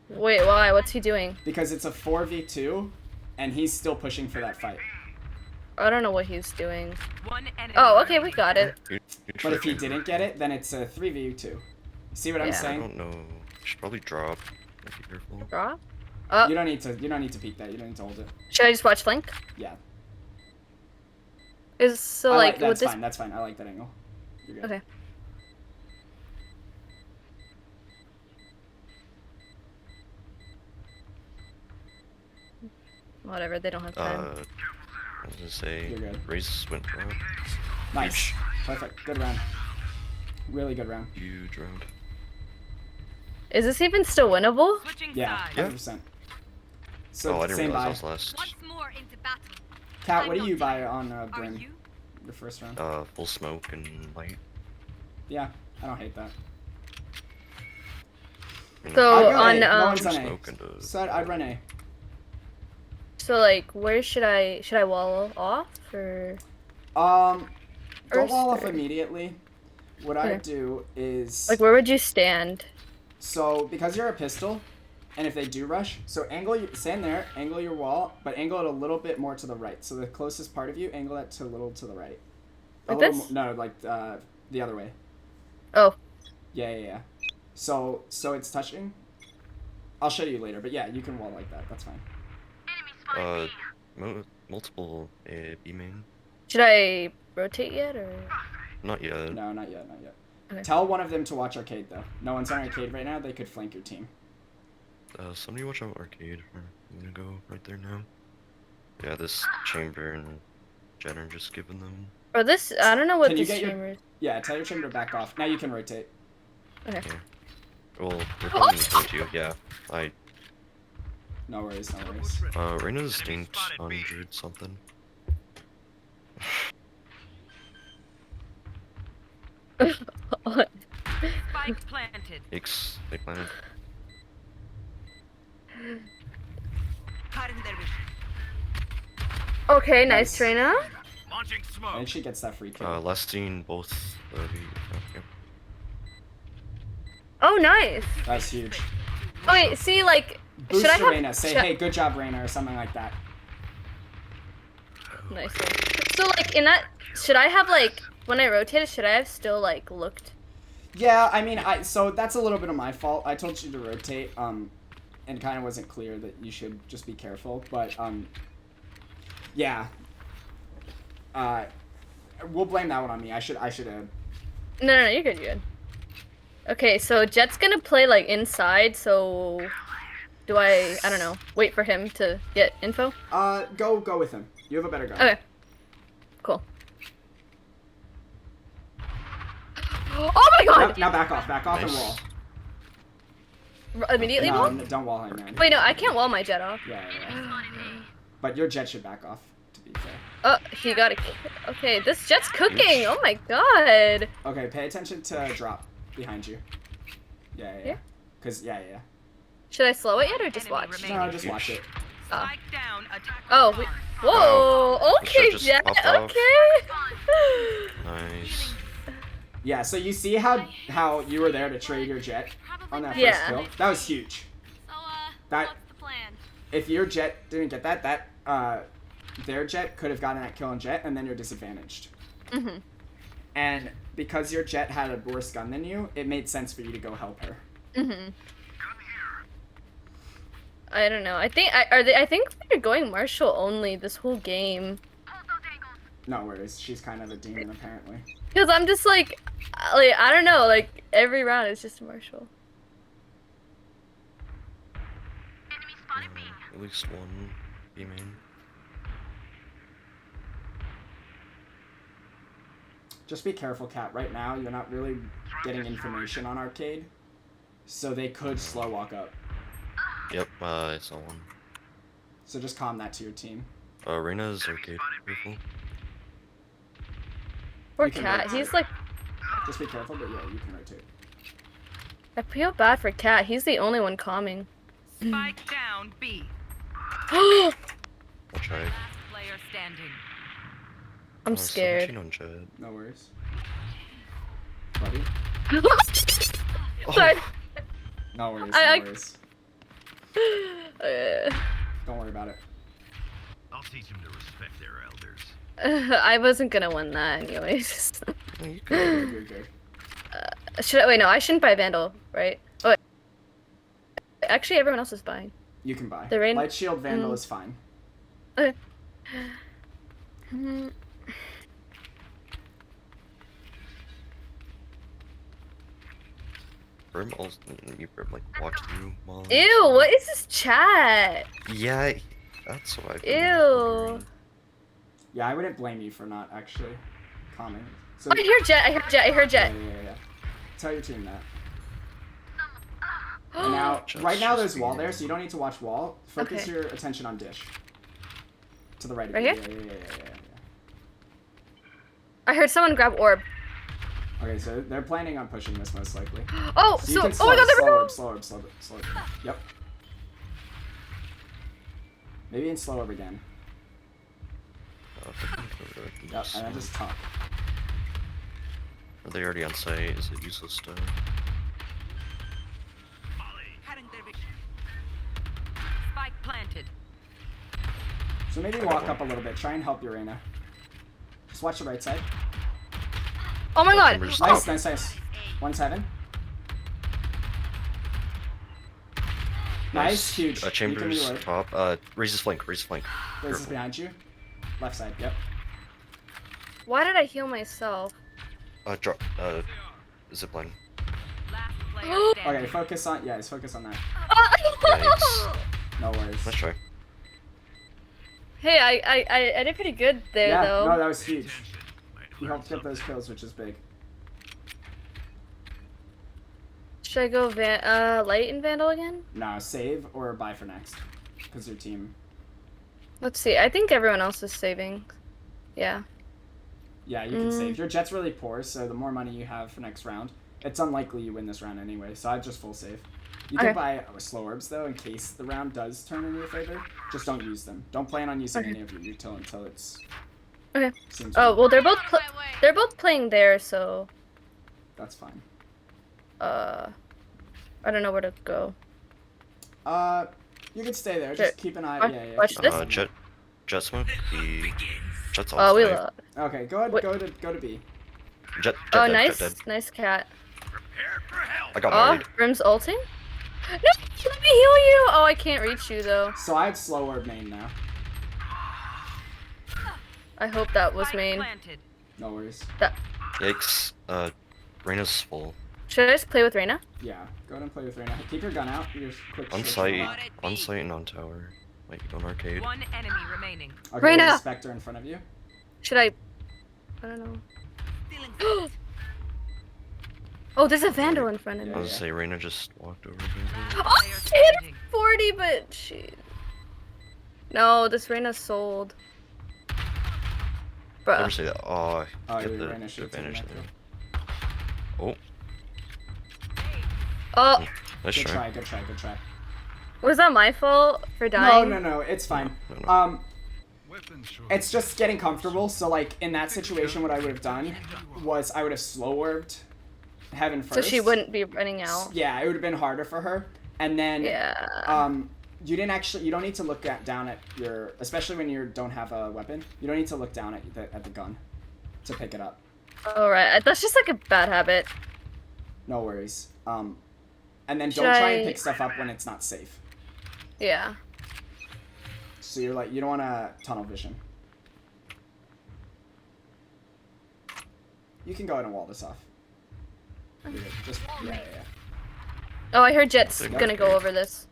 Wait, why? What's he doing? Because it's a 4v2, and he's still pushing for that fight. I don't know what he's doing. One enemy. Oh, okay, we got it. But if he didn't get it, then it's a 3v2. See what I'm Yeah. I saying? don't know. You should probably drop. Be careful. Draw? Oh, You don't need to peek that. You don't need to hold it. should I just watch flank? Yeah. Is so I like that's with this? fine. That's fine. I like that angle. You're good. Okay. Whatever, they don't have time. I was gonna say. You're good. Race went round. Nice. Perfect. Good round. Really good round. Huge round. Is this even still winnable? Switching Yeah, sides. 100%. So Oh, I didn't same realize buy. I was last. Once more into battle. Kat, what do you buy on Are Brim? you? Your first round? Full smoke and light. Yeah, I don't hate that. So I'd go on A. No um, one's on A. Smoke and So I'd run A. so like where should I wall off or Don't First wall off or- immediately. What Okay. I'd do is like where would you stand? so because you're a pistol, and if they do rush, so stand there, angle your wall, but angle it a little bit more to the right. So the closest part of you, angle that to a little to the right. Like little this? No, like the other way. Oh, Yeah. So it's touching. I'll show you later, but yeah, you can wall like that. That's fine. Multiple B main. should I rotate yet or? Not yet. No, not yet, not yet. Okay. Tell one of them to watch arcade though. No one's on arcade right now. They could flank your team. Somebody watch out arcade. I'm gonna go right there now. Yeah, this chamber and Jen are just giving them. Or this? I don't know what Can you this get your- chamber is. Yeah, tell your chamber to back off. Now you can rotate. Okay. Well, they're coming towards you. Yeah, No worries, no worries. Reina's dinked 100 something. Spike planted. X, they planted. Cutting their vision. Okay, Nice. nice Trina. Launching I smoke. think she gets that free kill. Last seen both. Yeah. Oh, nice. That's huge. Oh wait, see, like, Boost should I to have? Reina. Say, should- hey, good job, Reina, or something like that. Nice. So like in that, should I have like when I rotated? Should I have still like looked? Yeah, I mean, so that's a little bit of my fault. I told you to rotate, and kind of wasn't clear that you should just be careful. But yeah. We'll blame that one on me. I should have. No, you're good. You're good. Okay, so Jet's gonna play like inside. So do I don't know. Wait for him to get info. Go with him. You have a better gun. Okay. Cool. Oh my god! Now back off and Nice. wall. Immediately No, wall? don't wall him, man. Wait, no, I can't wall my Jet off. Yeah. But your jet should back off, to be fair. Oh, he got a kill. Okay, this Jet's cooking. Oh my god. Okay, pay attention to drop behind you. Yeah. Here? Cause yeah. Should I slow it yet or just Enemy watch? remaining. No, just watch it. Oh. Spike down. Attack. Oh, wait. Whoa. Wow. Okay, Just Jet. popped off. Okay. Nice. Yeah, so you see how you were there to trade your jet on that first Yeah. kill? That was huge. So, That what's the plan? if your jet didn't get that their jet could have gotten that kill on jet, and then you're disadvantaged. Mhm. And because your jet had a worse gun than you, it made sense for you to go help her. Mhm. I don't know. I think they're going Marshall only this whole game. No worries, she's kind of a demon apparently. Because I'm just like, I don't know, like every round is just Marshall. At least one B main. Just be careful, Cat. Right now, you're not really getting information on arcade, so they could slow walk up. Yep, I saw one. So just calm that to your team. Reina's arcade. Careful. Poor You can Cat. rotate. He's like, Just be careful, but yeah, you can rotate. I feel bad for Cat. He's the only one calming. Spike down B. I'll try. Last player standing. I'm scared. 17 on Jet. No worries. Buddy. Sorry. No worries, I- no worries. Don't worry about it. I'll teach them to respect their elders. I wasn't gonna win that anyways. Oh, you Good, good, good. Should I? Wait, no, I shouldn't buy Vandal, right? Oh, wait. Actually, everyone else is buying. You can buy. The rain- Light Shield Vandal is fine. Okay. Brim also, you Brim like walked through Molly. Ew, what is this chat? Yeah, that's why. Ew. Yeah, I wouldn't blame you for not actually calming. So, Oh, I hear Jet, I heard Jet, I heard yeah, Jet. yeah. Tell your team that. And now, Just- right now just there's wall be- there, so you don't need to watch wall. Focus Okay. your attention on dish. To the right of Right you. here? Yeah. I heard someone grab orb. Okay, so they're planning on pushing this most likely. Oh, So you can oh my god, slow they're orb, slow orb, slow orb, slow orb. Yep. Maybe in slow orb again. Yep, and then just talk. Are they already on site? Is it useless to? Spike planted. So maybe walk up a little bit. Try and help Urena. Just watch the right side. Oh my god. Chambers Oh, Nice, nice. 1-7. Nice, huge. You can Chambers reload. top. Raise his flank. Raise his flank. Raise is Careful. behind you. Left side, yep. why did I heal myself? Drop. Zipline. Last player Okay, standing. focus on, yeah, just focus on that. Nice. No worries. Let's try. Hey, I did pretty good there Yeah, though. no, that was huge. Attention. Might You learn helped get those something. kills, which is big. Should I go light and Vandal again? Nah, save or buy for next. Because your team. Let's see. I think everyone else is saving. Yeah. Yeah, you can save. Your jet's really poor, so the more money you have for next round, it's unlikely you win this round anyway, so I'd just full save. You Okay. can buy slow orbs, though, in case the round does turn in your favor. Just don't use them. Don't plan on using Okay. any of your util until it's... Okay. Seems Oh right. well, they're both playing there, so That's fine. I don't know where to go. You can stay there. Sure. Just keep an eye. Watch- Yeah. watch this. Jet smoke. The Jet's on Oh, we site. love. Okay, go ahead. Wait. Go to B. Jet Oh, dead, nice, Jet dead. nice cat. Prepare for hell. I got Oh, married. Brim's ulting. No, let me heal you. Oh, I can't reach you though. So I have slow orb main now. I hope that was Spike main. planted. No worries. Yikes. Reina's full. Should I just play with Reyna? Yeah, go ahead and play with Reyna. Keep your gun out. Your quick On shift site. roll. On site and on tower. Like on arcade. One enemy remaining. Okay, Reyna! there's a Spectre in front of you. Should I don't know. Oh, there's a Vandal in front of I me. was gonna say Reina just walked over there. Oh, I hit her 40, but she. No, this Reyna's sold. Never Bruh. say that. Oh, Oh, get your the Reina should take advantage that there. Oh, Oh, nice Good try. try, good try, good try. was that my fault for No, dying? no, it's fine. No. Weapons short. It's just getting comfortable. So like in that situation, what I would have done was I would have slow orbed Heaven So first. she wouldn't be running out. Yeah, it would have been harder for her. And then Yeah. you don't need to look down at your, especially when you don't have a weapon. You don't need to look down at the gun to pick it up. Alright, that's just like a bad habit. No worries. And then Should don't try and I- pick stuff up when it's not safe. Yeah. So you're like, you don't want to tunnel vision. You can go ahead and wall this off. You're good. Just yeah. Oh, I heard Jet's That's gonna go great. over this.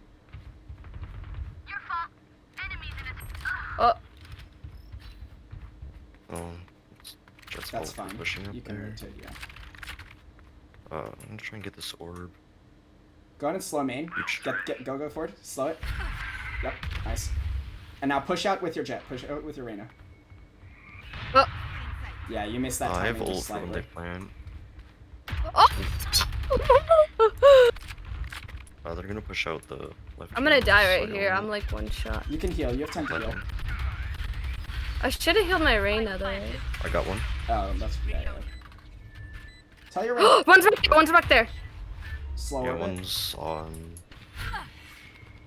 Oh, Oh, it's Jet's That's fault for fine. pushing up You can there. rotate, yeah. I'm gonna try and get this orb. Go ahead and slow main. Go forward. Slow it. Yep, nice. And now push out with your Jet. Push out with your Reyna. oh, Yeah, you missed that I timing have just ult for when slightly. they plan. oh! They're gonna push out the left. I'm gonna hand die right side here. only. I'm like one shot. You can heal. You have time to Let heal. him. I should have healed my Reyna though. I got one. Oh, that's yeah. Tell your Reyna. One's back there. One's back there. Slow Yeah, a bit. one's on.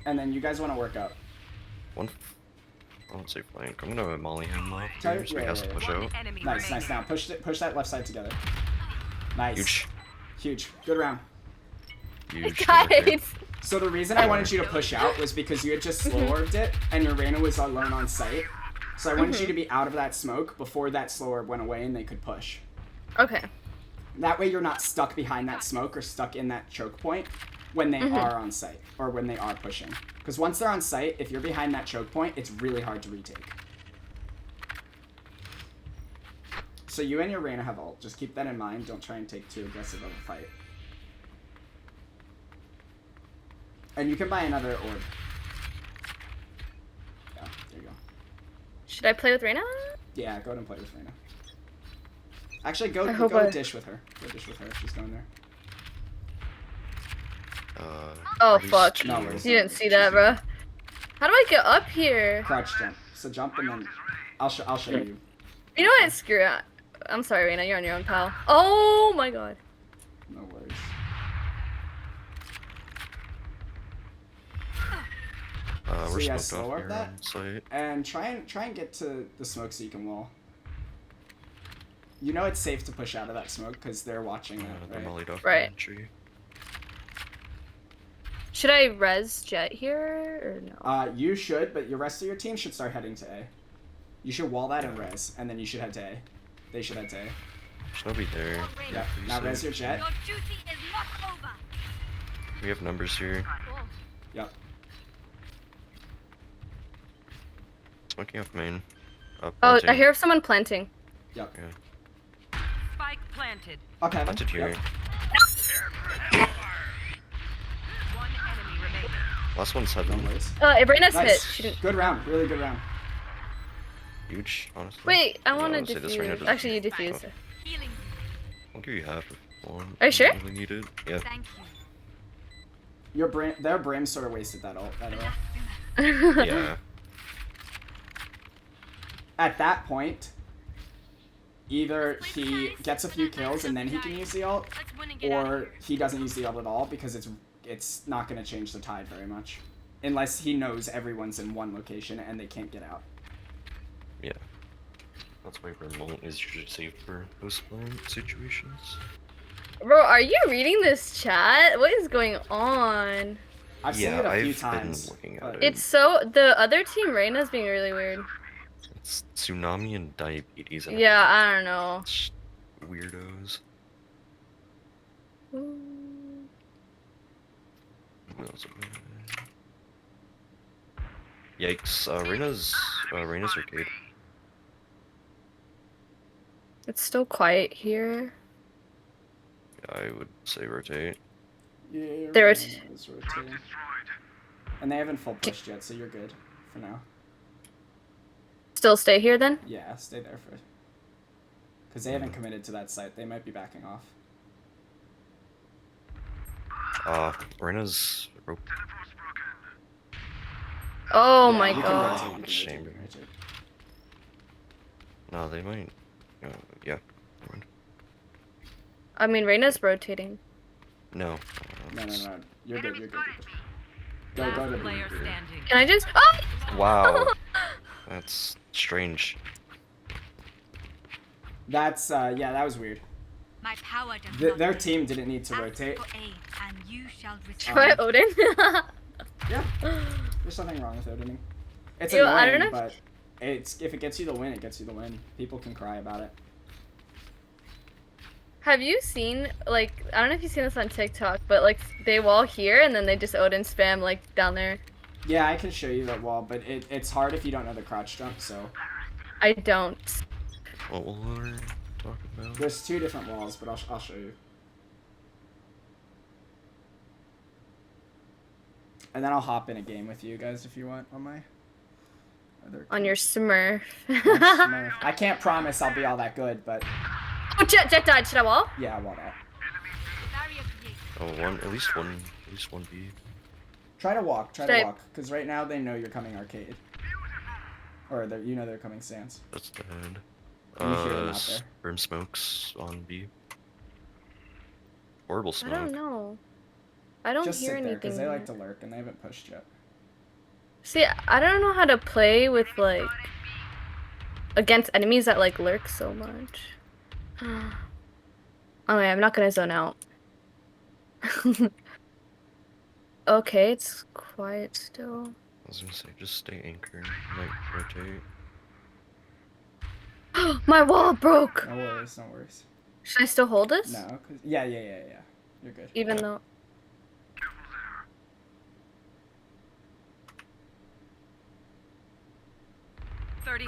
And then you guys want to work up. One. I won't say flank. I'm gonna molly him off Tell here, your- so he yeah, has yeah, to push One out. enemy Nice, remaining. nice. Now push that left side together. Nice. Huge. Huge. Good round. Huge. good work there. Guys. So the reason I wanted you to push out was because you had just slow orbed it, and your Reyna was alone on site. So I wanted you to be out of that smoke before that slow orb went away and they could push. Okay. That way you're not stuck behind that smoke or stuck in that choke point when they are on site or when they are pushing. Because once they're on site, if you're behind that choke point, it's really hard to retake. So you and your Reyna have ult. Just keep that in mind. Don't try and take too aggressive of a fight. And you can buy another orb. Yeah, there you go. Should I play with Reyna? Yeah, go ahead and play with Reyna. Actually, go hope go I- dish with her. Go dish with her if she's going there. Oh, Release fuck. two. No worries. You didn't see that, bro. How do I get up here? Crouch jump. So jump and then I'll show you. You know what? Screw it. I'm sorry, Reyna. You're on your own, pal. Oh my god. No worries. We're So yeah, smoked slow off orb here that. on site. And try and get to the smoke so you can wall. You know it's safe to push out of that smoke because they're watching it, They're right? mollied off Right. the tree. Should I res Jet here or no? You should, but your rest of your team should start heading to A. You should wall that and res, and then you should head to A. They should head to A. There's nobody there. Yeah. Pretty Now safe. res your Jet. Your duty is not over. We have numbers here. Yep. Smoking off main. Oh, Planting. I hear someone planting. Yep. Yeah. Spike planted. Okay. Planted here. Yep. One enemy remaining. Last one's No heaven. worries. Reyna's hit. Nice. She didn't. Good round. Really good round. Huge, honestly. Wait, I No, want to would say this Reyna defuse. doesn't- Actually, you defused. Healing. I'll give you half if you want. Are you sure? Really need it. Yeah. Thank you. Their Brim sort of wasted that ult, by the way. Yeah. At that point, either he gets a few kills and then he can use the ult, Let's win and get out of or here. he doesn't use the ult at all because it's not going to change the tide very much. Unless he knows everyone's in one location and they can't get out. Yeah. That's why remote is usually safe for post-plant situations. Bro, are you reading this chat? What is going on? I've seen Yeah, it a few I've times. been looking at but- it. It's so the other team Reyna's being really weird. It's tsunami and diabetes. And Yeah, I don't know. it's weirdos. What else? Yikes! Reyna's arcade. It's still quiet here. I would say rotate. Yeah, There right, is- it's rotating. And they haven't full pushed yet, so you're good for now. Still stay here then? Yeah, stay there for. Because they haven't committed to that site. They might be backing off. Reyna's rope. Oh Yeah, my you can god. rotate, you can rotate, Shame. you can rotate. No, they might. Yeah. Never mind. I mean, Reyna's rotating. No. No. You're good, you're good. Go Last to player B. standing. Can I just? Oh! Wow. That's strange. That's, yeah, that was weird. My power does not Their end. team didn't need to Ask rotate. for aid, and you shall receive. Try Odin. Yeah, there's nothing wrong with opening. It's Yo, I annoying, don't know but if it gets you the win, it gets you the win. People can cry about it. Have you seen, like, I don't know if you've seen this on TikTok, but like they wall here and then they just Odin spam like down there. Yeah, I can show you that wall, but it's hard if you don't know the crouch jump, so. I don't. What wall are you talking about? There's 2 different walls, but I'll show you. And then I'll hop in a game with you guys if you want on my other. On your Smurf. Smurf. I can't promise I'll be all that good, but Oh, Jet died. Should I wall? yeah, I want that. Oh, at least one B. Try to walk, Should I- because right now they know you're coming arcade. Or you know they're coming stance. That's dead. And you hear them out there. Brim smokes on B. Horrible I smoke. don't know. I don't Just hear sit there, anything. because they like to lurk, and they haven't pushed yet. See, I don't know how to play with like against enemies that like lurk so much. Okay, I'm not gonna zone out. Okay, it's quiet still. I was gonna say, just stay anchored. Might rotate. My wall broke! No worries, no worries. Should I still hold this? No, cause yeah. You're good. Even though...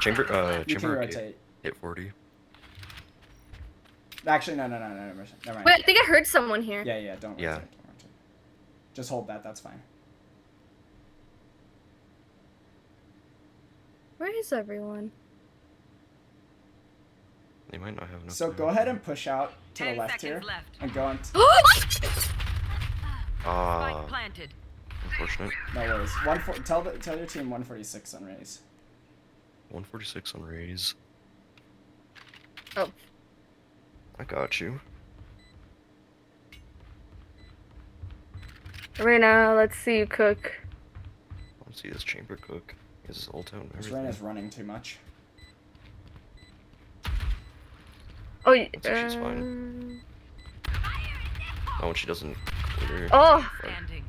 Chamber, You can chamber arcade. rotate. Hit 40. Actually, no, never mind. Wait, I think I heard someone here. Yeah, don't Yeah. rotate, don't rotate. Just hold that, that's fine. Where is everyone? They might not have enough. So time. go ahead and push out to the 10 left here, seconds left. and go on. Ah, Spike planted. unfortunate. No worries. Tell your team 146 on raise. 146 on raise. Oh. I got you. Reina, let's see you cook. Let's see this chamber cook. His ult out and This everything. Reina's running too much. Oh, That's actually fine. Oh, and she doesn't clear. Oh! Standing.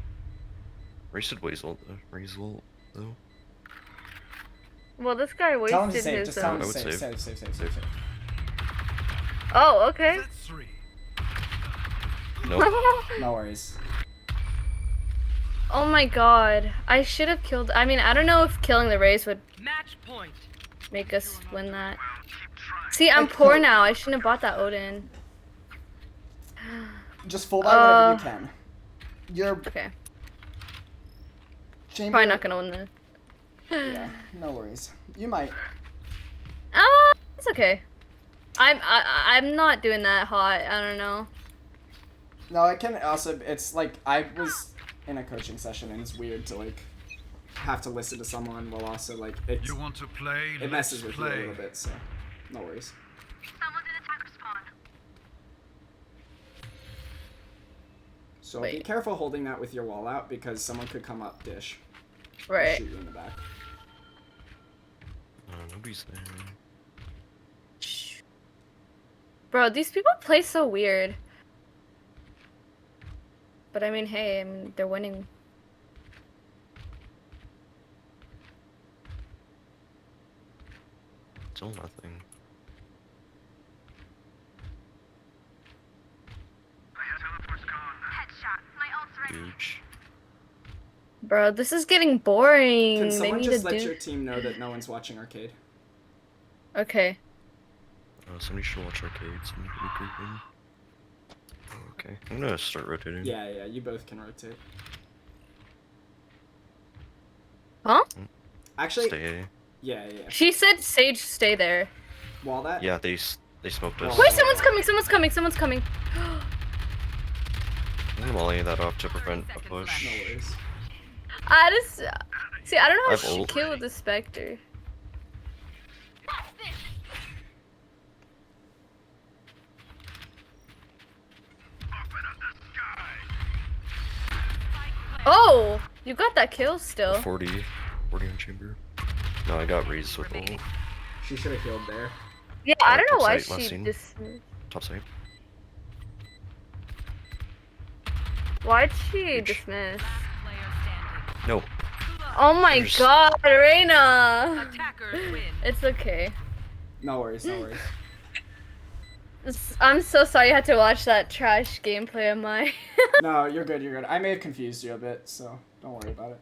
Race did Waze ult though. Well, this guy Tell him to wasted save. his... Just tell him I to would save. save. Save. Oh, okay. That's 3. Nope. No worries. Oh my god. I should have killed... I mean, I don't know if killing the race would Match point. make us win that. See, I'm poor now. I shouldn't have bought that Odin. Just full buy whatever you can. You're Okay. chamber. Probably not gonna win this. Yeah, no worries. You might. It's okay. I'm not doing that hot. I don't know. No, it can also. It's like I was in a coaching session, and it's weird to like have to listen to someone while also like You want to play? it messes with Let's you a play. little bit. So, no worries. So be Wait. careful holding that with your wall out because someone could come up dish. and Right. Shoot you in the back. Nobody's there. Bro, these people play so weird. But I mean, hey, they're winning. Still nothing. Huge. Bro, this is getting boring. Can They someone need just to let do... your team know that no one's watching arcade? Okay. Somebody should watch arcade. Somebody could be creeping. Oh, okay. I'm gonna start rotating. Yeah, you both can rotate. Huh? Actually, Stay. yeah. She said Sage stay there. Wall that? Yeah, they smoked us. Wait, someone's coming. I'm gonna volley that off to prevent a No push. worries. I just... See, I don't know I how have to ult. kill with the Spectre. Oh! You got that kill still. 40 on chamber. No, I got raised with ult. She should have healed there. Yeah, I don't know Top why site, last she scene. just... Top side. Why'd she Huge. dismiss? Player standing. No. Oh my There's- god, Reina! Attackers win. It's okay. No worries. I'm so sorry you had to watch that trash gameplay of mine. No, you're good. You're good. I may have confused you a bit, so don't worry about it.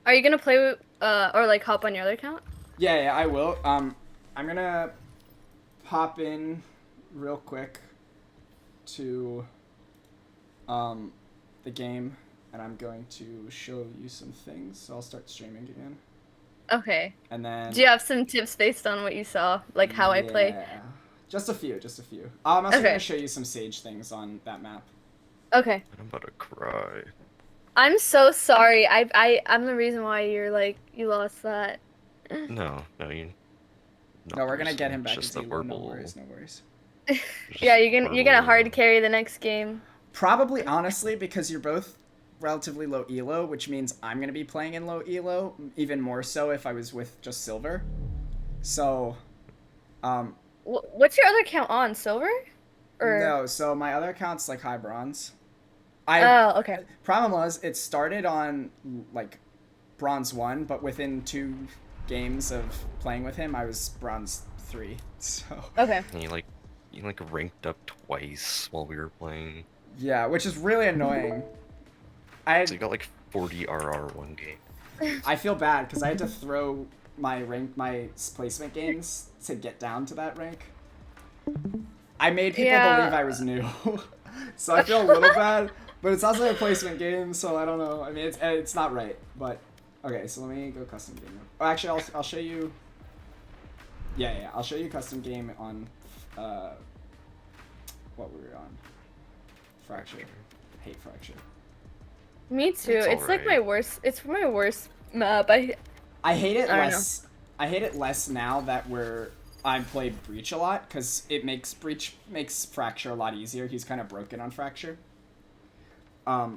Are you gonna play with, or like hop on your other account? Yeah, I will. I'm gonna hop in real quick to the game, and I'm going to show you some things. So I'll start streaming again, Okay. and then. Do you have some tips based on what you saw, like how I play? Yeah, just a few. I'm also Okay. gonna show you some Sage things on that map. Okay. I'm about to cry. I'm so sorry. I'm the reason why you're like you lost that. No, you. No, we're gonna get him back Just into the Elo. No verbal. worries, no worries. Yeah, you're gonna hard verbal- carry the next game. Probably, honestly, because you're both relatively low elo, which means I'm gonna be playing in low elo, even more so if I was with just silver. So, What's your other account on? Silver? Or no. So my other account's like high bronze. Oh, okay. Problem was, it started on like bronze 1, but within 2 games of playing with him, I was bronze 3. So. Okay. And you ranked up twice while we were playing. Yeah, which is really annoying. So you got like 40 RR one game. I feel bad because I had to throw my placement games to get down to that rank. I made people believe I was new, so I feel a little bad. But it's also a placement game, so I don't know. I mean, it's not right. But okay, so let me go custom game. Oh, actually, I'll show you. Yeah, I'll show you custom game on what were we on? Fracture. Hate Fracture. Me too. It's It's like my alright. worst. It's my worst map. I hate it I don't less. I hate it less now that I play Breach a lot because Breach makes Fracture a lot easier. He's kind of broken on Fracture. I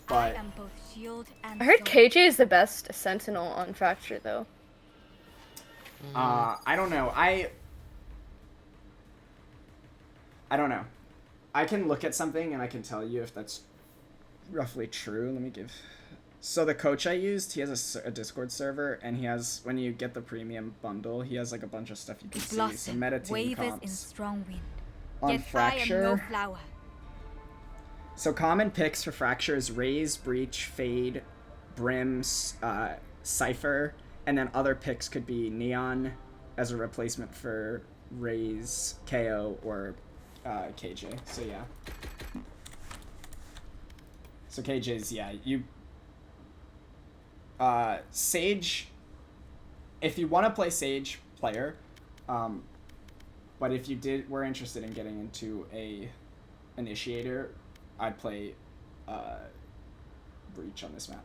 But am both shield and I heard sword. KJ is the best Sentinel on Fracture though. I don't know. I don't know. I can look at something and I can tell you if that's roughly true. Let me give. So the coach I used, he has a Discord server, and he has, when you get the premium bundle, he has like a bunch of stuff you can see. So Blossom, meta team wavers in comps strong wind. on Yet I am no Fracture. flower. So common picks for Fracture is Raze, Breach, Fade, Brim, Cypher, and then other picks could be Neon as a replacement for Raze, KO, or KJ. So yeah. So KJ's, yeah, you... Sage... If you want to play Sage, player. But if you were interested in getting into a Initiator, I'd play Breach on this map.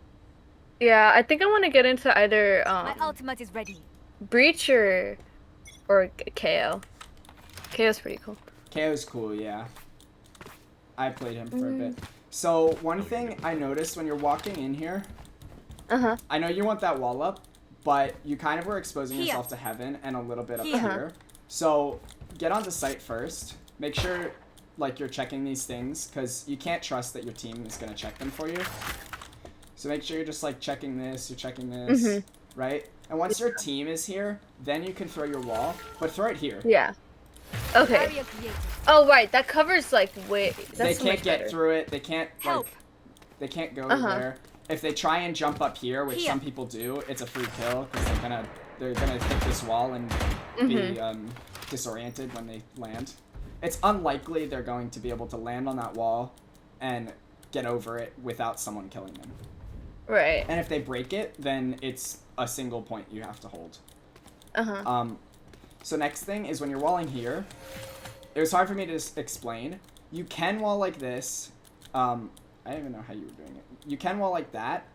Yeah, I think I want to get into either My ultimate is ready. Breach or KO. KO's pretty cool. KO's cool, yeah. I played him for a bit. So, one thing I noticed when you're walking in here, I know you want that wall up, but you kind of were exposing Here. yourself to heaven and a little bit up Here. here. So, get onto site first. Make sure, like, you're checking these things, because you can't trust that your team is going to check them for you. So make sure you're just, like, checking this, you're checking this, right? And once your team is here, then you can throw your wall, but throw it here. Yeah. Okay. Barrier created. Oh right, that covers like way. That's They so can't much get better. through it. They can't Help. like. They can't go Uh-huh. there. If they try and jump up here, which Here. some people do, it's a free kill because they're gonna hit this wall and be disoriented when they land. It's unlikely they're going to be able to land on that wall and get over it without someone killing them. Right. And if they break it, then it's a single point you have to hold. So next thing is when you're walling here, it was hard for me to explain. You can wall like this. I don't even know how you were doing it. You can wall like that,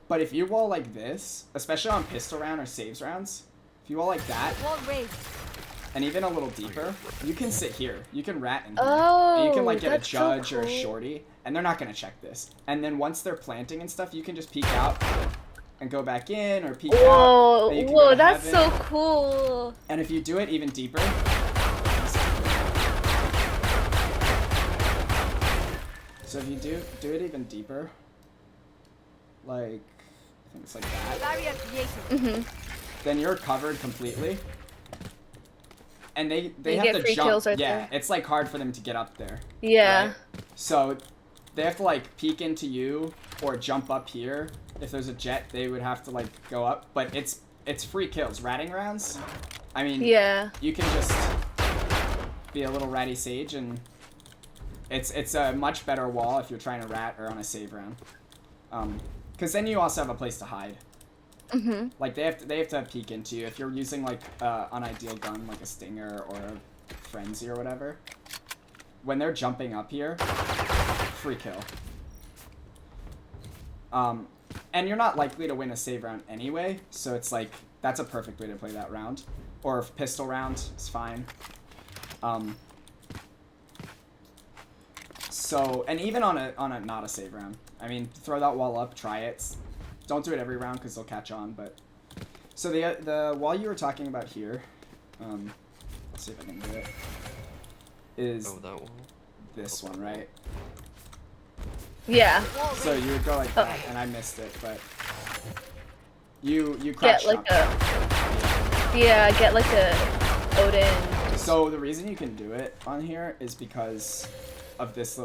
but if you wall like this, especially on pistol round or saves rounds, if you wall like that, Wall raised. and even a little deeper, you can sit here. You can rat in here. Oh, and you can like get a that's so judge or a cool. shorty, and they're not gonna check this. And then once they're planting and stuff, you can just peek out and go back in or peek out. Whoa, and you can go whoa, to that's heaven. so cool. And if you do it even deeper, so if you do it even deeper, like I think it's like that, Barrier created. then you're covered completely. and they You have get to free jump. kills right yeah, there. it's like hard for them to get up there. Yeah. Right? So they have to like peek into you or jump up here. If there's a jet, they would have to like go up. But it's free kills. Ratting rounds. I mean, Yeah. you can just be a little ratty sage, and it's a much better wall if you're trying to rat or on a save round. Because then you also have a place to hide. Mhm. Like they have to peek into you if you're using like an ideal gun like a stinger or a frenzy or whatever. When they're jumping up here, free kill. And you're not likely to win a save round anyway, so it's like that's a perfect way to play that round. Or if pistol round is fine. So, and even on a not a save round, I mean, throw that wall up, try it. Don't do it every round because they'll catch on. But so the wall you were talking about here, let's see if I can do it. Is Oh, that one? this one, right? Yeah. So you would go like that, and I missed it, but you crouch Get like jump. get like a Odin. So the reason you can do it on here is because of this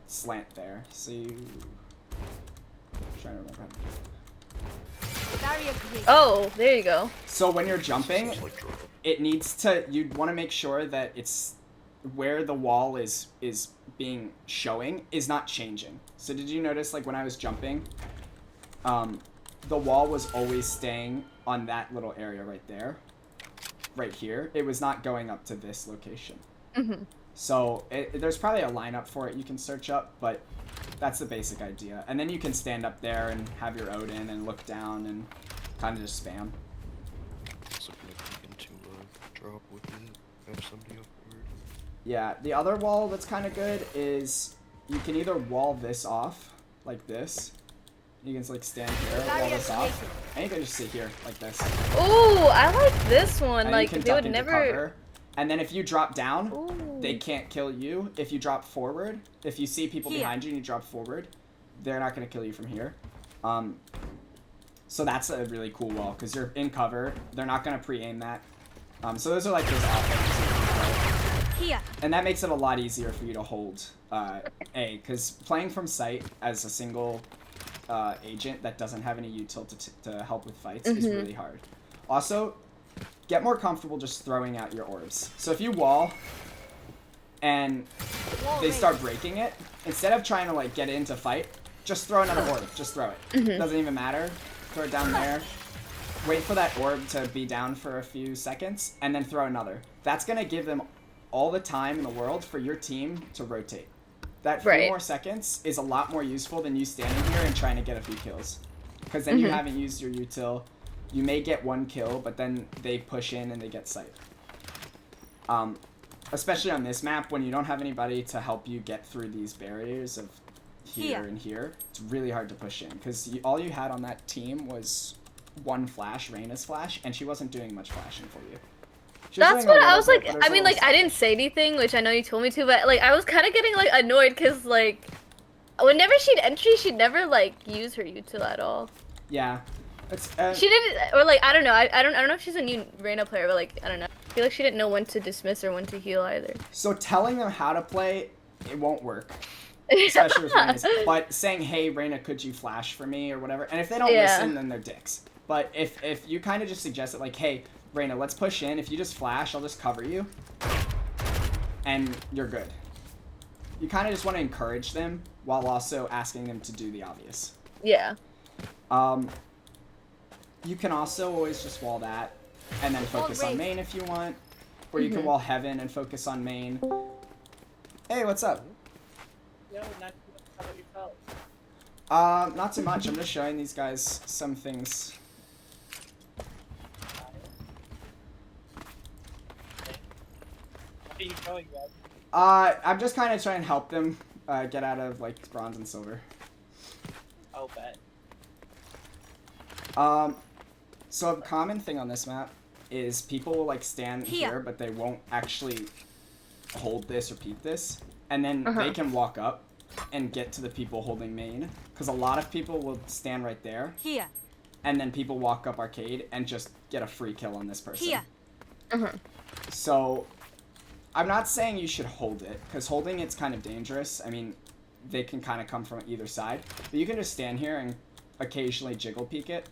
slant there. So you trying to remember how to do it. Barrier created. Oh, there you go. So when you're jumping, It's like drop. it needs to. You'd want to make sure that it's where the wall is being showing is not changing. So did you notice like when I was jumping, the wall was always staying on that little area right there, right here. It was not going up to this location. Mhm. So there's probably a lineup for it you can search up, but that's the basic idea. And then you can stand up there and have your Odin and look down and kind of just spam. Also gonna peek into drop with it. Have somebody up forward. Yeah, the other wall that's kind of good is you can either wall this off like this. You can like stand here, wall this off, and you can just sit here like this. Ooh, I like this one. And like you can they duck would into never. cover. And then if you drop down, Ooh. they can't kill you. If you drop forward, if you see people Here. behind you and you drop forward, they're not going to kill you from here. So that's a really cool wall because you're in cover. They're not going to pre-aim that. So those are like those offenses. Here. And that makes it a lot easier for you to hold A, because playing from sight as a single agent that doesn't have any util to help with fights is really hard. Also, get more comfortable just throwing out your orbs. So if you wall and they start breaking it, instead of trying to like get into fight, just throw another orb. Just throw it. Doesn't even matter. Throw it down there. Wait for that orb to be down for a few seconds, and then throw another. That's gonna give them all the time in the world for your team to rotate. That few more seconds is a lot more useful than you standing here and trying to get a few kills. Because then you haven't used your util. You may get one kill, but then they push in and they get sight. Especially on this map, when you don't have anybody to help you get through these barriers of here and here, it's really hard to push in. Because all you had on that team was one flash, Reyna's flash, and she wasn't doing much flashing for you. That's what I was like. I mean, like, I didn't say anything, which I know you told me to, but like, I was kind of getting like annoyed because like, whenever she'd entry, she'd never like use her util at all. Yeah, it's. She didn't, or like, I don't know. I don't know if she's a new Reyna player, but like, I don't know. I feel like she didn't know when to dismiss or when to heal either. So telling them how to play, it won't work. Especially with Reyna's. But saying, hey, Reyna, could you flash for me or whatever? And if they don't listen, then they're dicks. But if you kind of just suggest it, like, hey, Reyna, let's push in. If you just flash, I'll just cover you. And you're good. You kind of just want to encourage them while also asking them to do the obvious. Yeah. You can also always just wall that and then focus on main if you want. Or you can wall heaven and focus on main. Hey, what's up? Yo, not how about yourself? Not too much. I'm just showing these guys some things. What are you showing, guys? I'm just kind of trying to help them get out of like bronze and silver. Oh, bet. So a common thing on this map is people will like stand here, but they won't actually hold this or peek this, and then they can walk up and get to the people holding main, because a lot of people will stand right there, Here. and then people walk up arcade and just get a free kill on this person. Here. Uh-huh. So, I'm not saying you should hold it, because holding it's kind of dangerous. I mean, they can kind of come from either side. But you can just stand here and occasionally jiggle peek it.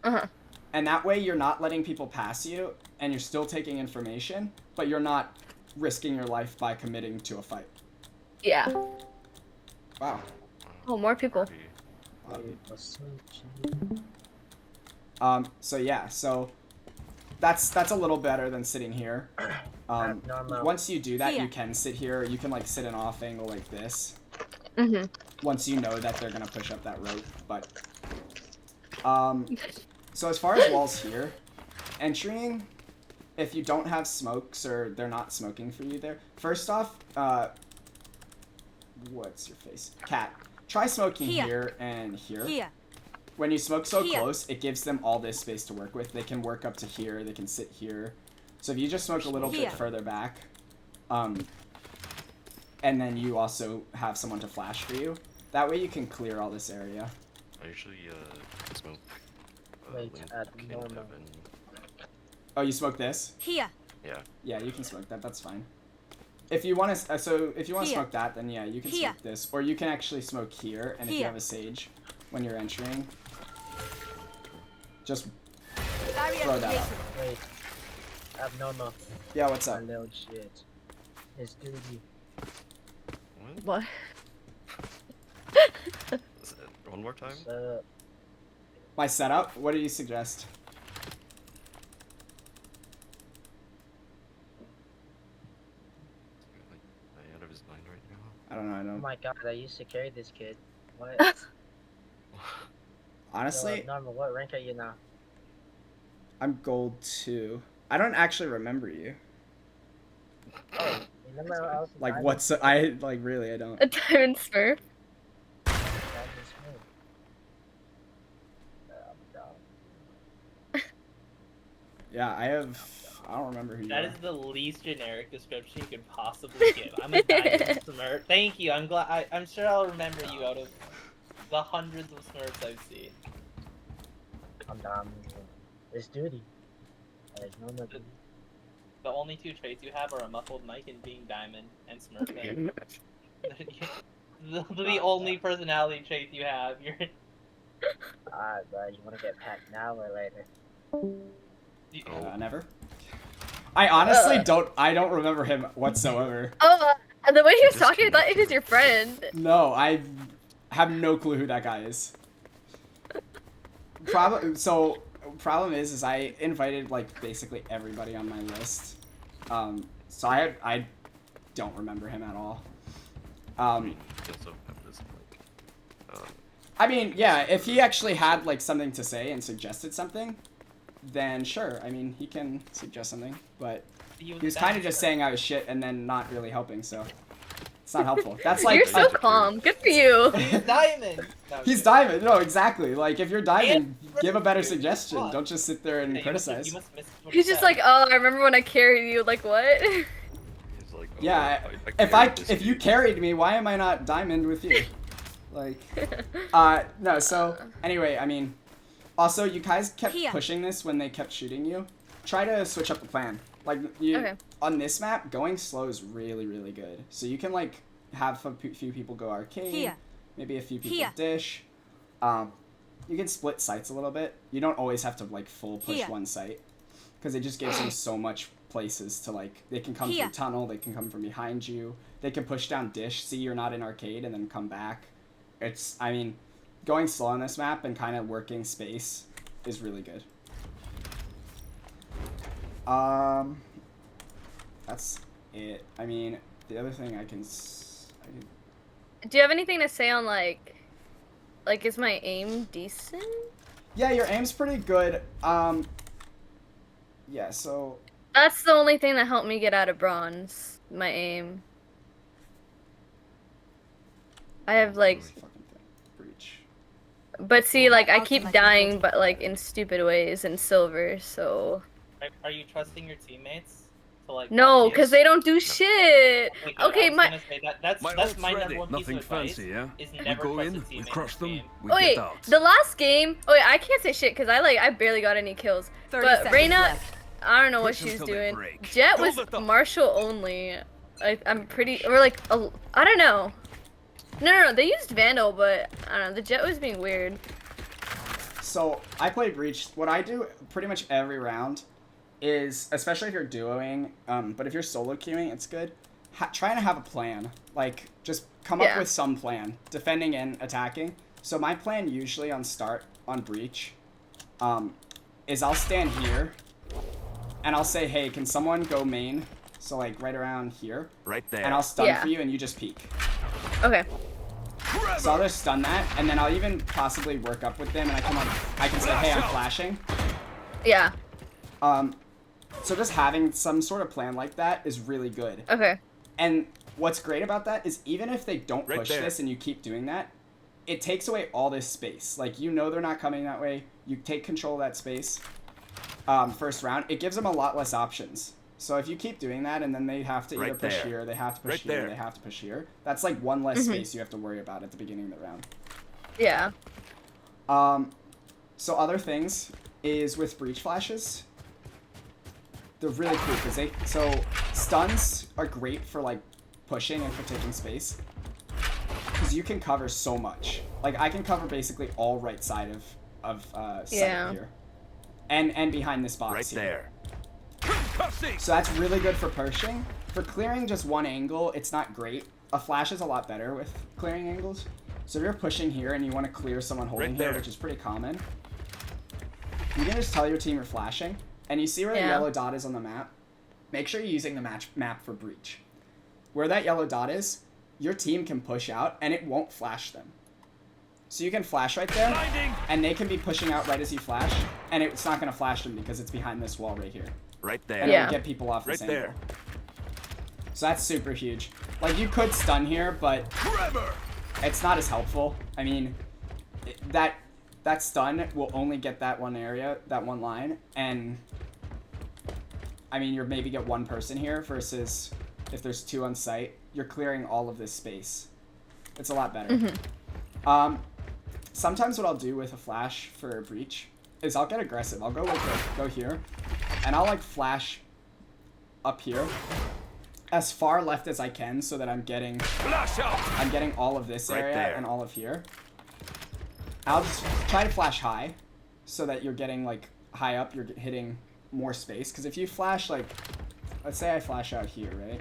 Uh-huh. And that way you're not letting people pass you, and you're still taking information, but you're not risking your life by committing to a fight. Yeah. Wow. Oh, more people. So yeah, so that's a little better than sitting here. Once you do that, you can sit here. You can like sit an off angle like this. Mhm. Once you know that they're gonna push up that rope, but so as far as walls here, entering, if you don't have smokes or they're not smoking for you there, first off, what's your face? Cat. Try smoking here and here. When you smoke so close, it gives them all this space to work with. They can work up to here, they can sit here. So if you just smoke a little bit further back, and then you also have someone to flash for you, that way you can clear all this area. I usually smoke. Wait, Link no, and no. Evan. Oh, you smoke this? Here. Yeah. Yeah, you can smoke that. That's fine. If you want to, if you want to smoke that, then yeah, you can smoke this, or you can actually smoke here. And if you have a sage, when you're entering, just throw that out. Wait. Abnormal. Yeah, what's up? Little shit. It's duty. What? One more time? My setup? What do you suggest? Like, out of his mind right now. I don't know. I Oh don't. my god, I used to carry this kid. What? Honestly, Normal, what rank are you now? I'm gold 2. I don't actually remember you. Oh, remember I was Like what's I like really I don't. A diamond smurf? Yeah, I don't remember who you That are. is the least generic description you could possibly give. I'm a diamond Smurf. Thank you. I'm glad. I'm sure I'll remember you out of the hundreds of Smurfs I've seen. I'm down. It's duty. There's no more duty. The only two traits you have are a muffled mic and being diamond and Smurfing. the only personality traits you have. You're. Alright, bro. You wanna get packed now or later? Never. I honestly don't remember him whatsoever. Oh, the way he was talking, I thought he was your friend. No, I have no clue who that guy is. Problem is I invited like basically everybody on my list. So I don't remember him at all. I mean, he also have this, like, I mean, yeah, if he actually had like something to say and suggested something, then sure. I mean, he can suggest something, but he was kind of just saying I was shit and then not really helping, so it's not helpful. That's like You're so calm. Good for you. He's diamond. No, he's diamond. No, exactly. Like if you're diamond, give a better suggestion. Don't just sit there and Yeah, criticize. You must miss what He's he just said. like, oh, I remember when I carried you. Like what? he's like, oh, Yeah, I carried this if you kid. carried me, why am I not diamond with you? Like, no. So anyway, I mean, also you guys kept pushing this when they kept shooting you. Try to switch up the plan. Like you on this map, going slow is really really good. So you can like have a few people go arcade, maybe a few people dish. You can split sites a little bit. You don't always have to like full push one site, because it just gives them so much places to like. They can come through tunnel. They can come from behind you. They can push down dish. See you're not in arcade and then come back. I mean, going slow on this map and kind of working space is really good. That's it. I mean, the other thing I can Do you have anything to say on like is my aim decent? Yeah, your aim's pretty good. Yeah, so That's the only thing that helped me get out of bronze. My aim. I have like, breach. but see, like I keep dying, but like in stupid ways in silver. So Are you trusting your teammates to like? no, help you? because they don't do shit. Okay, Okay, I was gonna say that's my number one piece Nothing of advice. fancy, yeah? Is We never go trust in, a we teammate crush in them, this game. we Wait, get out. the last game. Oh wait, I can't say shit because I barely got any kills. 30 But seconds Reyna, left. I don't know what Push 'em she's till they doing. break. Jet Don't was let them- Marshall only. I'm pretty, or like, I don't know. No, they used Vandal, but I don't know. The Jet was being weird. So I play Breach. What I do pretty much every round is, especially if you're duoing, but if you're solo queuing, it's good. Trying to have a plan. Like, just come up with some plan, defending and attacking. So my plan usually on start on Breach, is I'll stand here, and I'll say, hey, can someone go main? So like right around here. Right there. And I'll stun for you, and you just peek. Okay. So I'll just stun that, and then I'll even possibly work up with them, and I can say, hey, I'm flashing. Yeah. So just having some sort of plan like that is really good. Okay. And what's great about that is even if they don't push this and you keep doing that, it takes away all this space. Like, you know they're not coming that way. You take control of that space. First round, it gives them a lot less options. So if you keep doing that and then they have to either push here, they have to push here, they have to push here, that's like one less space you have to worry about at the beginning of the round. Yeah. So other things is with breach flashes. They're really cool because so stuns are great for like pushing and for taking space. Because you can cover so much. Like I can cover basically all right side of site here. And behind this box here. So that's really good for pushing. For clearing just one angle, it's not great. A flash is a lot better with clearing angles. So if you're pushing here and you want to clear someone holding here, which is pretty common, you can just tell your team you're flashing. And you see where the yellow dot is on the map? Make sure you're using the map for breach. Where that yellow dot is, your team can push out and it won't flash them. So you can flash right there, and they can be pushing out right as you flash, and it's not going to flash them because it's behind this wall right here. Right there. And it'll get people off this angle. So that's super huge. Like, you could stun here, but it's not as helpful. I mean, that stun will only get that one area, that one line, and I mean, you're maybe get one person here versus if there's two on site, you're clearing all of this space. It's a lot better. Sometimes what I'll do with a flash for a breach is I'll get aggressive. I'll go go here, and I'll like flash up here as far left as I can so that I'm getting all of this area and all of here. I'll just try to flash high so that you're getting like high up, you're hitting more space. Because if you flash like, let's say I flash out here, right?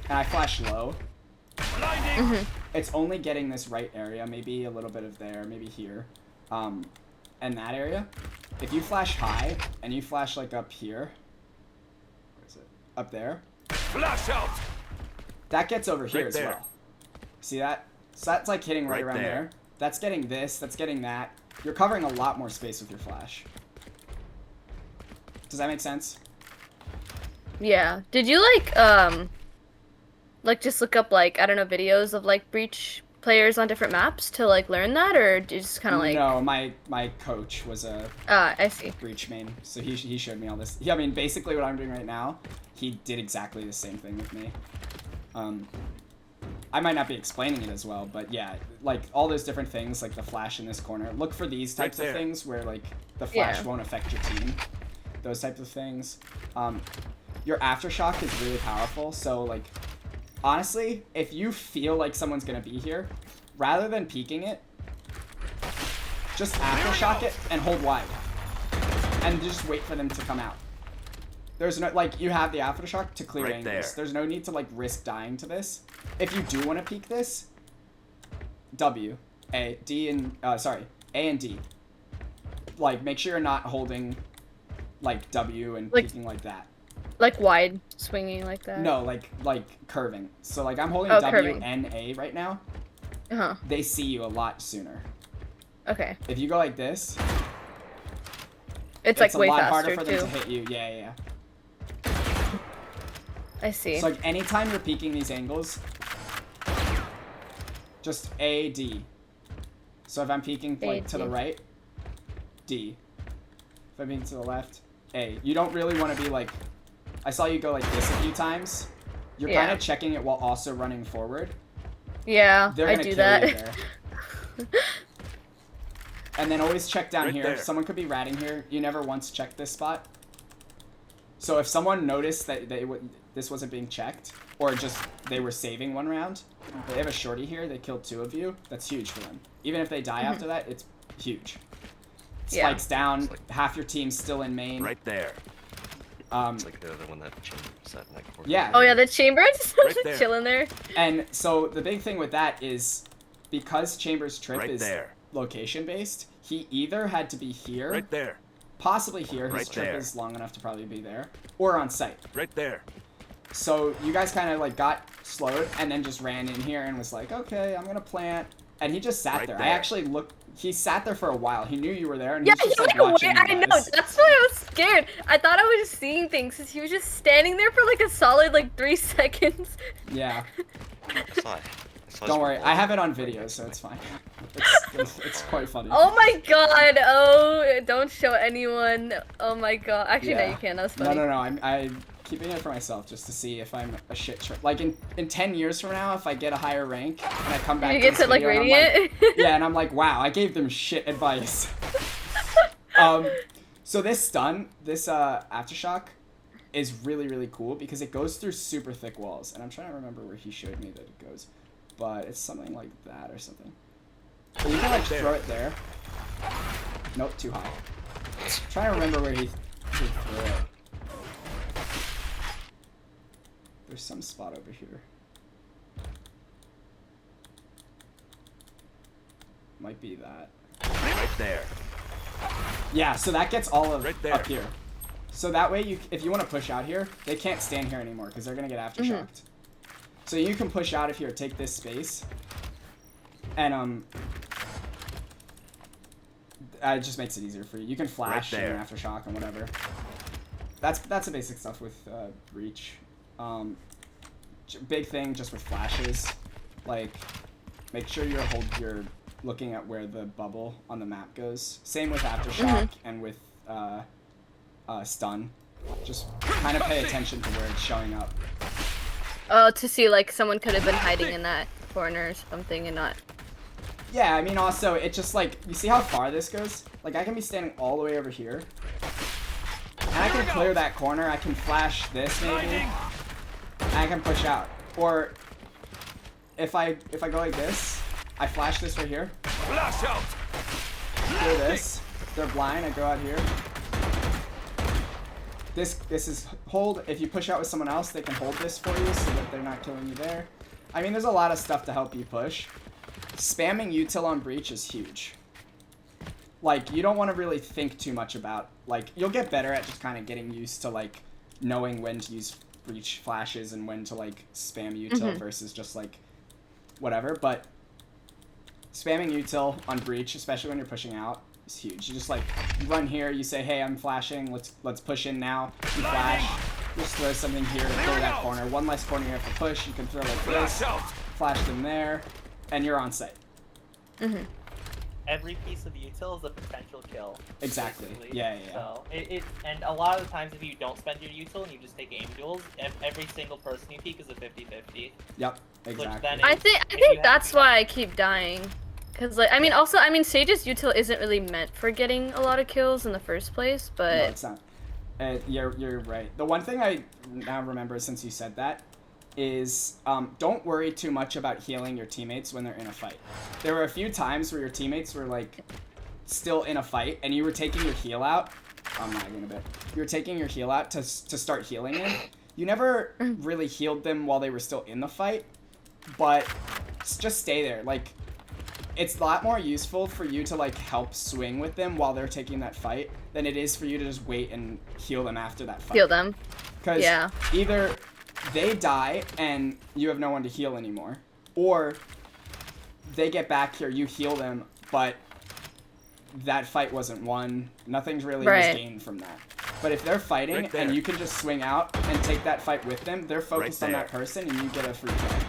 And I flash low. It's only getting this right area, maybe a little bit of there, maybe here, and that area. If you flash high and you flash like up here, where is it? Up there. Flash out. That gets over here as well. See that? So that's like hitting right around there. That's getting this. That's getting that. You're covering a lot more space with your flash. Does that make sense? Yeah. Did you like just look up like, I don't know, videos of like breach players on different maps to like learn that, or just kind of like? No, my coach was a I see. breach main, so he showed me all this. Yeah, I mean basically what I'm doing right now, he did exactly the same thing with me. I might not be explaining it as well, but yeah, like all those different things, like the flash in this corner. Look for these types of things where like the flash won't affect your team. Those types of things. Your aftershock is really powerful, so like honestly, if you feel like someone's gonna be here, rather than peeking it, just aftershock it and hold wide. And just wait for them to come out. There's no, like, you have the aftershock to clear angles. There's no need to, like, risk dying to this. If you do want to peek this, W, A, D, and, sorry, A and D. Like, make sure you're not holding, like, W and like, peeking like that. Like wide swinging like that? No, like curving. So, like, I'm holding W curving. And A right now. They see you a lot sooner. Okay. If you go like this, it's like way faster, a lot harder for them too. to hit you. Yeah. I see. So, like, anytime you're peeking these angles, just A, D. So if I'm peeking, like, to the right, D. If I'm peeking to the left, A. You don't really want to be, like... I saw you go like this a few times. You're kind of checking it while also running forward. Yeah, They're I gonna do kill that. you there. And then always check down here. Someone could be ratting here. You never once checked this spot. So if someone noticed that this wasn't being checked, or just they were saving one round, they have a shorty here, they killed 2 of you, that's huge for them. Even if they die after that, it's huge. Spikes down, half your team's still in main. Right there. It's like the other one that chamber sat in that corner. Yeah. Oh yeah, the chamber is Right there. chilling there. And so the big thing with that is, because Chamber's trip Right is there. location based, he either had to be here, Right there. possibly here, his Right trip there. is long enough to probably be there, or on site. Right there. So you guys kind of like got slowed and then just ran in here and was like, okay, I'm gonna plant. And he just sat Right there. there. I actually looked, he sat there for a while. He knew you were there and Yeah, he was just like went watching away. you I know. guys. That's why I was scared. I thought I was just seeing things because he was just standing there for like a solid like 3 seconds. Yeah. I saw his Don't worry, revolver. I have it on video, so it's fine. It's quite funny. Oh my god! Oh, don't show anyone. Oh my god. Actually, no, Yeah. you can't. That was No, funny. no, no. I'm keeping it for myself just to see if I'm a shit trick. Like in 10 years from now, if I get a higher rank and I come back You to get this to like video and I'm radiant. like, yeah, and I'm like, wow, I gave them shit advice. So this stun, this aftershock, is really really cool because it goes through super thick walls, and I'm trying to remember where he showed me that it goes, but it's something like that or something. So you can like throw it there. Nope, too high. Trying to remember where he threw it. There's some spot over here. Might be that. Right there. Yeah, so that gets all of Right there. up here. So that way, if you want to push out here, they can't stand here anymore because they're gonna get aftershocked. So you can push out of here, take this space, and it just makes it easier for you. You can flash Right and there. aftershock and whatever. That's the basic stuff with breach. Big thing just with flashes, like make sure you're looking at where the bubble on the map goes. Same with aftershock and with stun. Just kind of pay attention to where it's showing up. Oh, to see like someone could have been hiding in that corner or something and not. Yeah, I mean also it just like, you see how far this goes? Like I can be standing all the way over here. And I can clear that corner, I can flash this maybe. And I can push out. Or if I go like this, I flash this right here. Flash out. Clear this. They're blind, I go out here. This is hold. If you push out with someone else, they can hold this for you so that they're not killing you there. I mean, there's a lot of stuff to help you push. Spamming util on breach is huge. Like, you don't want to really think too much about, like, you'll get better at just kind of getting used to, like, knowing when to use breach flashes and when to, like, spam util versus just, like, whatever. But spamming util on breach, especially when you're pushing out, is huge. You just, like, run here, you say, hey, I'm flashing, let's push in now. You flash, you just throw something here to clear that corner. One less corner you have to push, you can throw like this, flash them there, and you're on site. Every piece of util is a potential kill. Exactly. basically. Yeah. So and a lot of the times if you don't spend your util and you just take aim duels, every single person you peek is a 50-50. Yep, exactly. then I if think you have that's to- why I keep dying. Cause like I mean Sage's util isn't really meant for getting a lot of kills in the first place, No, but it's not. You're right. The one thing I now remember since you said that is don't worry too much about healing your teammates when they're in a fight. There were a few times where your teammates were like still in a fight and you were taking your heal out. I'm lagging a bit. You were taking your heal out to start healing in. You never really healed them while they were still in the fight, but just stay there. Like, it's a lot more useful for you to like help swing with them while they're taking that fight than it is for you to just wait and heal them after that fight. heal them. Because Yeah. either they die and you have no one to heal anymore, or they get back here, you heal them, but that fight wasn't won. Nothing's really was Right. gained from that. But if they're fighting Right there. and you can just swing out and take that fight with them, they're focused on there. that person and you get a free kill.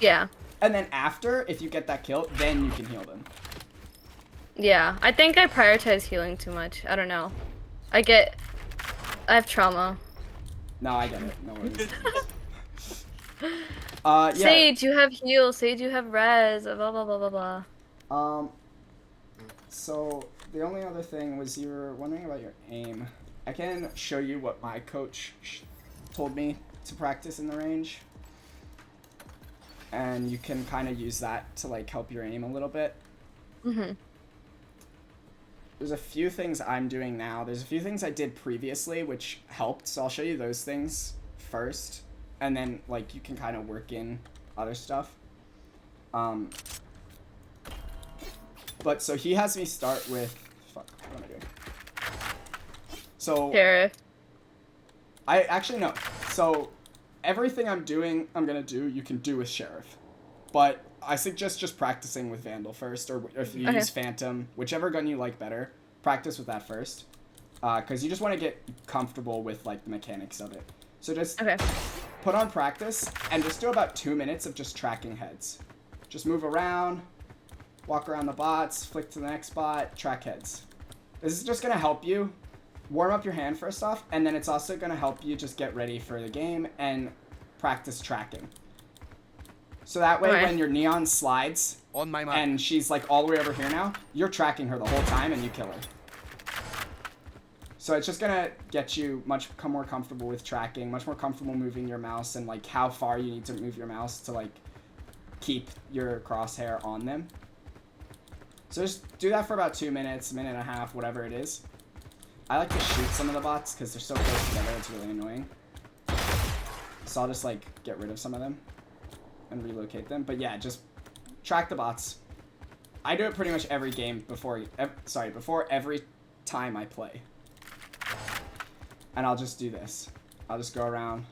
Yeah. And then after, if you get that kill, then you can heal them. Yeah. I think I prioritize healing too much. I don't know. I have trauma. No, I get it. No worries. Yeah. Sage, you have heal. Sage, you have res. Blah blah blah blah blah. So the only other thing was you were wondering about your aim. I can show you what my coach told me to practice in the range. And you can kind of use that to like help your aim a little bit. Mhm. There's a few things I'm doing now. There's a few things I did previously which helped, so I'll show you those things first, and then like you can kind of work in other stuff. But so he has me start with fuck, what am I doing? So Sheriff. I actually no. So everything I'm doing, I'm gonna do. You can do with Sheriff, but I suggest just practicing with Vandal first, or if you use Phantom, whichever gun you like better, practice with that first, because you just want to get comfortable with like the mechanics of it. So just put on practice and just do about 2 minutes of just tracking heads. Just move around, walk around the bots, flick to the next bot, track heads. This is just gonna help you warm up your hand first off, and then it's also gonna help you just get ready for the game and practice tracking. So that way, when your Neon slides, on my mark, and she's like all the way over here now, you're tracking her the whole time and you kill her. So it's just gonna get you much more comfortable with tracking, much more comfortable moving your mouse, and like how far you need to move your mouse to like keep your crosshair on them. So just do that for about 2 minutes, a minute and a half, whatever it is. I like to shoot some of the bots because they're so close together, it's really annoying. So I'll just like get rid of some of them and relocate them. But yeah, just track the bots. I do it pretty much every game before every time I play. And I'll just do this. I'll just go around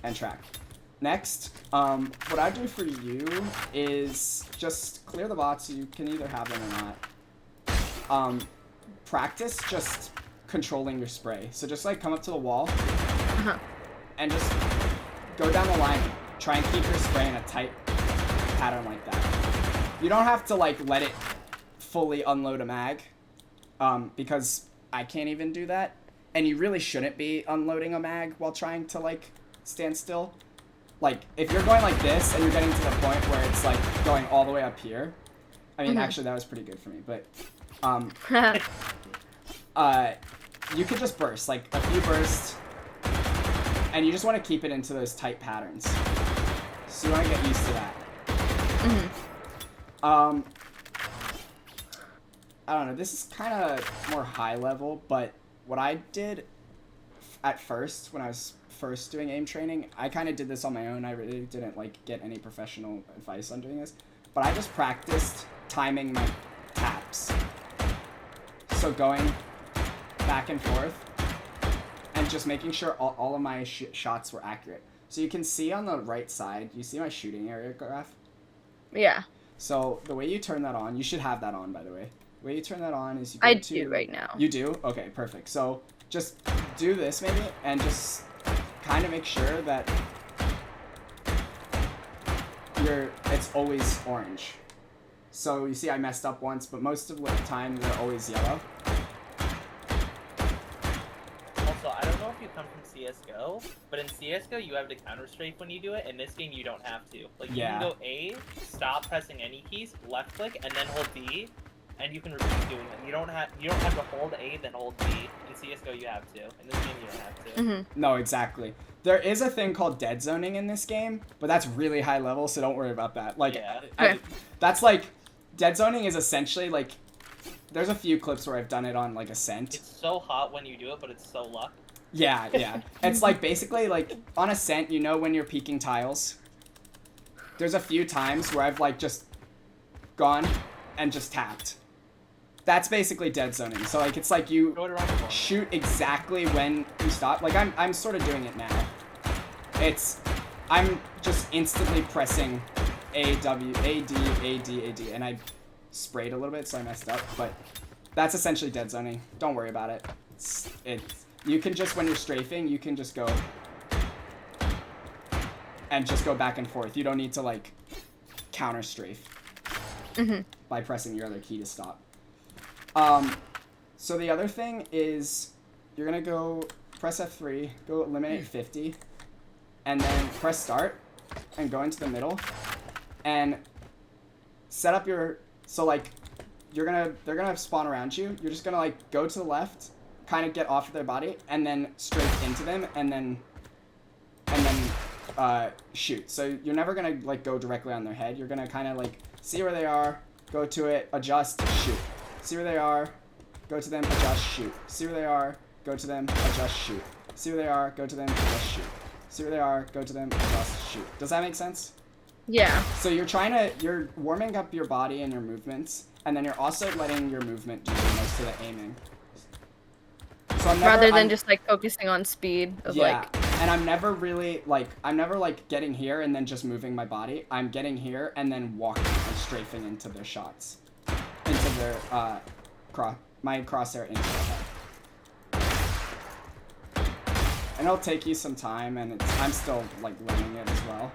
and track. Next, what I do for you is just clear the bots. You can either have them or not. Practice just controlling your spray. So just like come up to the wall and just go down the line. Try and keep your spray in a tight pattern like that. You don't have to like let it fully unload a mag, because I can't even do that. And you really shouldn't be unloading a mag while trying to like stand still. Like if you're going like this and you're getting to the point where it's like going all the way up here. I mean, actually that was pretty good for me, but you could just burst, like a few bursts, and you just want to keep it into those tight patterns. So you want to get used to that. I don't know, this is kind of more high level, but what I did at first, when I was first doing aim training, I kind of did this on my own. I really didn't like get any professional advice on doing this, but I just practiced timing my taps. So going back and forth and just making sure all of my shots were accurate. So you can see on the right side, you see my shooting area graph? Yeah. So the way you turn that on, you should have that on, by the way. The way you turn that on is you I do right now. You do? Okay, perfect. So just do this maybe and just kind of make sure that it's always orange. So you see I messed up once, but most of the time they're always yellow. Also, I don't know if you come from CSGO, but in CSGO you have to counter strafe when you do it. In this game you don't have to. Like you can go A, stop pressing any keys, left click, and then hold D, and you can repeat doing it. You don't have to hold A then hold D. In CSGO you have to. In this game you don't have to. No, exactly. There is a thing called dead zoning in this game, but that's really high level, so don't worry about that. Like, that's like, dead zoning is essentially like, there's a few clips where I've done it on like Ascent. It's so hot when you do it, but it's so luck. Yeah, yeah. It's like basically like on Ascent, you know when you're peeking tiles. There's a few times where I've like just gone and just tapped. That's basically dead zoning. So like it's like you shoot exactly when you stop. Like I'm sort of doing it now. I'm just instantly pressing A, W, A, D, A, D, A, D, and I sprayed a little bit, so I messed up. But that's essentially dead zoning. Don't worry about it. You can just, when you're strafing, you can just go and just go back and forth. You don't need to like counter strafe by pressing your other key to stop. So the other thing is you're gonna go press F3, go eliminate 50, and then press start and go into the middle and set up your, so like they're gonna spawn around you. You're just gonna like go to the left, kind of get off of their body, and then straight into them, and then shoot. So you're never gonna like go directly on their head. You're gonna kind of like see where they are, go to it, adjust, shoot. See where they are, go to them, adjust, shoot. See where they are, go to them, adjust, shoot. See where they are, go to them, adjust, shoot. See where they are, go to them, adjust, shoot. Does that make sense? Yeah. So you're warming up your body and your movements, and then you're also letting your movement do most of the aiming. So Rather than just like focusing on speed of like. And I'm never really like getting here and then just moving my body. I'm getting here and then walking and strafing into their shots, into their my crosshair into their head. And it'll take you some time, and I'm still like learning it as well.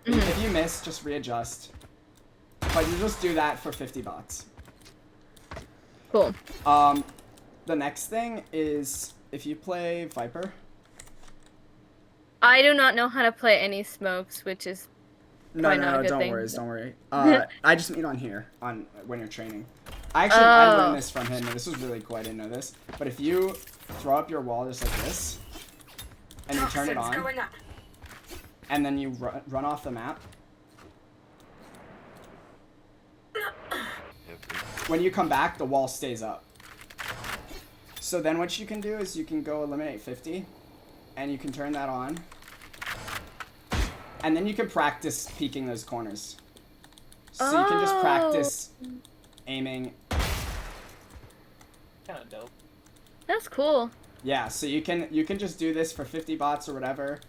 If you miss, just readjust. But you just do that for 50 bots. Cool. The next thing is if you play Viper. I do not know how to play any smokes, which is probably not a good thing. Don't worry. I just mean on here, when you're training. I learned this from him, and this was really cool. I didn't know this. But if you throw up your wall just like this, and you turn it on, and then you run off the map, when you come back, the wall stays up. So then what you can do is you can go eliminate 50, and you can turn that on. And then you can practice peeking those corners. So you can just practice aiming. Kind of dope. That's cool. Yeah, so you can just do this for 50 bots or whatever.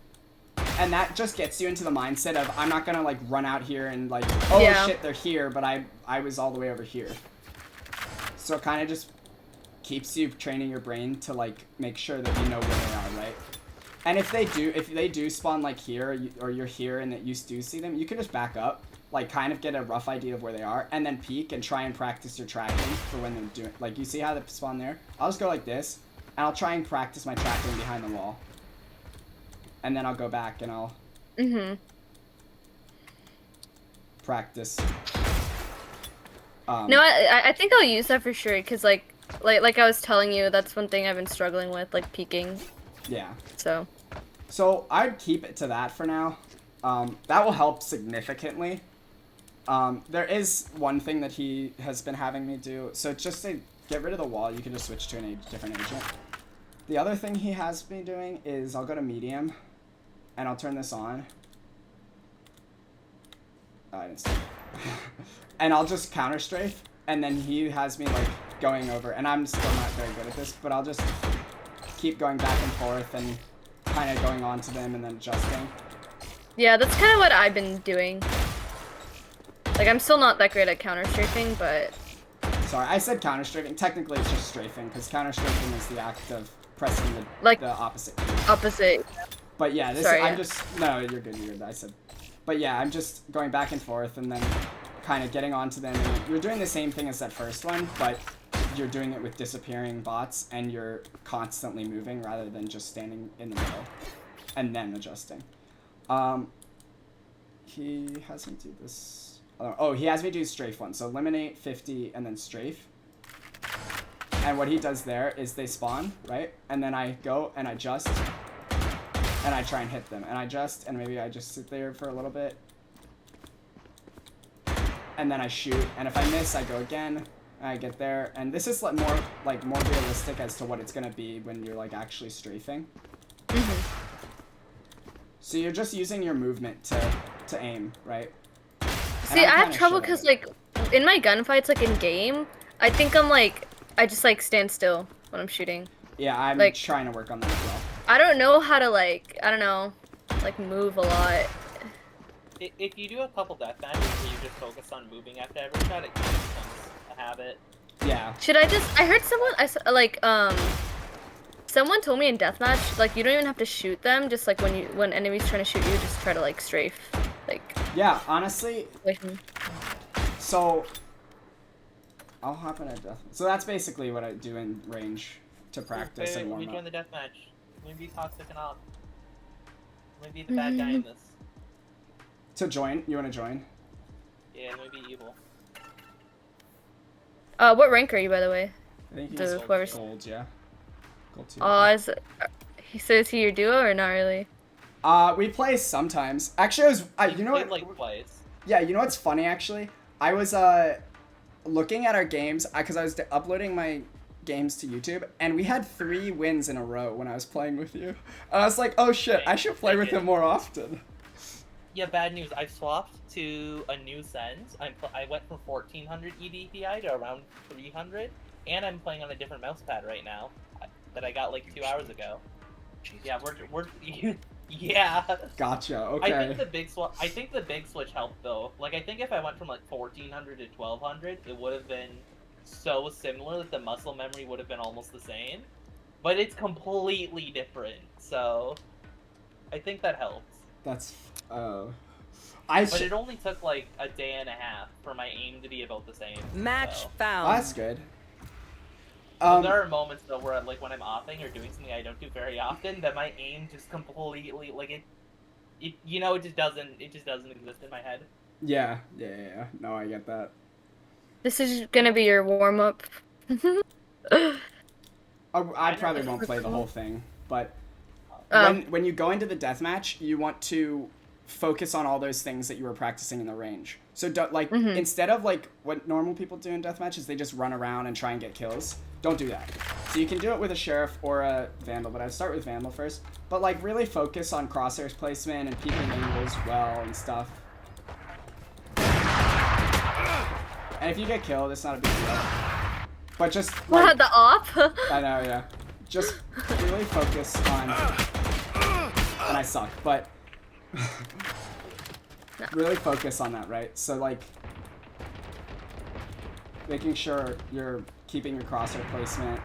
And that just gets you into the mindset of, I'm not gonna like run out here and like, oh shit, they're here, but I was all the way over here. So it kind of just keeps you training your brain to like make sure that you know where they are, right? And if they do spawn like here, or you're here and that you do see them, you can just back up, like kind of get a rough idea of where they are, and then peek and try and practice your tracking for when they're doing, like you see how they spawn there? I'll just go like this, and I'll try and practice my tracking behind the wall. And then I'll go back and I'll practice. No, I think I'll use that for sure, because like I was telling you, that's one thing I've been struggling with, like peeking. Yeah. So I'd keep it to that for now. That will help significantly. There is one thing that he has been having me do. So just to get rid of the wall, you can just switch to a different agent. The other thing he has me doing is I'll go to medium, and I'll turn this on. I didn't see. And I'll just counter strafe, and then he has me like going over, and I'm still not very good at this, but I'll just keep going back and forth and kind of going on to them and then adjusting. yeah, that's kind of what I've been doing. Like, I'm still not that great at counter strafing, but Sorry, I said counter strafing. Technically, it's just strafing, because counter strafing is the act of pressing the opposite key. Opposite. But yeah, Sorry, I'm just no, you're good. I said, but yeah, I'm just going back and forth and then kind of getting onto them. And you're doing the same thing as that first one, but you're doing it with disappearing bots, and you're constantly moving rather than just standing in the middle and then adjusting. He has me do this. Oh, he has me do strafe one. So eliminate 50 and then strafe. And what he does there is they spawn, right? And then I go and adjust, and I try and hit them. And I adjust, and maybe I just sit there for a little bit. And then I shoot, and if I miss, I go again. And I get there, and this is more realistic as to what it's gonna be when you're like actually strafing. So you're just using your movement to aim, right? See, I have trouble because like in my gunfights, like in game, I think I just like stand still when I'm shooting. Yeah, I'm like, trying to work on that as well. I don't know how to move a lot. If you do a couple deathmatches where you just focus on moving after every shot, it kind of becomes a habit. Yeah. Should I just? I heard someone told me in deathmatch, like you don't even have to shoot them. Just like when enemies trying to shoot you, just try to like strafe, like. Yeah, honestly. Like, so. I'll hop in a death. So that's basically what I do in range to practice and warm Let me join up. the deathmatch. Let me be toxic and op. Let me be the bad guy in this. To join? You want to join? Yeah, let me be evil. What rank are you, by the way? I think he's The whoever's. gold, yeah. Gold 2. Oh, is he your duo or not really? We play sometimes. Actually, you know played what? like twice. Yeah, you know what's funny actually? I was looking at our games because I was uploading my games to YouTube, and we had 3 wins in a row when I was playing with you. And I was like, oh shit, I should play with him more often. Yeah, bad news. I've swapped to a new sense. I went from 1400 EDPI to around 300, and I'm playing on a different mouse pad right now that I got like 2 hours ago. Yeah, we're yeah. Gotcha. Okay. I think the big switch helped though. Like I think if I went from like 1400 to 1200, it would have been so similar that the muscle memory would have been almost the same. But it's completely different. So I think that helps. That's But it only took like a day and a half for my aim to be about the same. Match so. found. Oh, that's good. There are moments though where like when I'm offing or doing something I don't do very often, that my aim just completely like it you know, it just doesn't exist in my head. Yeah. No, I get that. This is gonna be your warm up. I probably won't play the whole thing, but when you go into the deathmatch, you want to focus on all those things that you were practicing in the range. So instead of like what normal people do in deathmatches, they just run around and try and get kills. Don't do that. So you can do it with a sheriff or a vandal, but I'd start with vandal first. But like really focus on crosshairs placement and peeking angles well and stuff. And if you get killed, it's not a big deal. But just like, What, the op? I know, yeah. Just really focus on. And I suck, but really focus on that, right? So like making sure you're keeping your crosshair placement.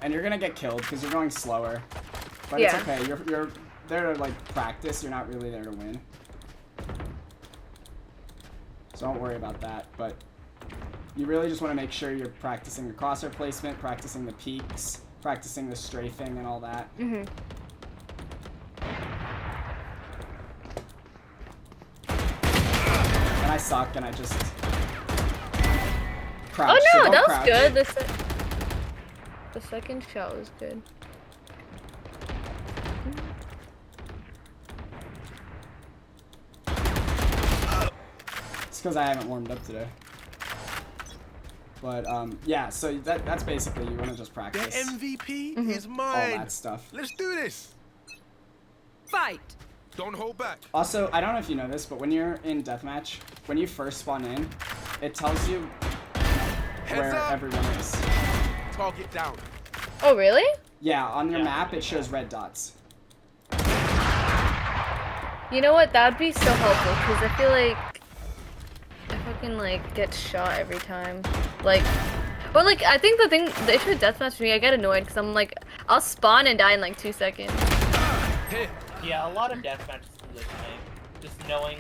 And you're gonna get killed because you're going slower. But Yeah. it's okay. You're there to like practice. You're not really there to win. So don't worry about that. But you really just want to make sure you're practicing the crosshair placement, practicing the peaks, practicing the strafing and all that. Mm-hmm. And I suck, and I just crouch. Oh so no, don't that was crouch. good. The second shot was good. It's because I haven't warmed up today. But yeah, so that's basically you want to just The practice MVP is all mine. that stuff. Let's do this. Fight. Don't hold back. Also, I don't know if you know this, but when you're in deathmatch, when you first spawn in, it tells you where up. everyone is. Target down. Oh really? Yeah, on your Yeah. map it shows red dots. You know what? That'd be so helpful because I feel like I fucking like get shot every time. Like, but like I think the issue with deathmatch for me, I get annoyed because I'm like, I'll spawn and die in like 2 seconds. Hit. Yeah, a lot of deathmatch is positioning. Just knowing,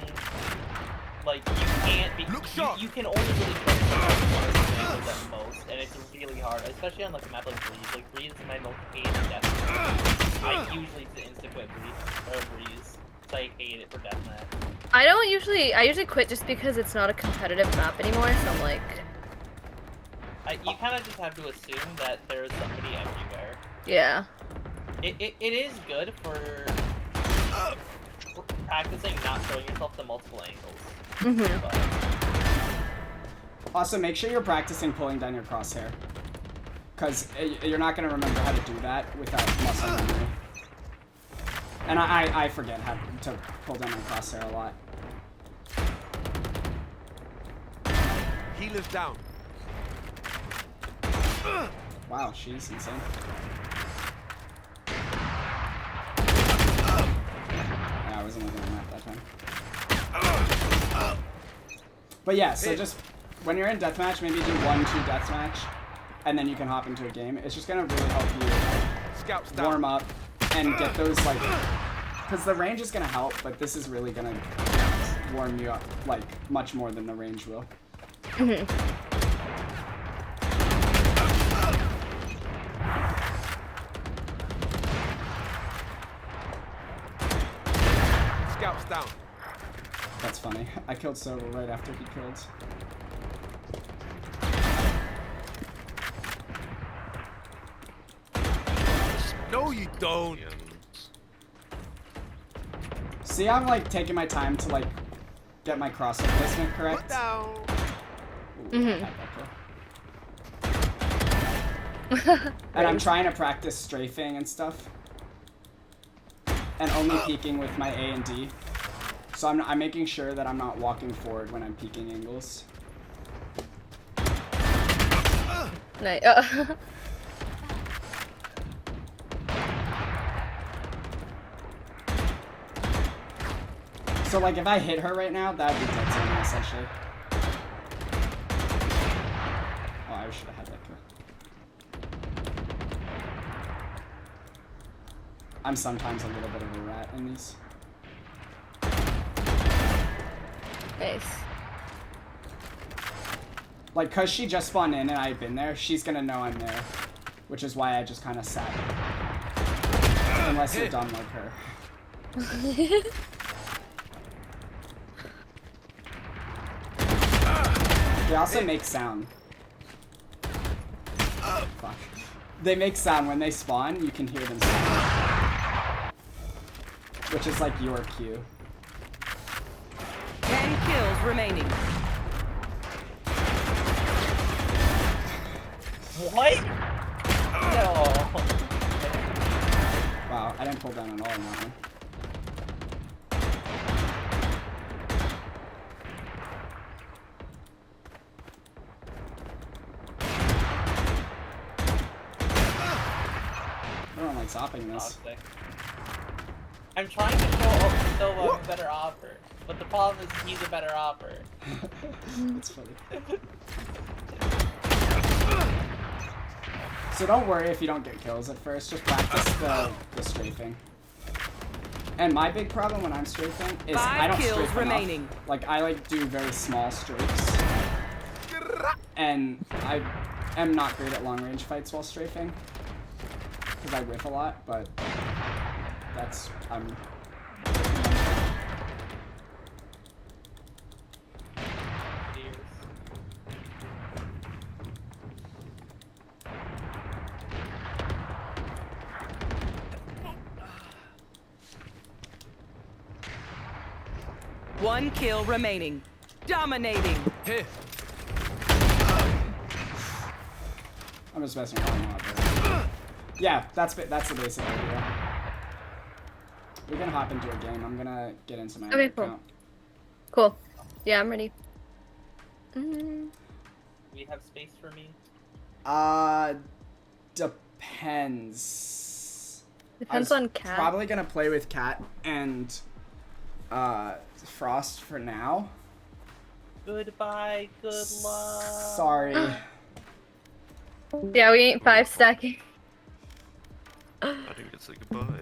like, you can't be. Look sharp. You can only really trust someone at most, and it's really hard, especially on like a map like Breeze. Like Breeze is my most hated deathmatch. I usually insta quit Breeze, so I hate it for deathmatch. I usually quit just because it's not a competitive map anymore. So I'm like, You kind of just have to assume that there's somebody everywhere. yeah. It is good for practicing not showing yourself to multiple angles. Mhm. But Also, make sure you're practicing pulling down your crosshair. Because you're not going to remember how to do that without muscle memory. And I forget how to pull down my crosshair a lot. Healer's down. Wow, she's insane. Yeah, I wasn't looking at the map that time. But yeah, so just when you're in deathmatch, maybe do 1-2 deathmatch, and then you can hop into a game. It's just gonna really help you Scouts down. warm up and get those like, because the range is gonna help, but this is really gonna warm you up like much more than the range will. Mhm. Scouts down. That's funny. I killed Silver right after he killed. No, you don't. See, I'm like taking my time to like get my crossover placement correct. Put down. Ooh, I had that kill. And I'm trying to practice strafing and stuff. And only peeking with my A and D. So I'm making sure that I'm not walking forward when I'm peeking angles. Nice. So like if I hit her right now, that would be dead zone essentially. Oh, I should have had that kill. I'm sometimes a little bit of a rat in these. Nice. Like, cause she just spawned in and I've been there, she's gonna know I'm there. Which is why I just kind of sat. Unless you're dumb like her. They also make sound. Fuck. They make sound when they spawn, you can hear them sound. Which is like your cue. 10 kills remaining. What? No. Wow, I didn't pull down at all on that one. I don't like stopping this. Toxic. I'm trying to show Silva a better offer, but the problem is he's a better offer. That's funny. So don't worry if you don't get kills at first, just practice the strafing. And my big problem when I'm strafing is I don't strafe remaining. enough. Like I like do very small strafes. And I am not great at long range fights while strafing. Because I whiff a lot, but that's One kill remaining. Dominating. Here. I'm just messing around a lot there. Yeah, that's the basic idea. We're gonna hop into a game. I'm gonna get into my Okay, cool. account. Cool. Yeah, I'm ready. We have space for me. Depends. Depends on Cat. Probably gonna play with Cat and Frost for now. Goodbye, good luck. Sorry. Yeah, we ain't 5 stacking. I didn't get to say goodbye.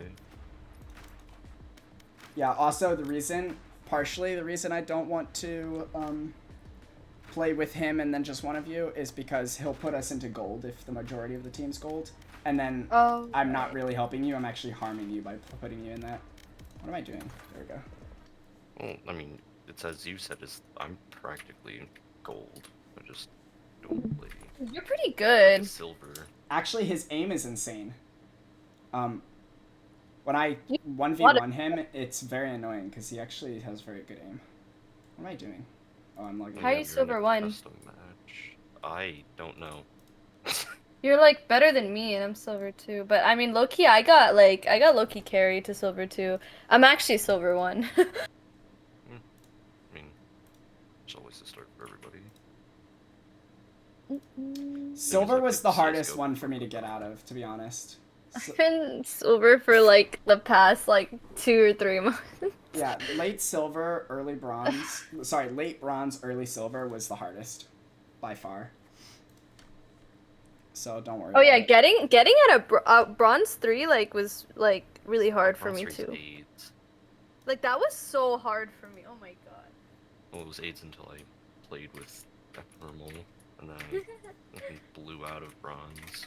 Yeah, also partially the reason I don't want to play with him and then just one of you is because he'll put us into gold if the majority of the team's gold. And then I'm not really helping you, I'm actually harming you by putting you in that. What am I doing? There we go. Well, I mean, it's as you said, I'm practically gold. I just don't play. You're pretty good. Silver. Actually, his aim is insane. When I 1v1 him, it's very annoying because he actually has very good aim. What am I doing? Oh, I'm logging. How are you silver 1? Match. I don't know. You're like better than me, and I'm silver 2. But I mean, low-key, I got low-key carry to silver 2. I'm actually silver 1. I mean, there's always a start for everybody. Silver was the hardest one for me to get out of, to be honest. I've been silver for like the past like 2 or 3 months. Yeah, late silver, early bronze. Sorry, late bronze, early silver was the hardest, by far. So don't worry. Oh yeah, about getting at a bronze 3 like was like really hard for me too. AIDS. Like that was so hard for me. Oh my god. Well, it was AIDS until I played with Thermal, and then I blew out of bronze.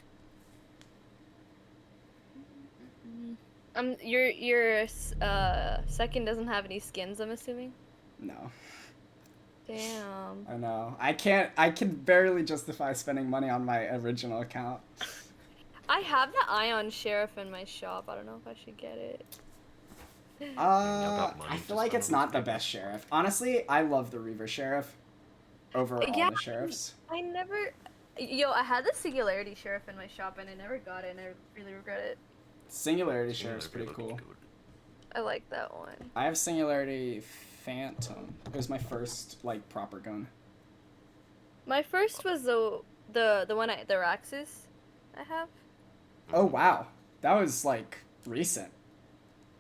Your second doesn't have any skins, I'm assuming. No. Damn. I know. I can barely justify spending money on my original account. I have the Ion Sheriff in my shop. I don't know if I should get it. I feel like it's not the best sheriff. Honestly, I love the Reaver Sheriff over all the sheriffs. I never... Yo, I had the Singularity Sheriff in my shop and I never got it and I really regret it. Singularity Sheriff's pretty cool. I like that one. I have Singularity Phantom. It was my first, like, proper gun. My first was the one the Raxus I have. Oh, wow. That was, like, recent.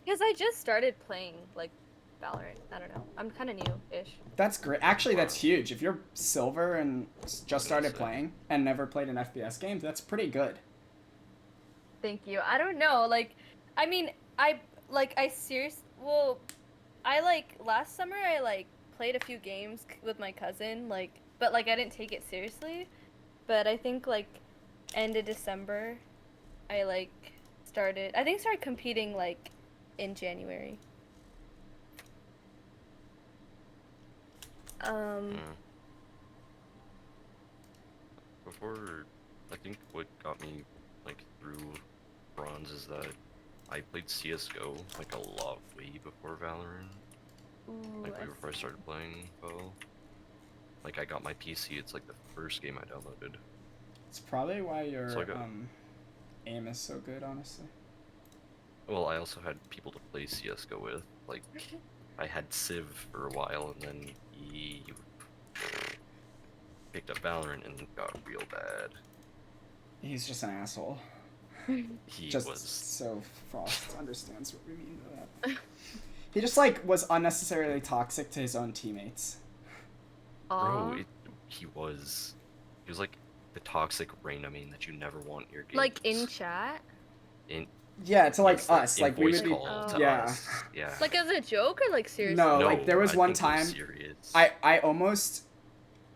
Because I just started playing, like, Valorant. I don't know. I'm kind of new-ish. That's great. Actually, that's huge. If you're silver and just started playing and never played an FPS game, that's pretty good. Thank you. I don't know. Like, I mean, last summer, I, like, played a few games with my cousin, like, but, like, I didn't take it seriously. But I think, like, end of December, I started competing, like, in January. Before, I think what got me, like, through bronze is that I played CSGO, like, a lot way before Valorant. Ooh, Like, way before I started playing Valo. Like, I got my PC, it's, like, the first game I downloaded. It's probably why your, So aim is so good, honestly. Well, I also had people to play CSGO with. Like, I had Civ for a while, and then he picked up Valorant and it got real bad. He's just an asshole. He just was. So Frost understands what we mean by that. He just, like, was unnecessarily toxic to his own teammates. Bro, he was like the toxic Reina main that you never want in your game. Like, in chat? Yeah, to, like, Yes, us. Like, we voice would be... call to yeah. us. Yeah. Like, as a joke or, like, seriously? No, like, there was I one think it was time... serious.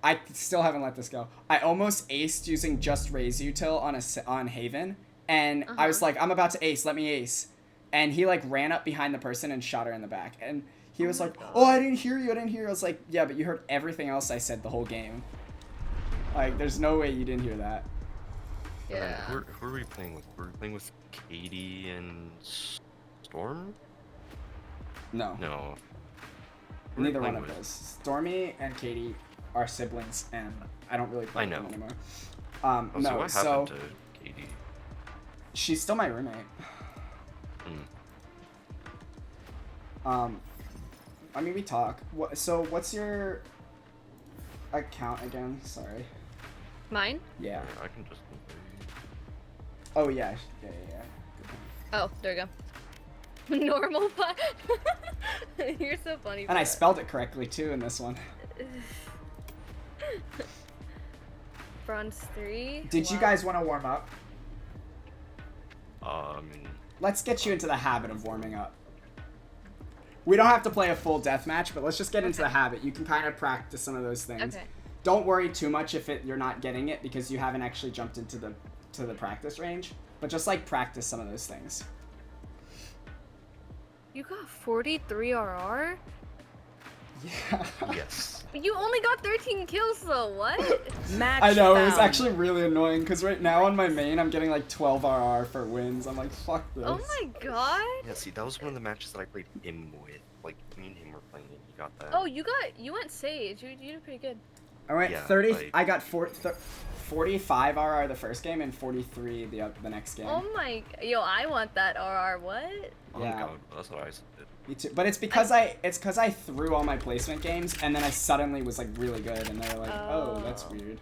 I still haven't let this go. I almost aced using just raise util on Haven, and I was like, I'm about to ace, let me ace. And he, like, ran up behind the person and shot her in the back. And he was like, oh, I didn't hear you. I was like, yeah, but you heard everything else I said the whole game. Like, there's no way you didn't hear that. Yeah. Who are we playing with? Were we playing with Katie and Storm? No. No. Neither one of those. Stormy and Katie are siblings, and I don't really play with them anymore. So what happened to Katie? She's still my roommate. I mean, we talk. So what's your account again? Sorry. Mine? Yeah. I can just... Oh, yeah. Yeah. Oh, there we go. Normal pot. You're so funny. And I spelled it correctly, too, in this one. Bronze 3. Did you guys want to warm up? Let's get you into the habit of warming up. We don't have to play a full deathmatch, but let's just get into the habit. You can kind of practice some of those things. Okay. Don't worry too much if you're not getting it, because you haven't actually jumped into the practice range. But just, like, practice some of those things. You got 43 RR? Yeah. Yes. But you only got 13 kills though, what? Match I know, found. it was actually really annoying, because right now on my main, I'm getting like 12 RR for wins. I'm like, fuck this. Oh my god. Yeah, see, that was one of the matches that I played him with. Like, me and him were playing it, he got that. Oh, you went Sage. You did pretty good. I went Yeah, 30, like... I got 45 RR the first game and 43 the next game. Oh my, yo, I want that RR, what? Oh Yeah. god, that's what I said. Me too. But it's because I threw all my placement games and then I suddenly was like really good and they were like, oh, that's weird.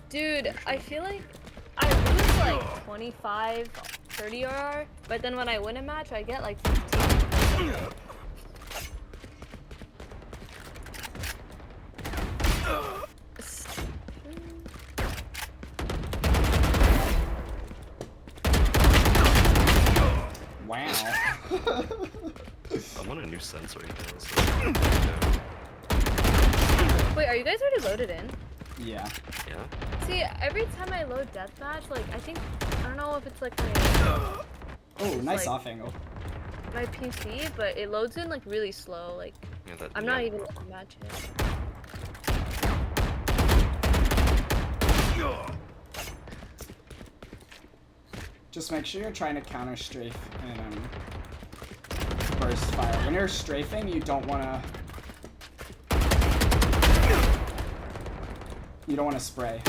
Dude, I feel like I lose like 25, 30 RR, but then when I win a match, I get like 15. Wow. I'm on a new sense right now, so... Wait, are you guys already loaded in? Yeah. Yeah? See, every time I load deathmatch, like, I don't know if it's like my... Oh, nice like, off angle. my PC, but it loads in like really slow, like Yeah, that I'm not even in the match yet. Just make sure you're trying to counter strafe and burst fire. When you're strafing, you don't want to spray.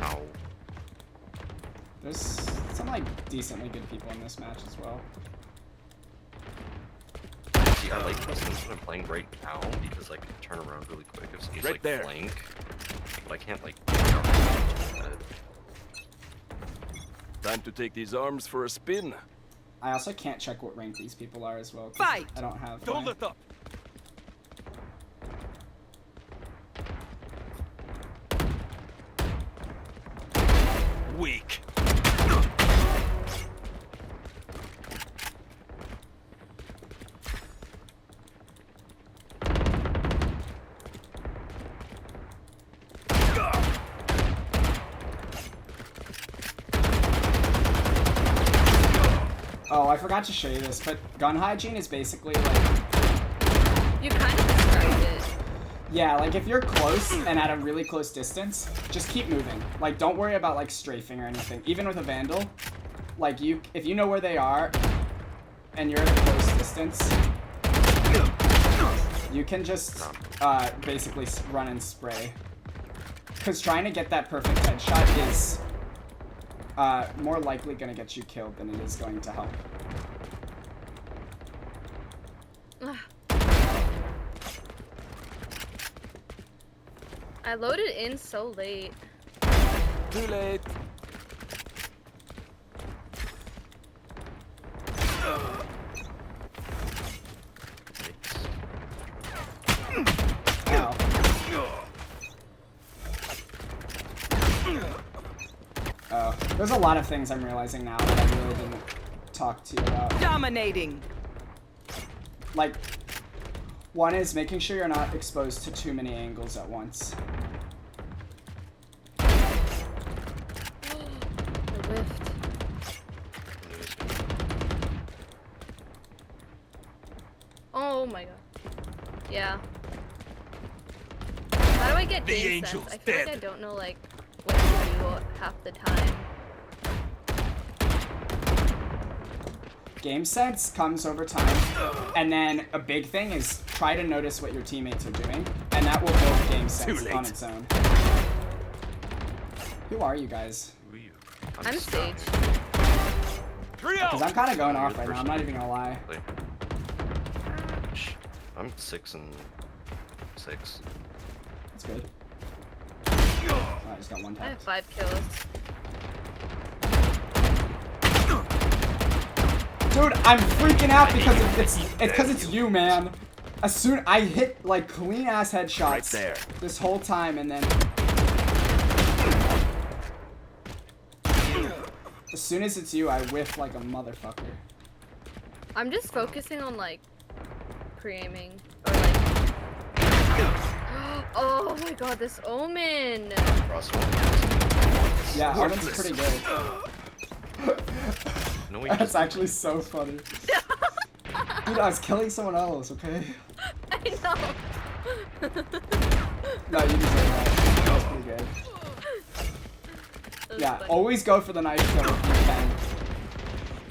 Ow. There's some like decently good people in this match as well. See, I like this since I'm playing right now because I can turn around really quick if someone's Right like there. flank, but I can't like. Time to take these arms for a spin. I also can't check what rank these people are as well. 'Cause Fight! I don't have. Don't my- let up. Weak. Oh, I forgot to show you this, but gun hygiene is basically like, You kind of described it. yeah, like if you're close and at a really close distance, just keep moving. Like, don't worry about like strafing or anything. Even with a vandal, like if you know where they are and you're at a close distance, you can just basically run and spray. Because trying to get that perfect headshot is more likely going to get you killed than it is going to help. I loaded in so late. Too late. Ow. Oh, there's a lot of things I'm realizing now that I really didn't talk to you about. Dominating. Like, one is making sure you're not exposed to too many angles at once. The rift. Oh my god. Yeah. How do I get The game sense? angel's I feel like dead. I don't know like what to do half the time. Game sense comes over time, and then a big thing is try to notice what your teammates are doing, and that will build game sense late. on its own. Who are you guys? Who are you? I'm Sage. Because I'm kind of going off right now, I'm not even gonna lie. I'm 6 and 6. That's good. Oh, I just got one I have tap. 5 kills. Dude, I'm freaking out because it's you, man. As soon I hit like clean ass headshots Right there. this whole time, and then as soon as it's you, I whiff like a motherfucker. I'm just focusing on like pre-aiming or like. Oh my god, this Omen! Yeah, Arden's pretty good. No, we That's just actually so funny. Dude, I was killing someone else, okay? I know. No, you deserve that. That was pretty good. That was Yeah, funny. always go for the knife kill if you can.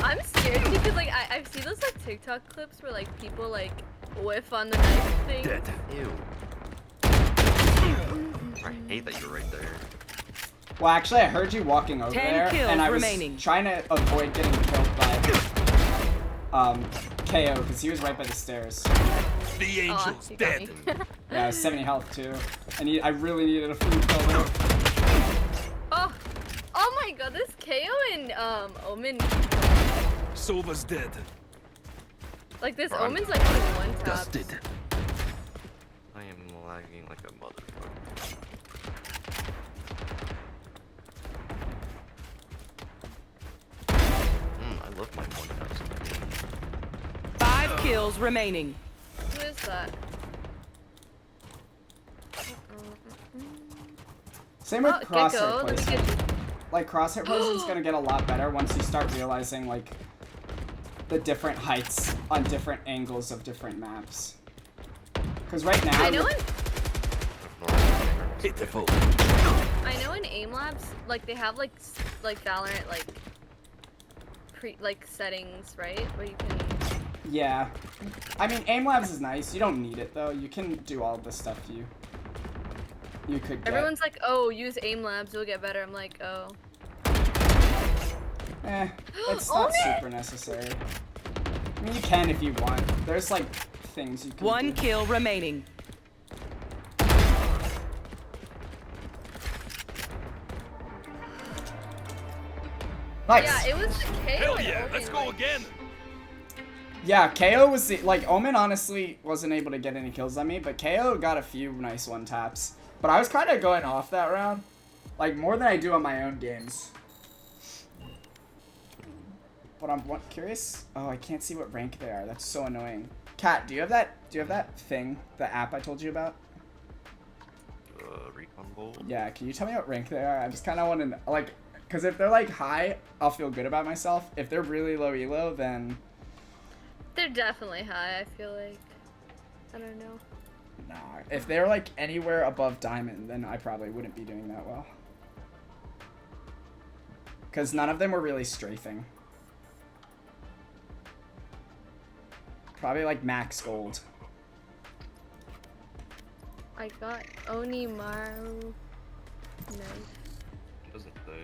I'm scared because like I've seen those like TikTok clips where like people like whiff on the knife thing. Dead. Ew. I hate that you're right there. Well, actually, I heard you walking over 10 there, kills and I was remaining. trying to avoid getting killed by KO because he was right by the stairs. The angel's you got dead. me. Yeah, I was 70 health too. I really needed a free kill there. Oh my god, this KO and Omen, Sova's dead. like this Run. Omen's like doing one taps. Dusted. I am lagging like a motherfucker. I love my one taps. 5 kills remaining. Who is that? Same with Oh, crosshair Gecko, let me placement. get you. Like crosshair placement's gonna get a lot better once you start realizing like the different heights on different angles of different maps. Because right now, I know Pitiful. I know in aim labs, like they have like Valorant like settings, right? Where you can. yeah. I mean, aim labs is nice. You don't need it though. You can do all the stuff you could get. Everyone's like, oh, use aim labs, you'll get better. I'm like, oh. It's not super necessary. I mean, you can if you want. There's like things you can One do. kill remaining. Nice. Yeah, it was the KO. Hell and yeah, Omen, let's go like- again. Yeah, KO was the, like, Omen honestly wasn't able to get any kills on me, but KO got a few nice one taps. But I was kind of going off that round, like more than I do on my own games. But I'm curious. Oh, I can't see what rank they are. That's so annoying. Kat, do you have that thing, the app I told you about? Recon Bowl? Yeah, can you tell me what rank they are? I just kind of want to, like, because if they're like high, I'll feel good about myself. If they're really low elo, then They're definitely high, I feel like. I don't know. nah. If they're like anywhere above diamond, then I probably wouldn't be doing that well. Because none of them were really strafing. Probably like max gold. I got Onimaru. No. Doesn't say.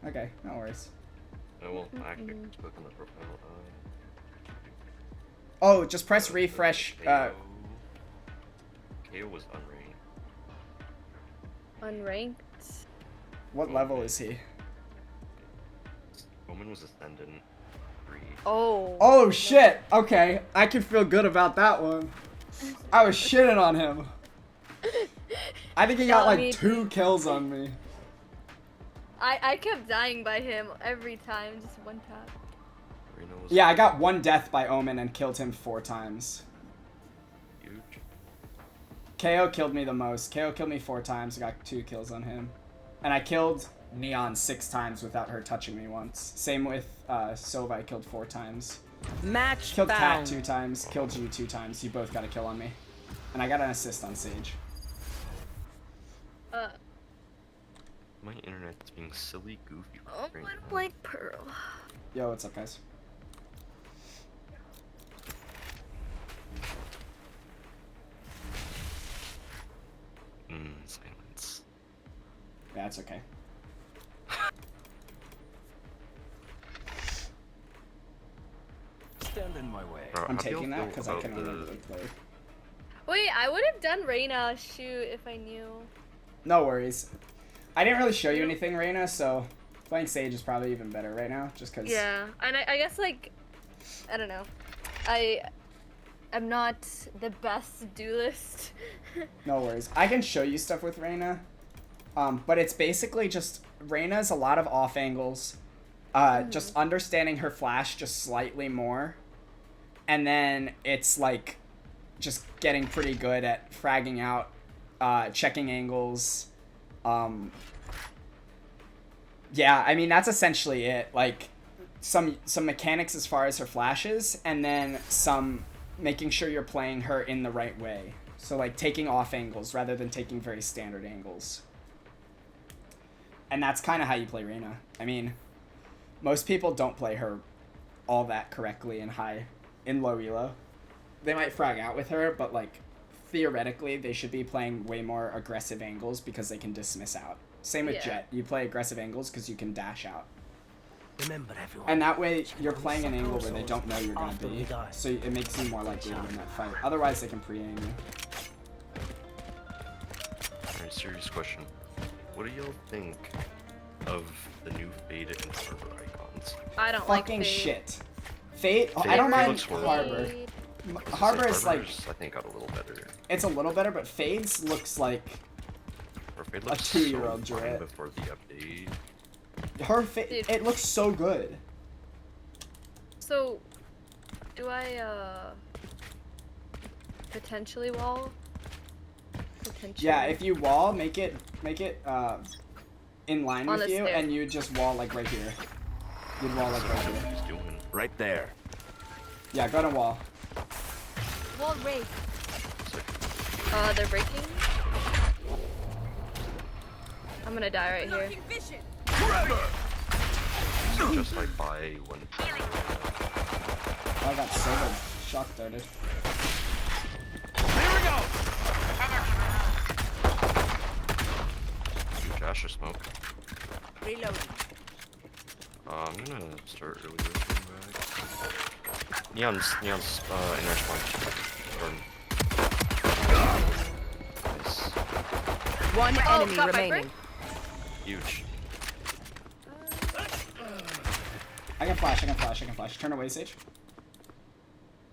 Okay, no worries. I will actually click on the profile. Oh, just press refresh. KO was unranked. Unranked. What level is he? Omen was Ascendant 3. Oh. Oh shit! Okay, I can feel good about that one. I was shitting on him. I think he got Yeah, me like 2 kills on me. I kept dying by him every time, just one tap. Reno was Yeah, I got 1 death by Omen and killed him 4 times. huge. KO killed me the most. KO killed me 4 times. I got 2 kills on him. And I killed Neon 6 times without her touching me once. Same with Sova, I killed 4 times. Match Killed Kat found. 2 times. Killed you 2 times. You both got a kill on me. And I got an assist on Sage. My internet's being silly, goofy. Oh, right I now. don't like Pearl. Yo, what's up, guys? Silence. Yeah, it's okay. Stand in my way. Bro, I'm how do y'all taking that feel because I about can the- only really play. Wait, I would have done Reyna shoot if I knew. No worries. I didn't really show you anything, Reyna, so playing Sage is probably even better right now, just because... Yeah, and I guess like, I don't know. I'm not the best duelist. No worries. I can show you stuff with Reyna, but it's basically just... Reyna's a lot of off angles, just understanding her flash just slightly more, and then it's like just getting pretty good at fragging out, checking angles. Yeah, I mean, that's essentially it. Like, some mechanics as far as her flashes, and then some making sure you're playing her in the right way. So, like, taking off angles rather than taking very standard angles. And that's kind of how you play Reyna. I mean, most people don't play her all that correctly in low elo. They might frag out with her, but, like, theoretically, they should be playing way more aggressive angles because they can dismiss out. Same with Yeah. Jet. You play aggressive angles because you can dash out. Remember, everyone. And that way, you're playing an angle where they don't know you're going to After we be. die. So it makes you more likely to win that fight. Otherwise, they can pre-aim you. Alright, serious question. What do y'all think of the new Fade and Harbor icons? I don't like Fucking Fade. shit. Fade? Oh, I Fade don't mind looks horrible. Harbor. Fade. Harbor is like... Harbor's, I think, got a little better. It's a little better, but Fade's looks like... Or Fade A looks 2-year-old so fine Jarrett. before the update. Her Dude. it looks so good. So, do I potentially wall? Potentially. Yeah, if you wall, make it in line On with the you, stairs. and you just wall like right here. You'd wall like right here. What he's doing. Right there. Yeah, go to wall. Wall raised. They're breaking. I'm gonna die right here. Just like by one. Oh, I got so good. Shock darted. Here we go. Huge Asher smoke. Reloading. I'm gonna start early with Neon's inner point. Nice. One enemy got Viper? remaining. Huge. I can flash, I can flash, I can flash. Turn away, Sage.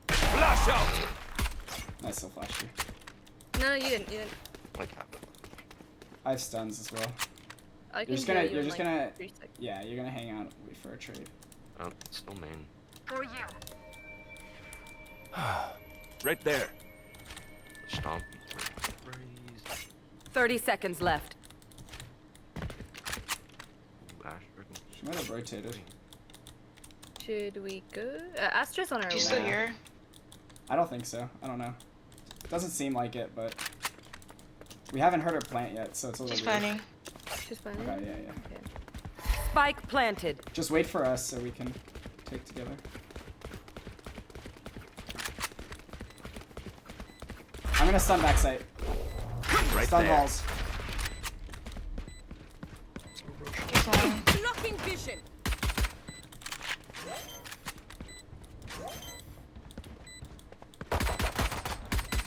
Flash out. Nice, still flashed you. No, you didn't. Like half it. I have stuns as well. I can You're just heal gonna, you you're in, just like, gonna, 3 seconds. yeah, you're gonna hang out, wait for a trade. Oh, still main. Right there. Stomp. 30 seconds left. Ooh, Asher. She might have rotated. Should we go? Astra's on our way. She's still here. I don't think so. I don't know. Doesn't seem like it, but we haven't heard her plant yet, so it's a little She's weird. planning. She's fine. Okay, yeah. Okay. Spike planted. Just wait for us so we can take together. I'm gonna stun backside. Right Stun there. balls. He's long. Blocking vision.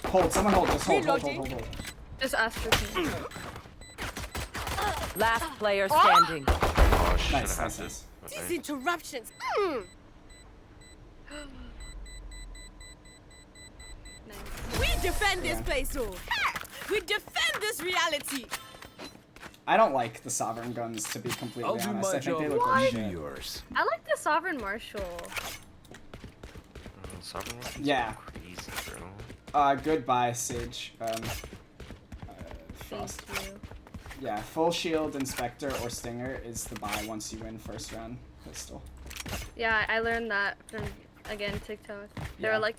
Hold, someone hold, just hold. Just Astra. Last player standing. Oh, shit, Nice, I nice, had nice. to. Okay. Interruptions. Nice. We defend this place, oh. We defend this reality. I don't like the Sovereign guns, to be completely I'll do honest. my I think they job. look like You do shit. yours. I like the Sovereign Marshal. Sovereign weapons Yeah. are crazy, bro. Goodbye, Sage. Frost. Thank you. Yeah, full shield, Inspector, or Stinger is the buy once you win first round pistol. Yeah, I learned that from, again, TikTok. They Yeah. were like,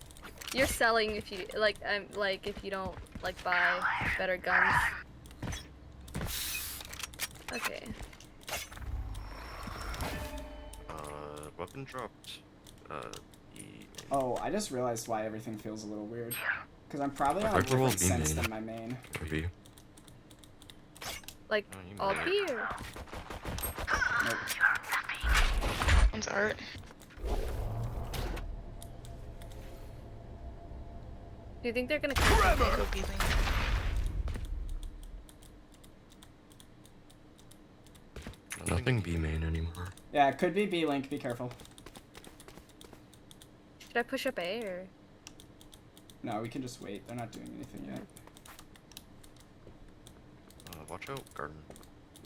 you're selling if you, like, if you don't, like, buy better guns. Okay. Weapon dropped. Oh, I just realized why everything feels a little weird. Because I'm probably My on a Viper will different be sense main. than my main. Maybe. Like, Oh, you all might. here. Nope. One's art. Do you think they're gonna come? Go B lane. Nothing B main anymore. Yeah, it could be B-Link, be careful. Should I push up A or? No, we can just wait. They're not doing anything yet. Watch out, garden.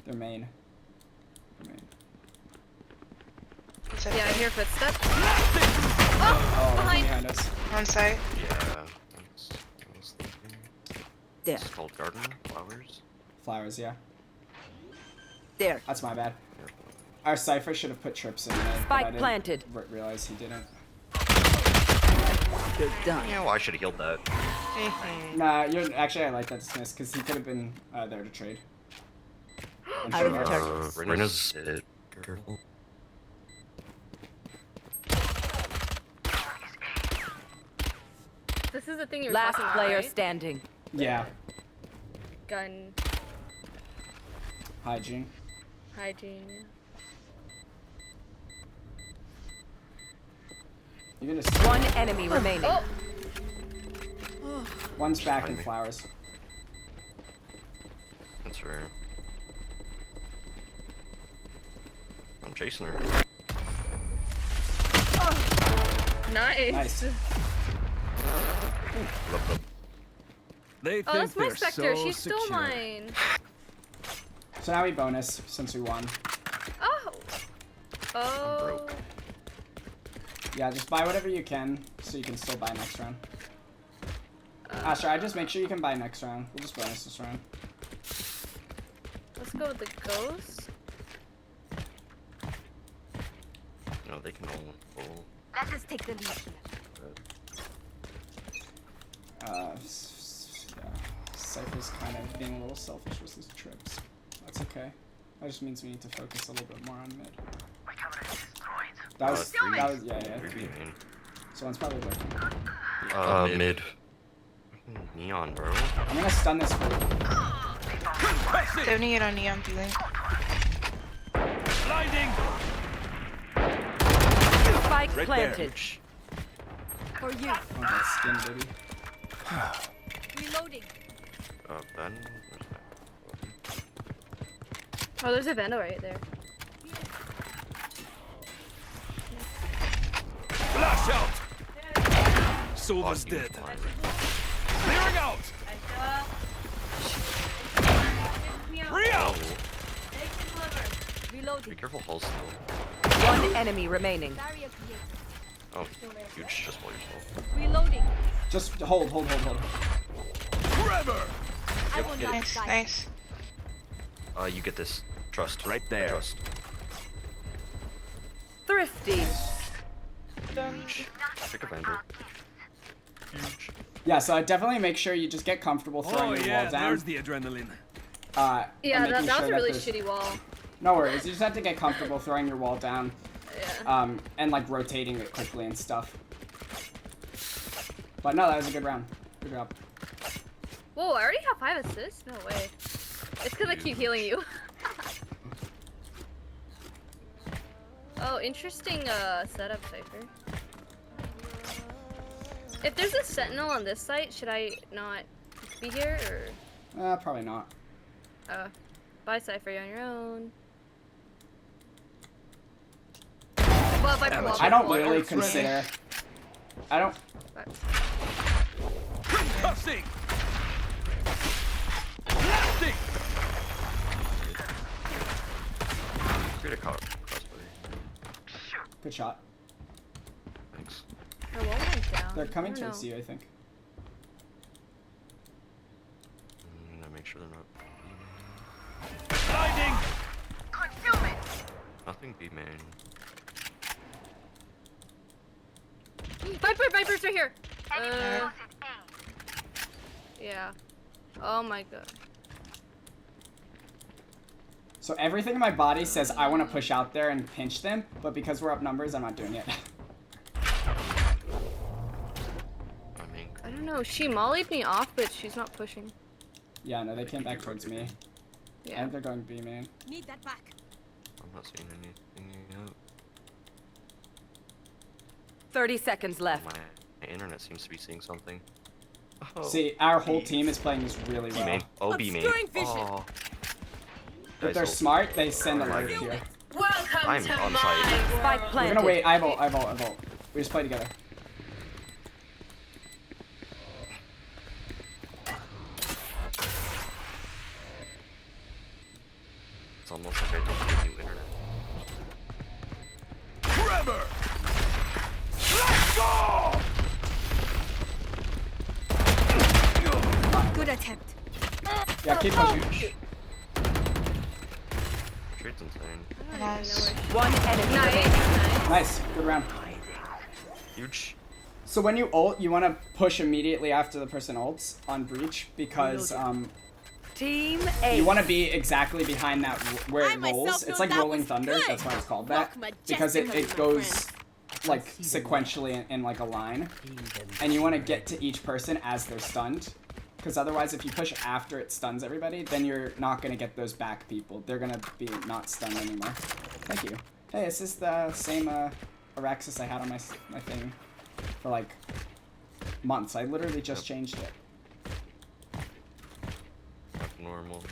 They're main. They're main. He's at Yeah, I B. hear footsteps. Oh, behind. behind us. On site. Yeah. I was thinking. There. It's called garden flowers. Flowers, yeah. There. That's my bad. Our Cypher should have put trips in there. but Spike I didn't planted. Realize he didn't. They're done. Yeah, well, I should have healed that. Nah, you're actually I like that dismiss because he could have been there to trade. I'm I sure will he protect was. Rena's it. Careful. This is the thing you're Last talking about, player right? standing. Yeah, Gun hygiene. hygiene. You can just One enemy remaining. Oh, one's back in Behind me. flowers. That's rare. I'm chasing her. nice. Nice. They Oh, think that's my they're Spectre. so She's still secure. mine. So now we bonus since we won. Oh. Oh. broke. Yeah, just buy whatever you can so you can still buy next round. Asher, I just make sure you can buy next round. We'll just bonus this round. Let's go with the ghost. No, they can all full. Let us take the lead here. Yeah. Cypher's kind of being a little selfish with his trips. That's okay. That just means we need to focus a little bit more on mid. That was, yeah. Three main. So one's probably working. Mid. Neon, bro. I'm gonna stun this fool. Don't it on Neon feeling. Blinding. Spike Right planted. For you. Oh, that skin, baby. Reloading. Ben. Oh, there's a Vandal right there. Flash out. Sova's dead. Clearing out. Free out. Be Reloading. careful, Pulse. One enemy remaining. Barrier created. Oh, huge. Just blow yourself. Reloading. Just hold. Forever. I will not Nice, die. nice. You get this. Trust. Right there. Trust. Thrifty. Huge. Pick a Vandal. Huge. Yeah, so I definitely make sure you just get comfortable throwing your wall down. the adrenaline. And Yeah, making that was sure a really there's- shitty wall. No worries, you just have to get comfortable throwing your wall down. Yeah. And like rotating it quickly and stuff. But no, that was a good round. Good job. Whoa, I already have 5 assists? No way. It's because I keep healing you. Oh, interesting setup, Cypher. If there's a sentinel on this site, should I not be here, or? Probably not. Bye, Cypher, you're on your own. Well, Viper wall, I don't Viper wall. really consider... I don't... Concussing. Blasting. Create a crossbody. Good shot. Thanks. Her wall went down. They're coming I don't towards know. you, I think. Make sure they're not. Blinding. Nothing B main. Viper's right here! Yeah. Oh my god. So everything in my body says I want to push out there and pinch them, but because we're up numbers, I'm not doing it. I don't know, she mollied me off, but she's not pushing. Yeah, no, they came back towards me. Yeah. And they're going B, man. Need that back. I'm not seeing anything yet. 30 seconds left. My internet seems to be seeing something. Oh, See, our whole team is playing this really B well. main. Oh, B main. Oh. If they're smart, they send a alert here. Welcome I'm on site. Spike We're planted. gonna wait. I vote. We just play together. It's almost like I don't get new internet. Forever. Let's go. Good attempt. Yeah, keep pushing. Trade's insane. Nice. One enemy remaining. Nice. Good round. Huge. So when you ult, you want to push immediately after the person ults on breach because Team A. you want to be exactly behind that where I it myself rolls. know It's like that rolling was thunder. good. That's why it's called that. Walk Because majestically, it my goes friend. like sequentially in like a line, and you want to get to each person as they're stunned. Because otherwise, if you push after it stuns everybody, then you're not gonna get those back people. They're gonna be not stunned anymore. Thank you. Hey, this is the same Araxis I had on my thing for like months. I literally just changed it. Normal.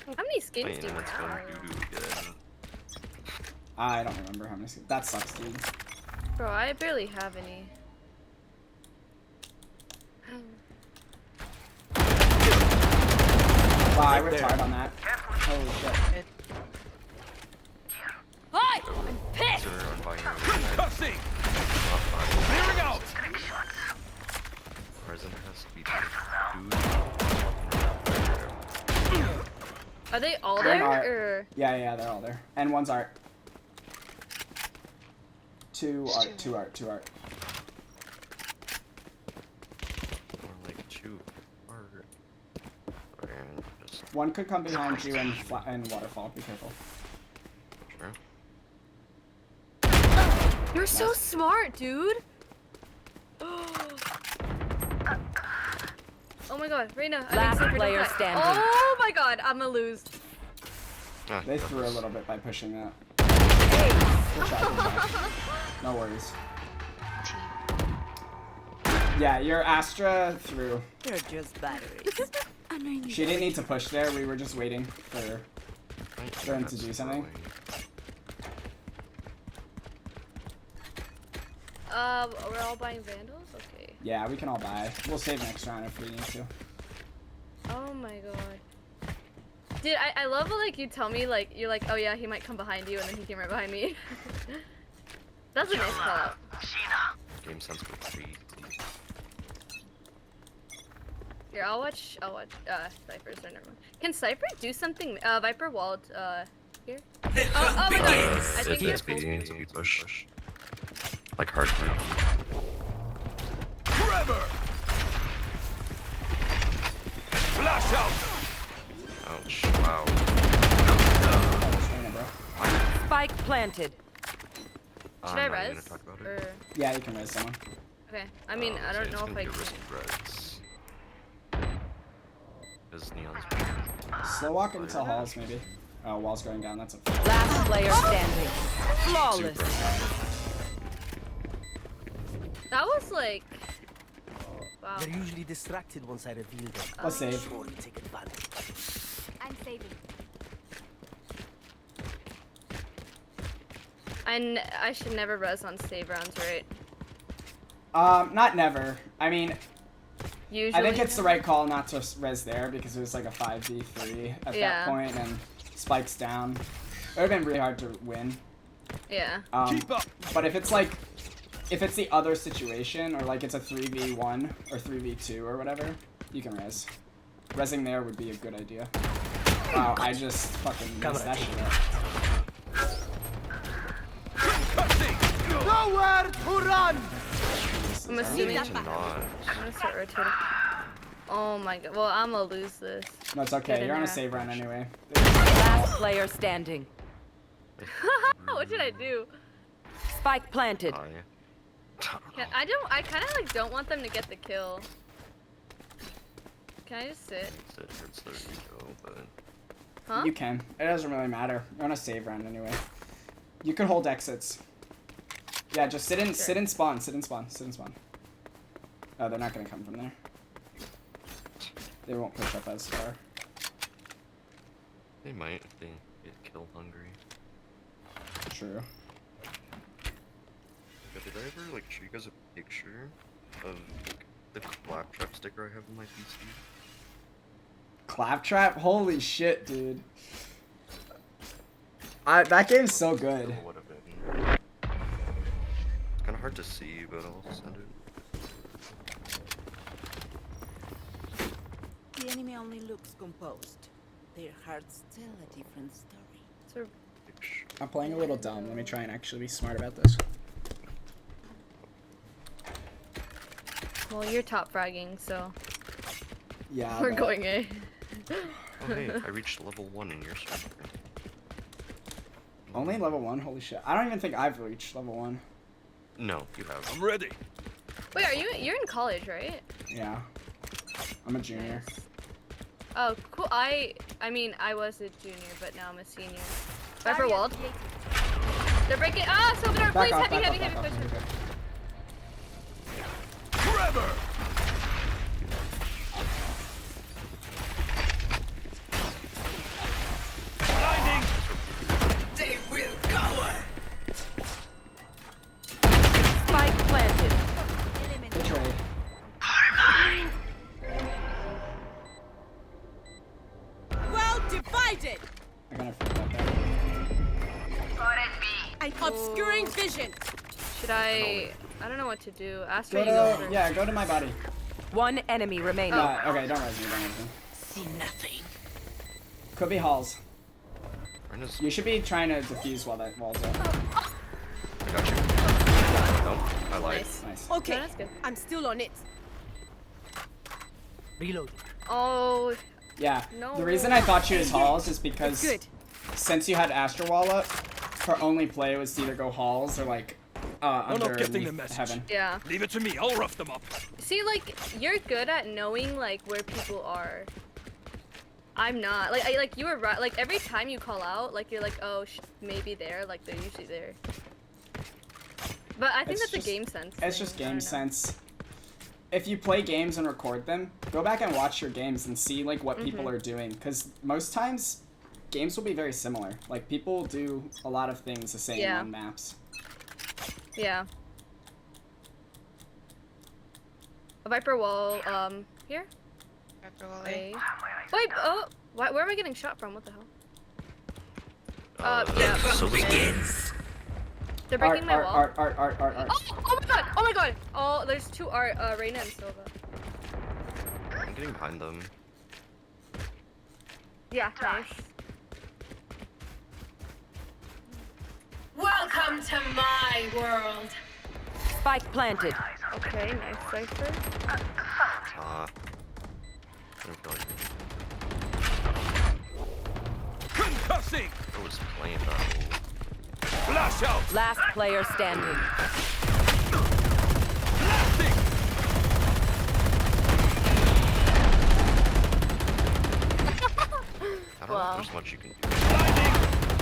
How many skins My do you internet's have? going doo-doo again. I don't remember how many. That sucks, dude. Bro, I barely have any. Wow, I retired on that. Holy shit. Hi! I'm pissed! Consider unbuying Cussing. Clearing out. Present has to be Are they all They're there, not. or? Yeah, they're all there. And one's art. Two art. Or like and just One could come behind you and waterfall. Be careful. sure. You're so smart, dude. Oh my god, Reina. Last player standing. Oh my god, I'm gonna lose. Ah, They threw a little bit by pushing that. Good shot, good shot. No worries. Yeah, your Astra threw. They're just batteries. She didn't need to push there. We were just waiting for them to that's do something. We're all buying Vandals? Okay. Yeah, we can all buy. We'll save next round if we need to. Oh my god. Dude, I love like you tell me like you're like, oh yeah, he might come behind you and then he came right behind me. That's a nice call out. Game sense go crazy. Here, I'll watch Cypher's or never mind. Can Cypher do something Viper walled here? Oh my god. I think It's it's B, it's a B push. Like hardcore. Trevor! Flash out! Ouch, wow. Spike planted. Should I I'm not even res? gonna talk about it. Or... Yeah, you can res someone. Okay. I mean, I don't know if I can. Because Neon's Slow walk into halls, maybe. Oh, wall's going down. That's a. Last player standing. Flawless. That was like. Wow. They're usually distracted once I reveal them. Let's save. Sure, take advantage. I'm saving. I should never res on save rounds, right? Not never. I mean, Usually. I think it's the right call not to res there because it was like a 5v3 at that point and spikes down. It would have been really hard to win. Yeah. But if it's like, if it's the other situation or like it's a 3v1 or 3v2 or whatever, you can res. Resing there would be a good idea. Wow, I just fucking messed that shit up. Nowhere to run! I'm assuming. to not. I'm gonna start rotating. Oh my god. Well, I'm gonna lose this. No, it's okay. You're on a save run anyway. Last player standing. What did I do? Spike planted. I kind of like don't want them to get the kill. Can I just sit? It's there you go, but... Huh? You can. It doesn't really matter. You're on a save run anyway. You can hold exits. Yeah, just sit in spawn. Sit in spawn. Sit in spawn. Oh, they're not gonna come from there. They won't push up as far. They might if they get kill hungry. True. But did I ever like show you guys a picture of like, the claptrap sticker I have on my PC? Claptrap? Holy shit, dude. That game's so good. What of it? It's kind of hard to see, but I'll send it. The enemy only looks composed. Their hearts tell a different story. I'm playing a little dumb. Let me try and actually be smart about this. Well, you're top fragging, so. Yeah. We're going A. Oh hey, I reached level 1 in your server. Only level 1? Holy shit. I don't even think I've reached level 1. No, you have. I'm ready. Wait, you're in college, right? Yeah. I'm a junior. Oh, cool. I mean, I was a junior, but now I'm a senior. Viper walled. They're breaking. Ah, Salvador, please, heavy, push. Trevor! Blinding! They will cover! Spike planted. Betray. Well divided! I gotta forget about that. An obscuring vision! Should I don't know what to do. Ask Go me to go first. yeah, go to my body. One enemy remaining. Okay, don't res me, don't res me. See nothing. Could be halls. Reina's... You should be trying to defuse while that wall's up. I got you. Nope, I lied. Nice. Okay, No, that's good. I'm still on it. Reload. Oh, Yeah. No. The reason I thought she was halls is because Good. since you had Astro Wall up, her only play was to either go halls or like not getting the underneath message. heaven. Yeah. Leave it to me, I'll rough them up. See, like, you're good at knowing, like, where people are. I'm not. Like you were right. Like, every time you call out, like, you're like, oh, maybe there. Like, they're usually there. But I think It's that's just- a game sense. It's thing. just I game don't know. sense. If you play games and record them, go back and watch your games and see like what Mm-hmm. people are doing. Because most times, games will be very similar. Like people do a lot of things the same Yeah. on maps. Yeah. A Viper wall, here? Viper wall A. Wait. Wait, oh! Where am I getting shot from? What the hell? Yeah. So They're breaking my wall. Art. Oh my god! Oh my god! Oh, there's two art, Reyna and Silva. I'm getting behind them. Yeah, nice. Welcome to my world. Spike planted. Okay, nice Cypher. I don't feel like Concussing! I was playing that. Flash out! Last player standing. Blasting! I don't know if there's much you can do.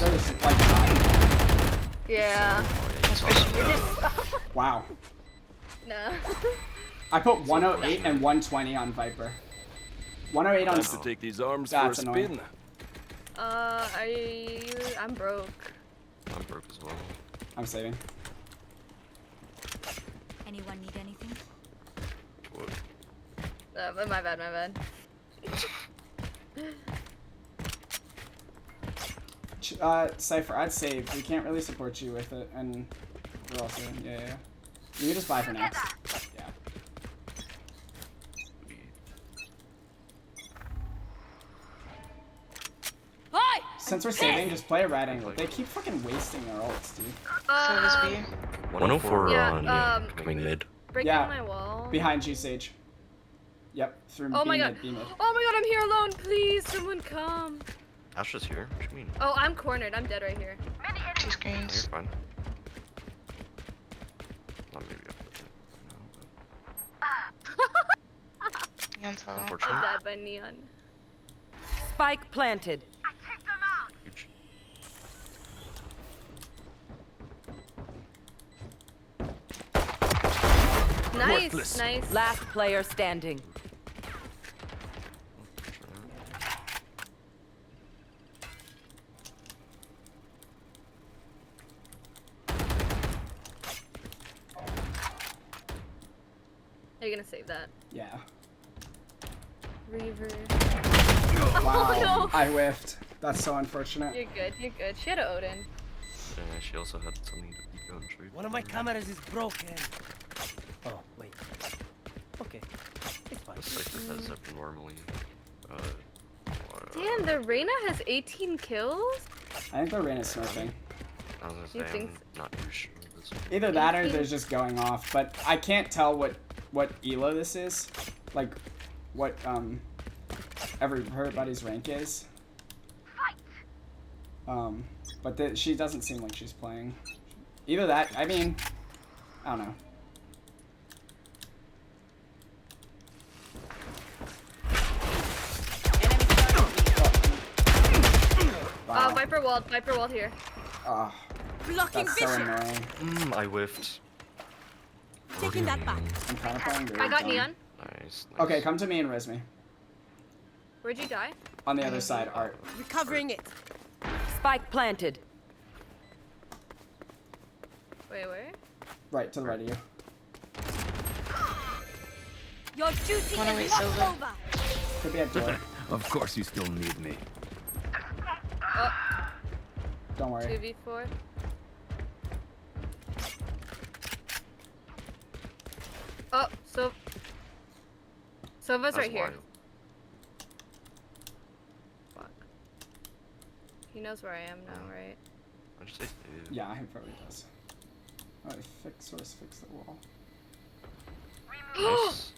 There's like 9. Yeah. Wow. Nah. I put 108 and 120 on Viper. 108 on. Time to take these arms That's for a annoying. spin. I'm broke. I'm broke as well. I'm saving. Anyone need anything? What? My bad. Cypher, I'd save. We can't really support you with it, and we're also yeah. You can just buy for now. Yeah. Since we're saving, just play a right angle. They keep fucking wasting their ults, dude. So this B. 104 Yeah, on coming mid. Breaking Yeah. my wall. Behind you, Sage. Yep, through Oh B my mid, god. B mid. Oh my god, I'm here alone. Please, someone come. Astra's here. What do you mean? Oh, I'm cornered. I'm dead right here. 2 screens. You're fine. Not maybe up with it. Neon's Valo. I'm Unfortunate. dead by Neon. Spike planted. Huge. Nice, Worthless. nice. Last player standing. Are you gonna save that? Yeah. Reaver. Wow. Oh no! I whiffed. That's so unfortunate. You're good, you're good. She had an Odin. Yeah, she also had something to be on trade. One of my cameras is broken. Oh, wait. Okay. It's fine. The Cypher has abnormally. Damn, the Reyna has 18 kills? I think the rain is smurfing. I was gonna You say, think I'm not too sure of this one. Either that or 18? they're just going off, but I can't tell what elo this is. Like, what everybody's rank is. But she doesn't seem like she's playing. Either that, I mean, I don't know. Wow. Viper walled here. Oh, Blocking that's so vision. annoying. I whiffed. Taking that back. I'm kind of playing I got dumb. Neon. Nice. Okay, come to me and res me. Where'd you die? On the other side, Art. Recovering it. Spike planted. Wait, where? Right, to the right of you. Your duty Wanna wait, is not Silva? over. Could be at door. Of course you still need me. Oh, Don't worry. 2v4. Oh, so Silva's That's right here. wild. Fuck. He knows where I am now, right? I just say dude. Yeah, he probably does. Oh, fix the wall. Nice.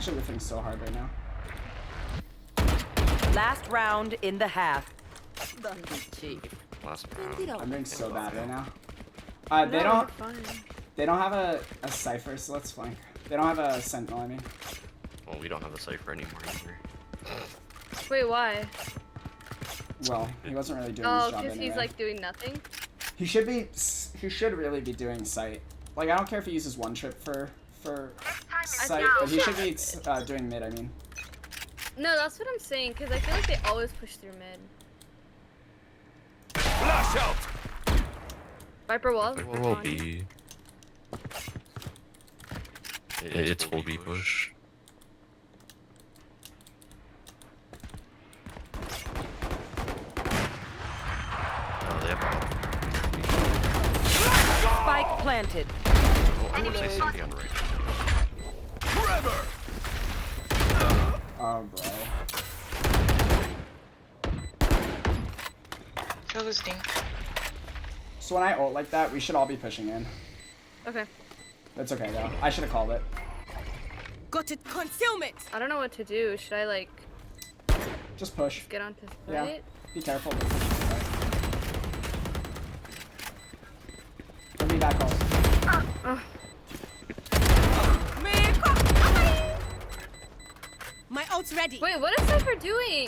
actually whiffing so hard right now. Last round in the half. Don't be cheap. Last round. I'm doing so bad right now. No, They you're don't. fine. They don't have a cipher, so let's flank. They don't have a sentinel. I mean. Well, we don't have a cipher anymore either. Wait, why? Well, he wasn't really doing Oh, his job because anyway. he's like doing nothing? He should be. He should really be doing sight. Like I don't care if he uses one trip for sight, but he should be doing mid. I mean. No, that's what I'm saying, because I feel like they always push through mid. Flash out! Viper wall? Viper will be. It's full B push. Oh, they have Spike planted. Oh, I would say somebody on the right. Trevor! Oh, bro. Kill this thing. So when I ult like that, we should all be pushing in. Okay. That's okay though. I should have called it. Got it. Concealment. I don't know what to do. Should I like Just push. get onto Yeah. right? Be careful. But push. Don't be back calls. Oh. My ult's ready. Wait, what is Cypher doing?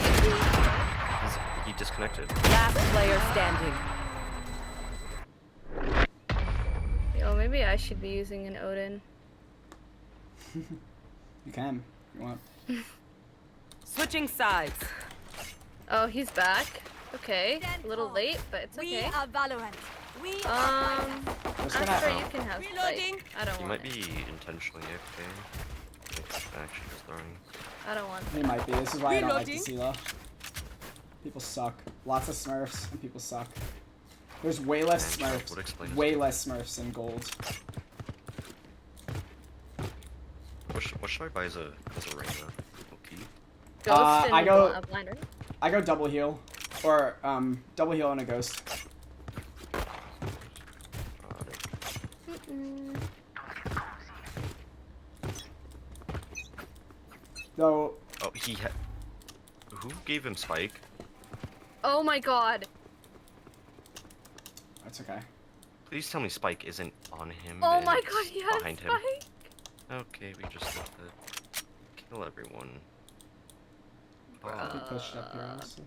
He disconnected. Last player standing. Yo, maybe I should be using an Odin. You can. If you want. Switching sides. Oh, he's back. Okay. A little late, but it's We okay. are Valorant. We are Just I'm gonna. sure you can have Reloading. Spike. I don't He want might it. be intentionally AFK. Actually, just throwing. I don't want He it. might be. This is why I don't like to Reloading. see though. People suck. Lots of Smurfs and people suck. There's way less And Jeff would Smurfs. explain Way this. less Smurfs in gold. What should I buy as a Reyna? Okay. Ghost and I go- blind, right? I go double heal, or double heal and a ghost. Though Oh, he had. Who gave him Spike? Oh my god. that's okay. Please tell me Spike isn't on him. Oh and my it's god, he has behind him. Spike. Okay, we just have to kill everyone. He pushed up here, honestly.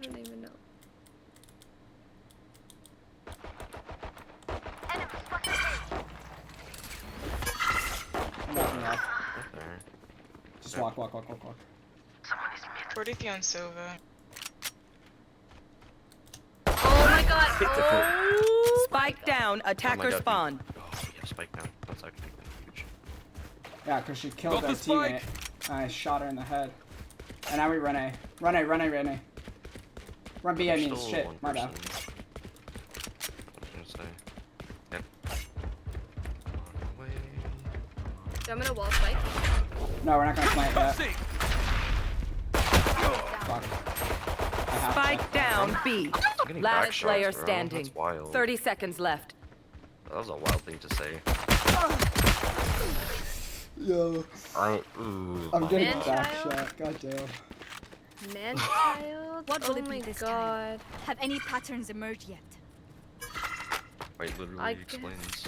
I don't even know. I'm walking off. Right there. Just walk, walk, walk, walk, walk. 43 on Silva. Oh my god. Oh. Spike down. Attacker God. spawn. Oh, we have Spike now. That's actually huge. Yeah, because she killed Got our the spike. teammate. And I shot her in the head. And now we run A. Run A, run A, run A. Run B, I There's mean, still shit. one My bad. person. I was gonna say. Yep. On way. So I'm gonna wall Spike. No, we're not gonna plant yet. Busting! Fuck. I have Spike to. down B. I'm getting Last back shots, player bro. standing. That's wild. 30 seconds left. That was a wild thing to say. Yo. I'm getting Man back child? shot. God damn. Man child? What will Oh it be my this god. time? Have any patterns emerged yet? Quite literally I guess- explains.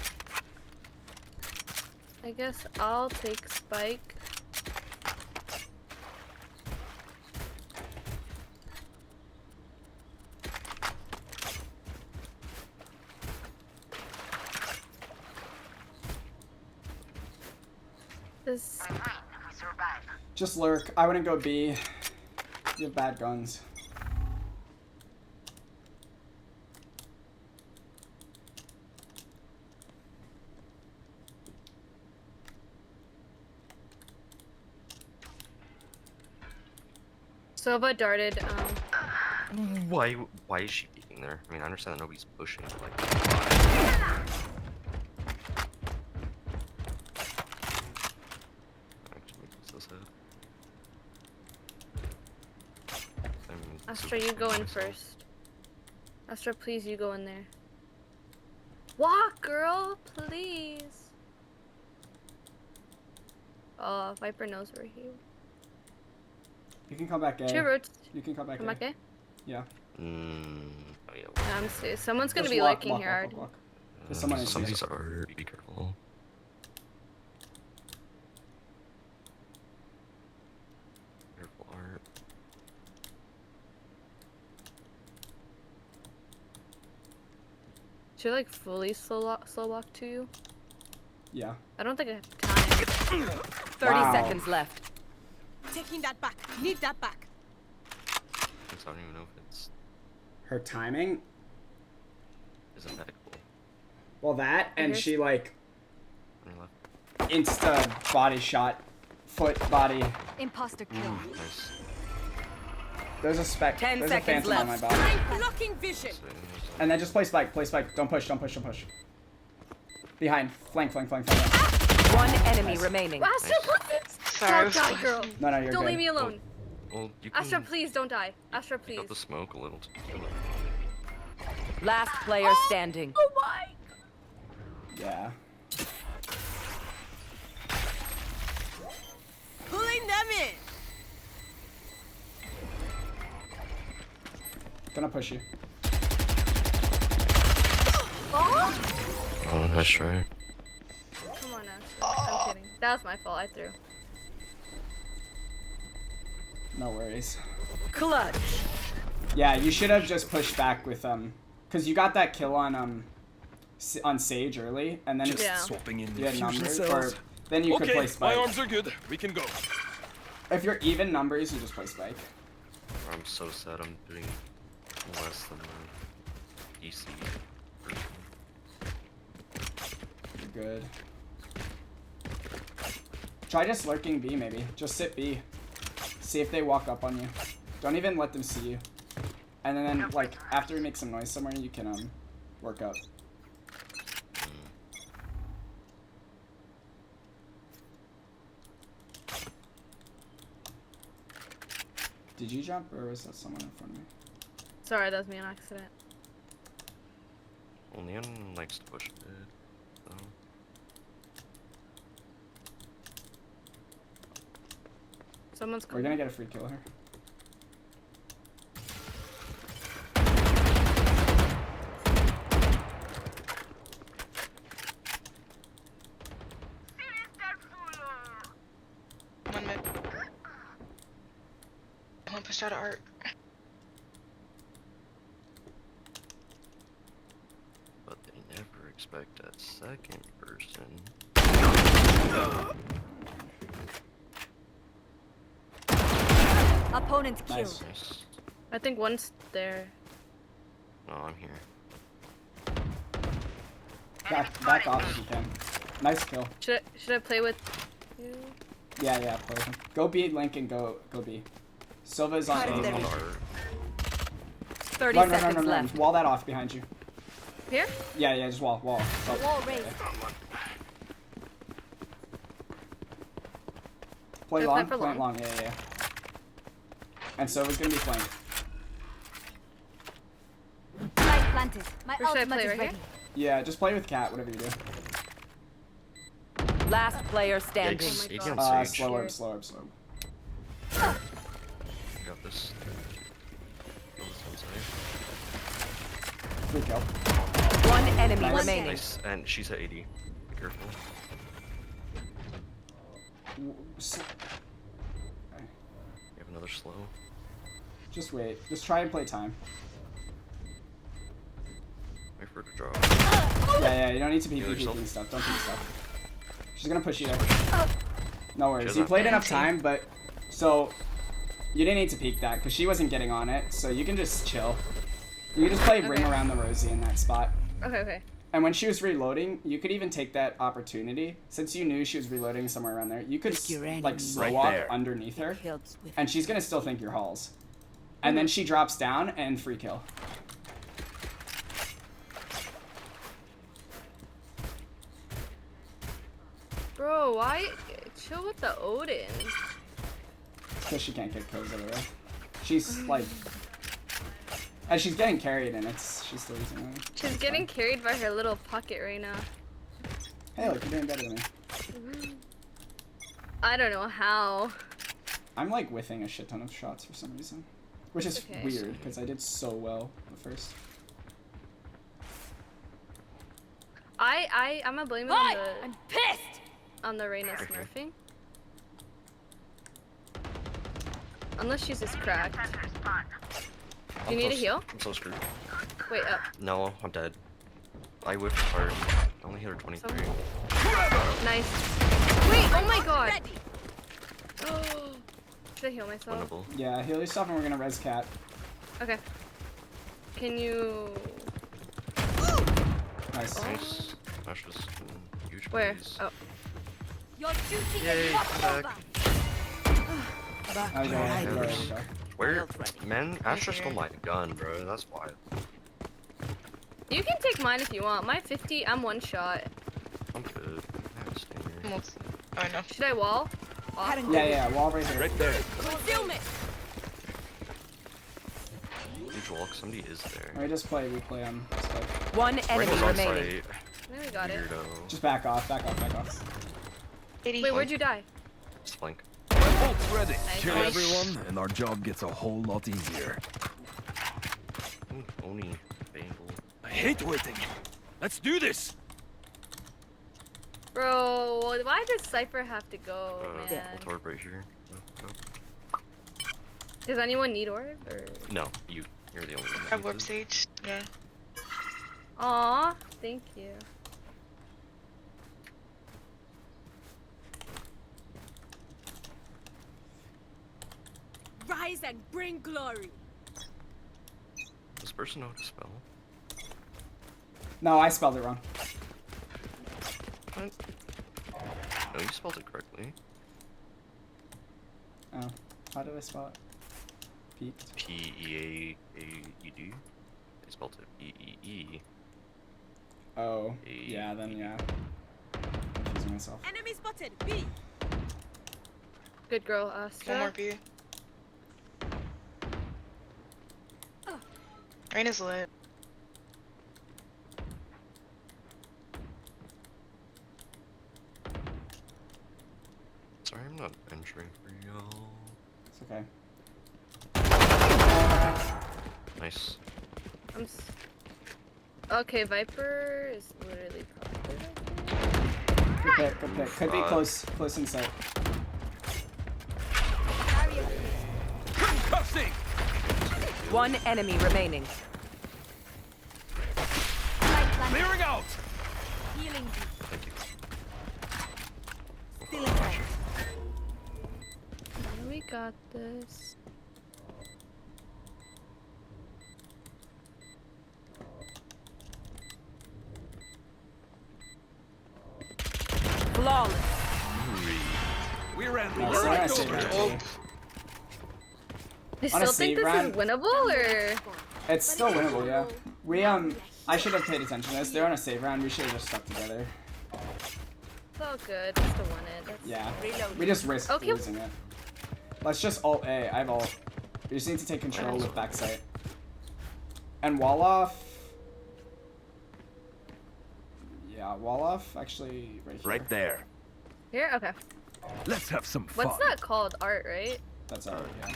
I guess I'll take Spike. This Just lurk. I wouldn't go B. You have bad guns. Sova darted. Why is she being there? I mean, I understand that nobody's pushing, but like. Actually, what's this at? I mean, Astra, super you go in myself. first. Astra, please, you go in there. Walk, girl, please. Viper knows where he. You can come back A. Sure, You can come back come A. back A. Yeah. Oh yeah. Yeah, I'm serious. Someone's gonna Just be walk, lurking walk, here walk, already. walk, walk. There's someone in Somebody's here. art. Be careful. Careful, art. Should I like fully slow walk to you? Yeah. I don't think I have time. 30 Wow. seconds left. Taking that back. Need that back. I don't even know if it's Her timing? medical. Well, that, and she like On your left. insta body shot, foot body. Imposter kill. Nice. There's a spec. 10 There's a seconds phantom on my left. body. I'm blocking vision. And then just play spike. Play spike. Don't push. Don't push. Don't push. Behind. Flank. Flank. Flank. Flank. One enemy Nice. remaining. Astra, please! Sorry. Don't die, girl. No, no, you're Don't good. leave me alone. Well, you can Astra, please don't die. Astra, pick please. up the smoke a little to kill it. Last player standing. Oh my! Yeah. Pulling them in. Gonna push you. Oh, nice try. Come on, Astra. I'm kidding. That was my fault. I threw. No worries. Clutch. Yeah, you should have just pushed back with cause you got that kill on Sage early, and then Just Yeah. swapping in you the had fusion numbers, cells. or then you could play Okay, my spike. arms are good. We can go. If you're even numbers, you just play spike. I'm so sad I'm doing less than the EC version. You're good. Try just lurking B maybe. Just sit B. See if they walk up on you. Don't even let them see you. And then like after we make some noise somewhere, you can work up. Did you jump or was that someone in front of me? Sorry, that was me on accident. Well, Neon likes to push it, so. Someone's We're coming. gonna get a free kill here. One minute. I want to push out of art. But they never expect that second person. Opponent kill. Nice. Nice. I think one's there. No, I'm here. Back off if you can. Nice kill. Should I play with you? Yeah, play with him. Go B, Link, and go B. Silva's on Cut it A. there. On art. 30 Run, seconds run. left. Wall that off behind you. Here? Yeah, just wall. Oh. Wall raised. Play Yeah, long, play for play it long. long, yeah. And Silva's gonna be flanked. Light planted. My Where should I ultimate play, is right ready. Yeah, just play with Cat, whatever you do. Last player standing. Yikes, my 80 on God. Sage. Slow Scared. up. Got this. Kill this one side. Free kill. One enemy Nice. remaining. Nice, and she's at 80. Be careful. W- s- okay. You have another slow. Just wait. Just try and play time. Wait for her to drop. Yeah, you don't need to be Heal yourself. PvPing stuff. Don't do stuff. She's gonna push you there. No worries. She You has played that enough fancy. time, but so you didn't need to peek that because she wasn't getting on it. So you can just chill. You can just play ring Okay. around the Rosie in that spot. Okay. And when she was reloading, you could even take that opportunity. Since you knew she was reloading somewhere around there, you could Pick your like enemy. slow Right walk there. underneath her, Helps with and she's gonna still think you're Halls. And then she drops down and free kill. Bro, why? Chill with the Odin. Because she can't get kills over there. She's like, and she's getting carried, and she's still using it. She's getting carried by her little pocket right now. Hey, look, you're doing better than me. I don't know how. I'm like whiffing a shit ton of shots for some reason. Which is Okay. weird, because I did so well the first. I'm gonna blame it on the... I'm pissed! On the Reyna smurfing. Unless she's just cracked. Do you need a heal? I'm so screwed. Wait, up. No, I'm dead. I whipped hard. I only hit her 23. Nice. Wait, oh my god! Should I heal myself? Winnable. Yeah, heal yourself and we're gonna res cat. Okay. Can you... Nice. Nice. Ash was huge. Where? plays. Oh. Your duty Yay, is not I'm over. back. Okay, Yeah, there there's- we go. Where? Man, Ash just stole my gun, bro. That's wild. You can take mine if you want. My 50, I'm one shot. I'm good. I have a stinger. Oh no. Should I wall? Off? Yeah, wall right here. Right there. Concealment. Huge walk. Somebody is there. We just play, we play on stuff. One enemy Reyna's on remaining. site. I think we got it. Weirdo. Just back off, back off, back off. Wait, where'd you die? Just flank. Bolt's ready. Nice. Kill Nice. everyone, and our job gets a whole lot easier. Oni. Bangle. I hate waiting. Let's do this. Bro, why does Cypher have to go, Yeah. man? Ult orb right here. No. Does anyone need orb? Or... No, you're the only one. I that have warp needs sage. Yeah. Aw, thank you. Rise and bring glory. it. Does this person know how to spell? No, I spelled it wrong. What? No, you spelled it correctly. Oh, how did I spell it? Pete. P-E-A-A-E-D. I spelled it P-E-E. Oh, yeah, then yeah. Confusing myself. Enemy spotted. B. Good girl, Astra. One more B. Reyna's lit. Sorry, I'm not entering for y'all. It's okay. Nice. Okay, Viper is literally probably. Good pick, good pick. Could be close in sight. One enemy remaining. Clearing out. Healing. Thank you. Still in sight. We got this. Flawless. We ran No, the so I right say over. that. You On a still think save this round? is winnable, or? It's still winnable, yeah. We, I should have paid attention to this. They're on a save round. We should have just stuck together. It's all good. Just to win it. That's... Yeah. We just risked Okay. losing it. Let's just ult A. I have ult. We just need to take control with backside. And wall off. Yeah, wall off. Actually, right here. Right there. Here? Okay. Let's have some fun. What's that called? Art, right? That's alright. Yeah.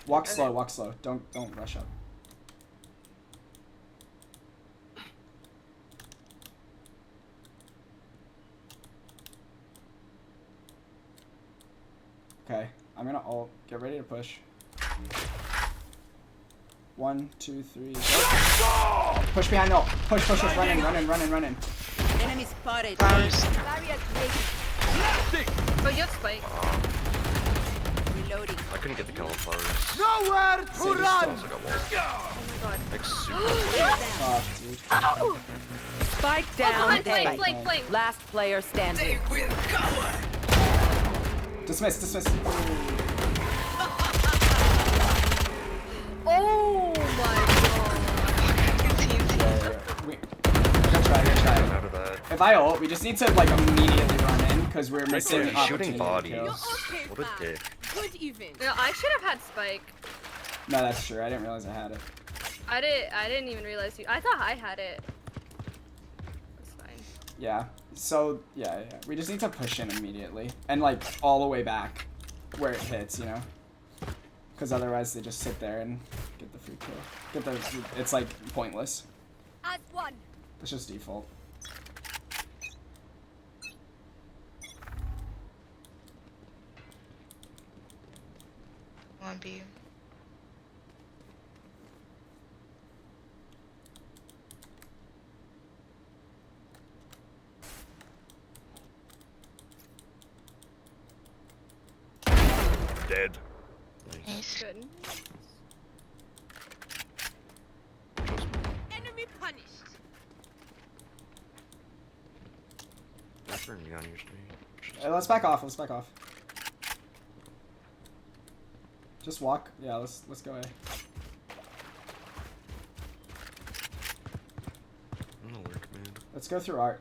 Walk slow. Walk slow. Don't rush up. Okay, I'm gonna ult. Get ready to push. 1, 2, 3. Go! Push behind ult. Push. Run in. Enemy spotted. Flowers. Barrier created. Oh, you have spike. Reloading. I couldn't get the kill on flowers. Nowhere to run! Also got wall. Oh my god. Like super. Oh, dude. Ow! Spike down. Flank. Last player standing. Dismiss. Oh my Good try. Out of that. If I ult, we just need to like immediately run in because we're missing He's opportunity shooting to bodies. kill. What a dick. Good even. No, I should have had spike. No, that's true. I didn't realize I had it. I didn't even realize you. I thought I had it. That's fine. Yeah. So yeah. We just need to push in immediately and like all the way back where it hits, you know. Because otherwise they just sit there and get the free kill. It's like pointless. As one. It's just default. One B. Dead. Nice. Good. Enemy punished. That's for me on your stream. Let's back off. Let's back off. Just walk. Yeah. Let's go away. I'm gonna lurk mid. Let's go through art.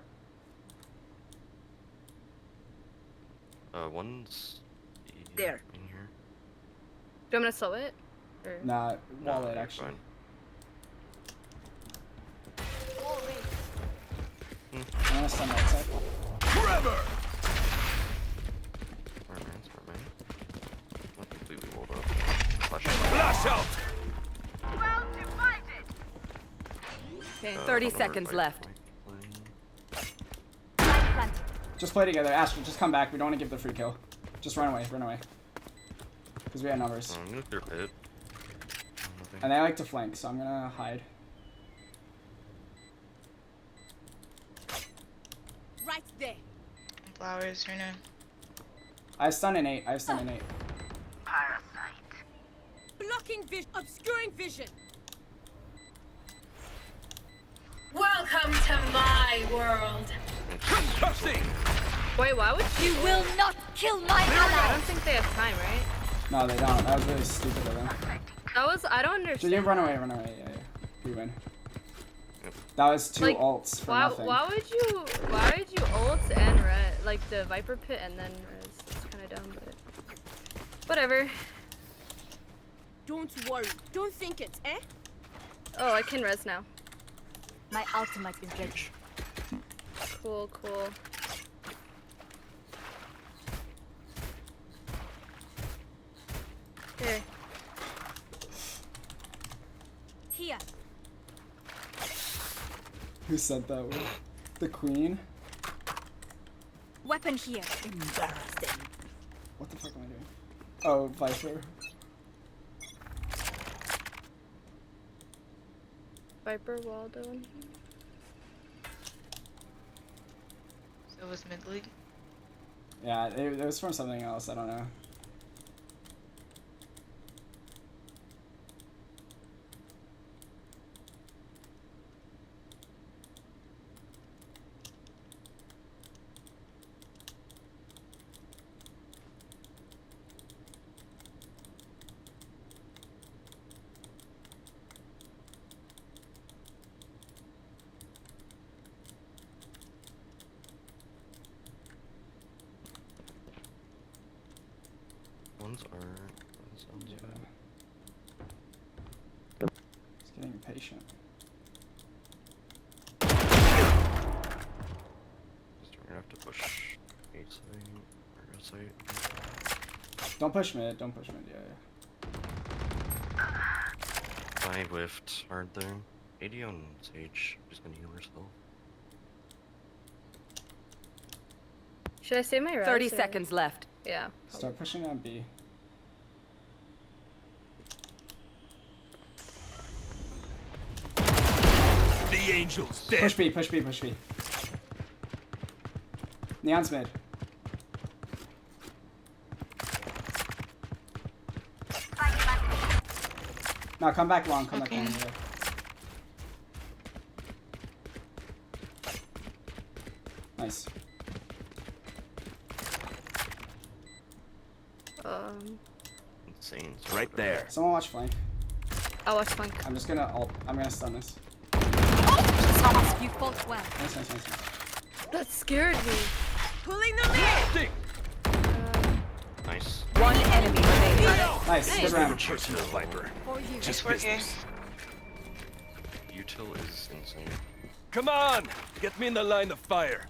One's There. in here. Do you want me to slow it? Or... Nah, wall it you're actually. fine. I'm gonna stun right side. Trevor! Smart man. Not completely walled up. Flash out! Well divided. Okay. 30 seconds left. Just play together. Astra, just come back. We don't want to give the free kill. Just run away. Run away. Because we have numbers. I'm gonna clear pit. And they like to flank, so I'm gonna hide. Right there. Flowers right now. I have stun in 8. I have stun in 8. Blocking vision. Obscuring vision. Welcome to my world. Concussing! Wait, why would You will not kill my I ally. don't think they have time, right? No, they don't. That was really stupid of them. I don't Did understand. you run away? Run away. Yeah. We win. That was 2 Like, ults for why, nothing. why would you ult and res, like the Viper pit and then res? It's kind of dumb, but whatever. Don't worry. Don't think it, eh? Oh, I can res now. My ultimate is ready. Cool. Here. Here. Who said that word? The queen? Weapon here. Embarrassing. What the fuck am I doing? Oh, Viper. Viper Waldo. So it was mid league. Yeah, it was from something else. I don't know. One's art. One's It's getting impatient. We're gonna have to push 8 side or red side. Don't push mid. Don't push mid. Yeah. I whiffed hard there. 80 on Sage. She's gonna heal herself. Should I save my res? 30 or- seconds left. Yeah. Start pushing on B. The angel's dead. Push B. Push B. Push B. Neon's mid. No, come back long. Come back long. Yeah. Nice. Insane. Right there. Someone watch flank. I'll watch flank. I'm just gonna ult. I'm gonna stun this. You fought well. Nice. That scared me. Pulling them in. Nice. One enemy remaining. Nice. Good round. Personal Viper. For you. Just Nice work, business. Util is insane. Come on! Get me in the line of fire.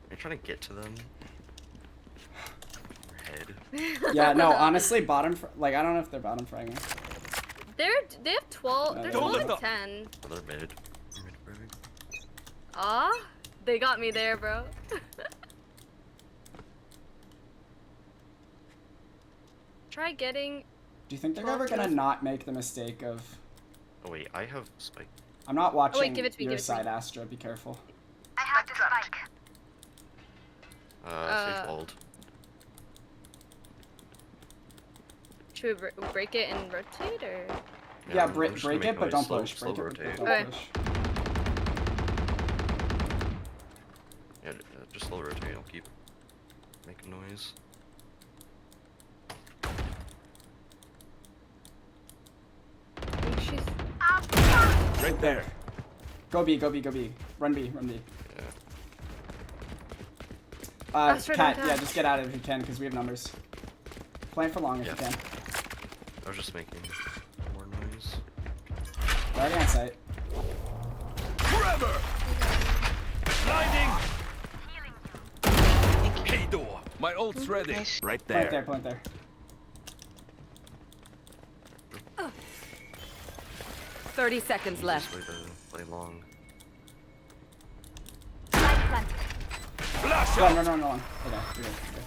You're trying to get to them. Head. Yeah, no, honestly, bottom. Like, I don't know if they're bottom fragging. They have 12. They're Don't 12 let and 10. Oh, they're mid. They're mid fragging. Aw, they got me there, bro. Try getting. Do you think they're ever gonna not make the mistake of? Oh wait, I have spike. I'm not watching wait, give it to me, your give it to me. side, Astra. Be careful. I have the spike. Safe walled. Should we break it and rotate, or? Yeah, I'm break just gonna it, make but noise, don't slow- push. slow Break it, rotate. but Okay. don't push. Yeah, just slow rotate. I'll keep making noise. I think she's. Right there. Go B, go B, go B. Run B, run B. Yeah. Astra, Cat, don't yeah, die. just get out of it if you can, because we have numbers. Plant for long if you Yeah. can. I was just making more noise. We're already on site. Forever! Blinding! Hey door. My ult's ready. Nice. Right Plant there, there. plant there. 30 seconds left. Just way to play long. Flash Run, out! run, run, run. Okay, you're good, you're good.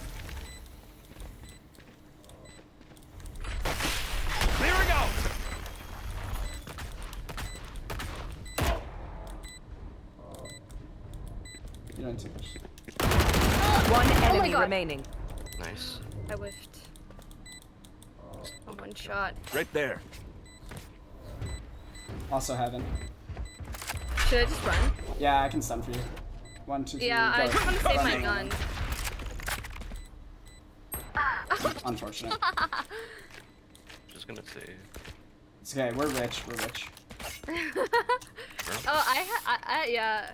Clearing out! You don't need to push. One enemy God. remaining. Nice. I whiffed. A one shot. Right there. Also heaven. Should I just run? Yeah, I can stun for you. 1, 2, 3, Yeah, I go. just want to save my Run, gun. Unfortunate. Just gonna say. It's okay, we're rich, we're rich. Oh, yeah.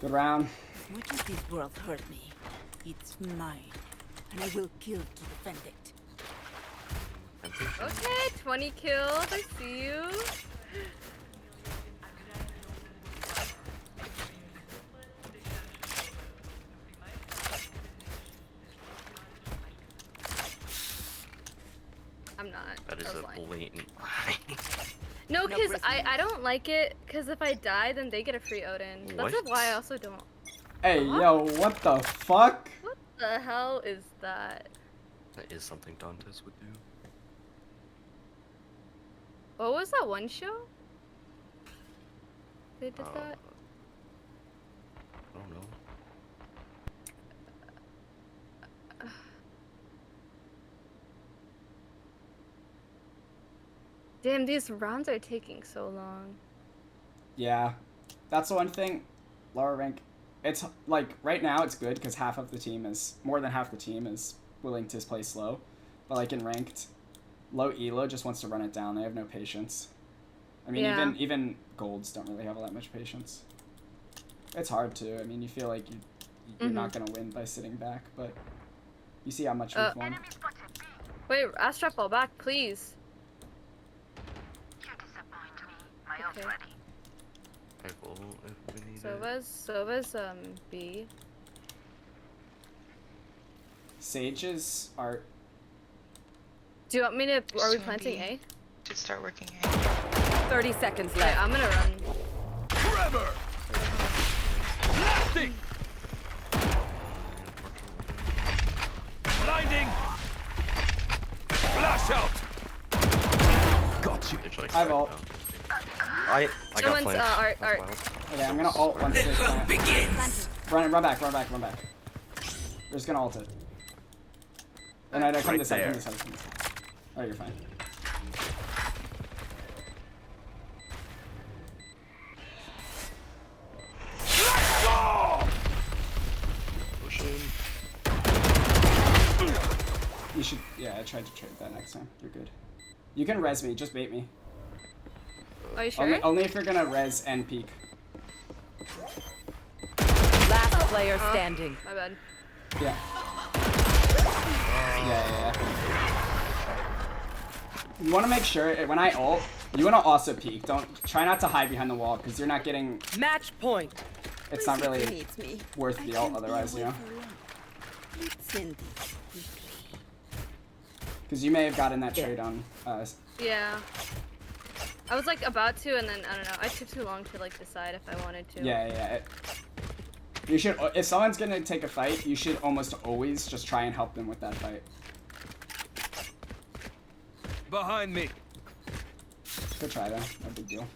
Good round. As much as this world hurt me, it's mine, and I will kill to defend it. Okay, 20 kills. I see you. I'm not. That is I was a lying. blatant lie. No, because I don't like it, because if I die, then they get a free Odin. That's What? why I also don't. Hey, Huh? yo, what the fuck? What the hell is that? That is something Dantes would do. What was that one show? They did that? I don't know. Damn, these rounds are taking so long. Yeah, that's the one thing. Lower rank, it's like right now it's good because more than half the team is willing to play slow, but like in ranked, low elo just wants to run it down. They have no patience. I mean, Yeah. even golds don't really have all that much patience. It's hard to. I mean, you feel like you're not gonna win by sitting back, but you see how much we've won. Wait, Astra, fall back, please. Okay. I will if we need it. Sova's B. Sages are. Do you want me to? Are we Soon planting B. A? Should start working A. 30 seconds Okay, left. I'm gonna run. Forever! Blasting! Blinding! Flash out! Got you. It's like I vault. I got Someone's, flanked. art. That's wild. Okay, I'm gonna ult once they plant. Begins! Run back. We're just gonna ult it. Oh, no, come Right this side, there. come this side. Oh, you're fine. Push in. You should, yeah, I tried to trade that next time. You're good. You can res me, just bait me. Are you sure? Only if you're gonna res and peek. Last player standing. My bad. Yeah. Yeah. You want to make sure when I ult, you want to also peek. Don't try not to hide behind the wall because you're not getting. Match point. It's not really worth the ult otherwise, you know. Because you may have gotten that trade on us. Yeah. I was like about to, and then I don't know. I took too long to like decide if I wanted to. Yeah. You should. If someone's gonna take a fight, you should almost always just try and help them with that fight. Behind me. Good try though. No big deal.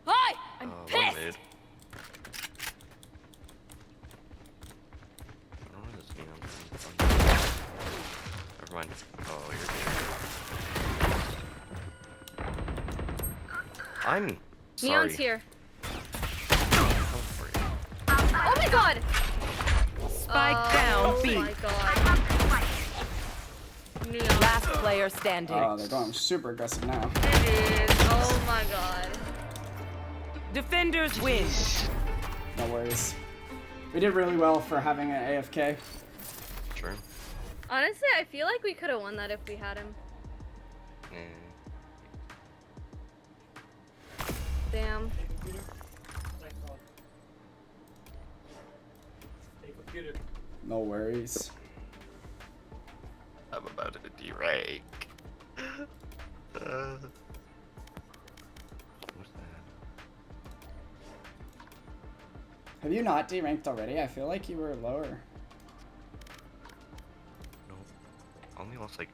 Hi! I'm One pissed! mid. I don't know this neon. Never mind. Oh, you're here. I'm sorry. Neon's here. Oh my god! Spike down, B. Oh my god. Neon. Last player standing. Oh, they're going super aggressive now. It is. Oh my god. Defenders win. No worries. We did really well for having an AFK. Sure. Honestly, I feel like we could have won that if we had him. Damn. No worries. I'm about to de-rank. What's that? Have you not deranked already? I feel like you were lower. No. I only lost like.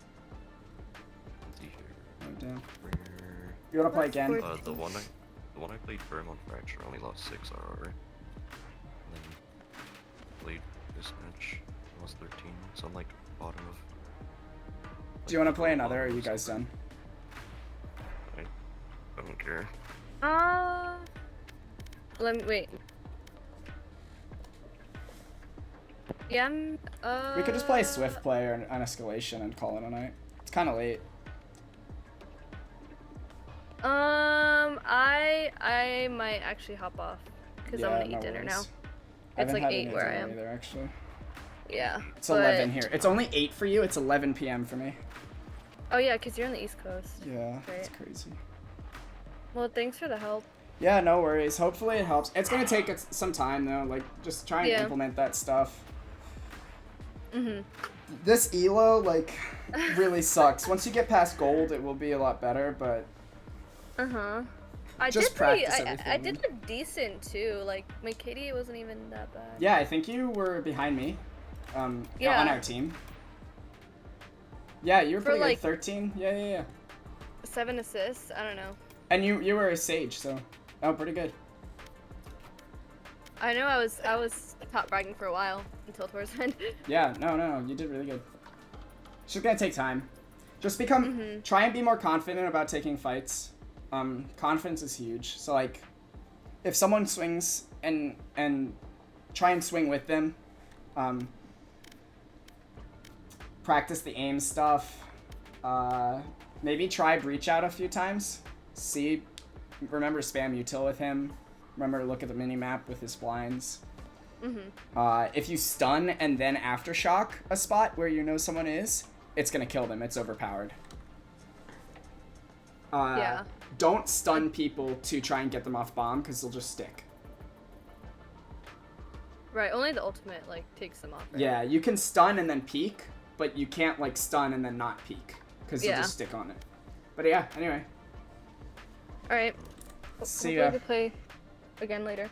Let's see here. Oh, damn. Where... You wanna play again? The one I played for him on Fracture only lost 6 RR. And then played this match, lost 13. So I'm like bottom of. Do you wanna play another, or are you guys done? I don't care. Let me wait. Yeah, We could just play Swift play or an escalation and call it a night. It's kind of late. I might actually hop off because I'm gonna eat dinner now. It's like 8 where I am. Either, actually. Yeah. It's 11 here. It's only 8 for you. It's 11 p.m. for me. Oh yeah, because you're on the East Coast. Yeah, right. it's crazy. Well, thanks for the help. Yeah, no worries. Hopefully it helps. It's gonna take some time though. Like, just try and implement that stuff. This elo like really sucks. Once you get past gold, it will be a lot better. But I just did practice everything. I did look decent too. Like my KD wasn't even that bad. Yeah, I think you were behind me. On our team. Yeah, you were pretty like, good. 13. Yeah. 7 assists. I don't know. And you were a Sage, so pretty good. I know I was top bragging for a while until towards the end. Yeah, no, you did really good. It's just gonna take time. Just try and be more confident about taking fights. Confidence is huge. So like, if someone swings and try and swing with them. Practice the aim stuff. Maybe try breach out a few times. Remember spam util with him. Remember look at the mini map with his blinds. If you stun and then aftershock a spot where you know someone is, it's gonna kill them. It's overpowered. Yeah. Don't stun people to try and get them off bomb because they'll just stick. Right. Only the ultimate like takes them off. Right? Yeah, you can stun and then peek, but you can't like stun and then not peek because you'll just stick on it. But yeah. Anyway. All right. See Hopefully ya. we can play again later.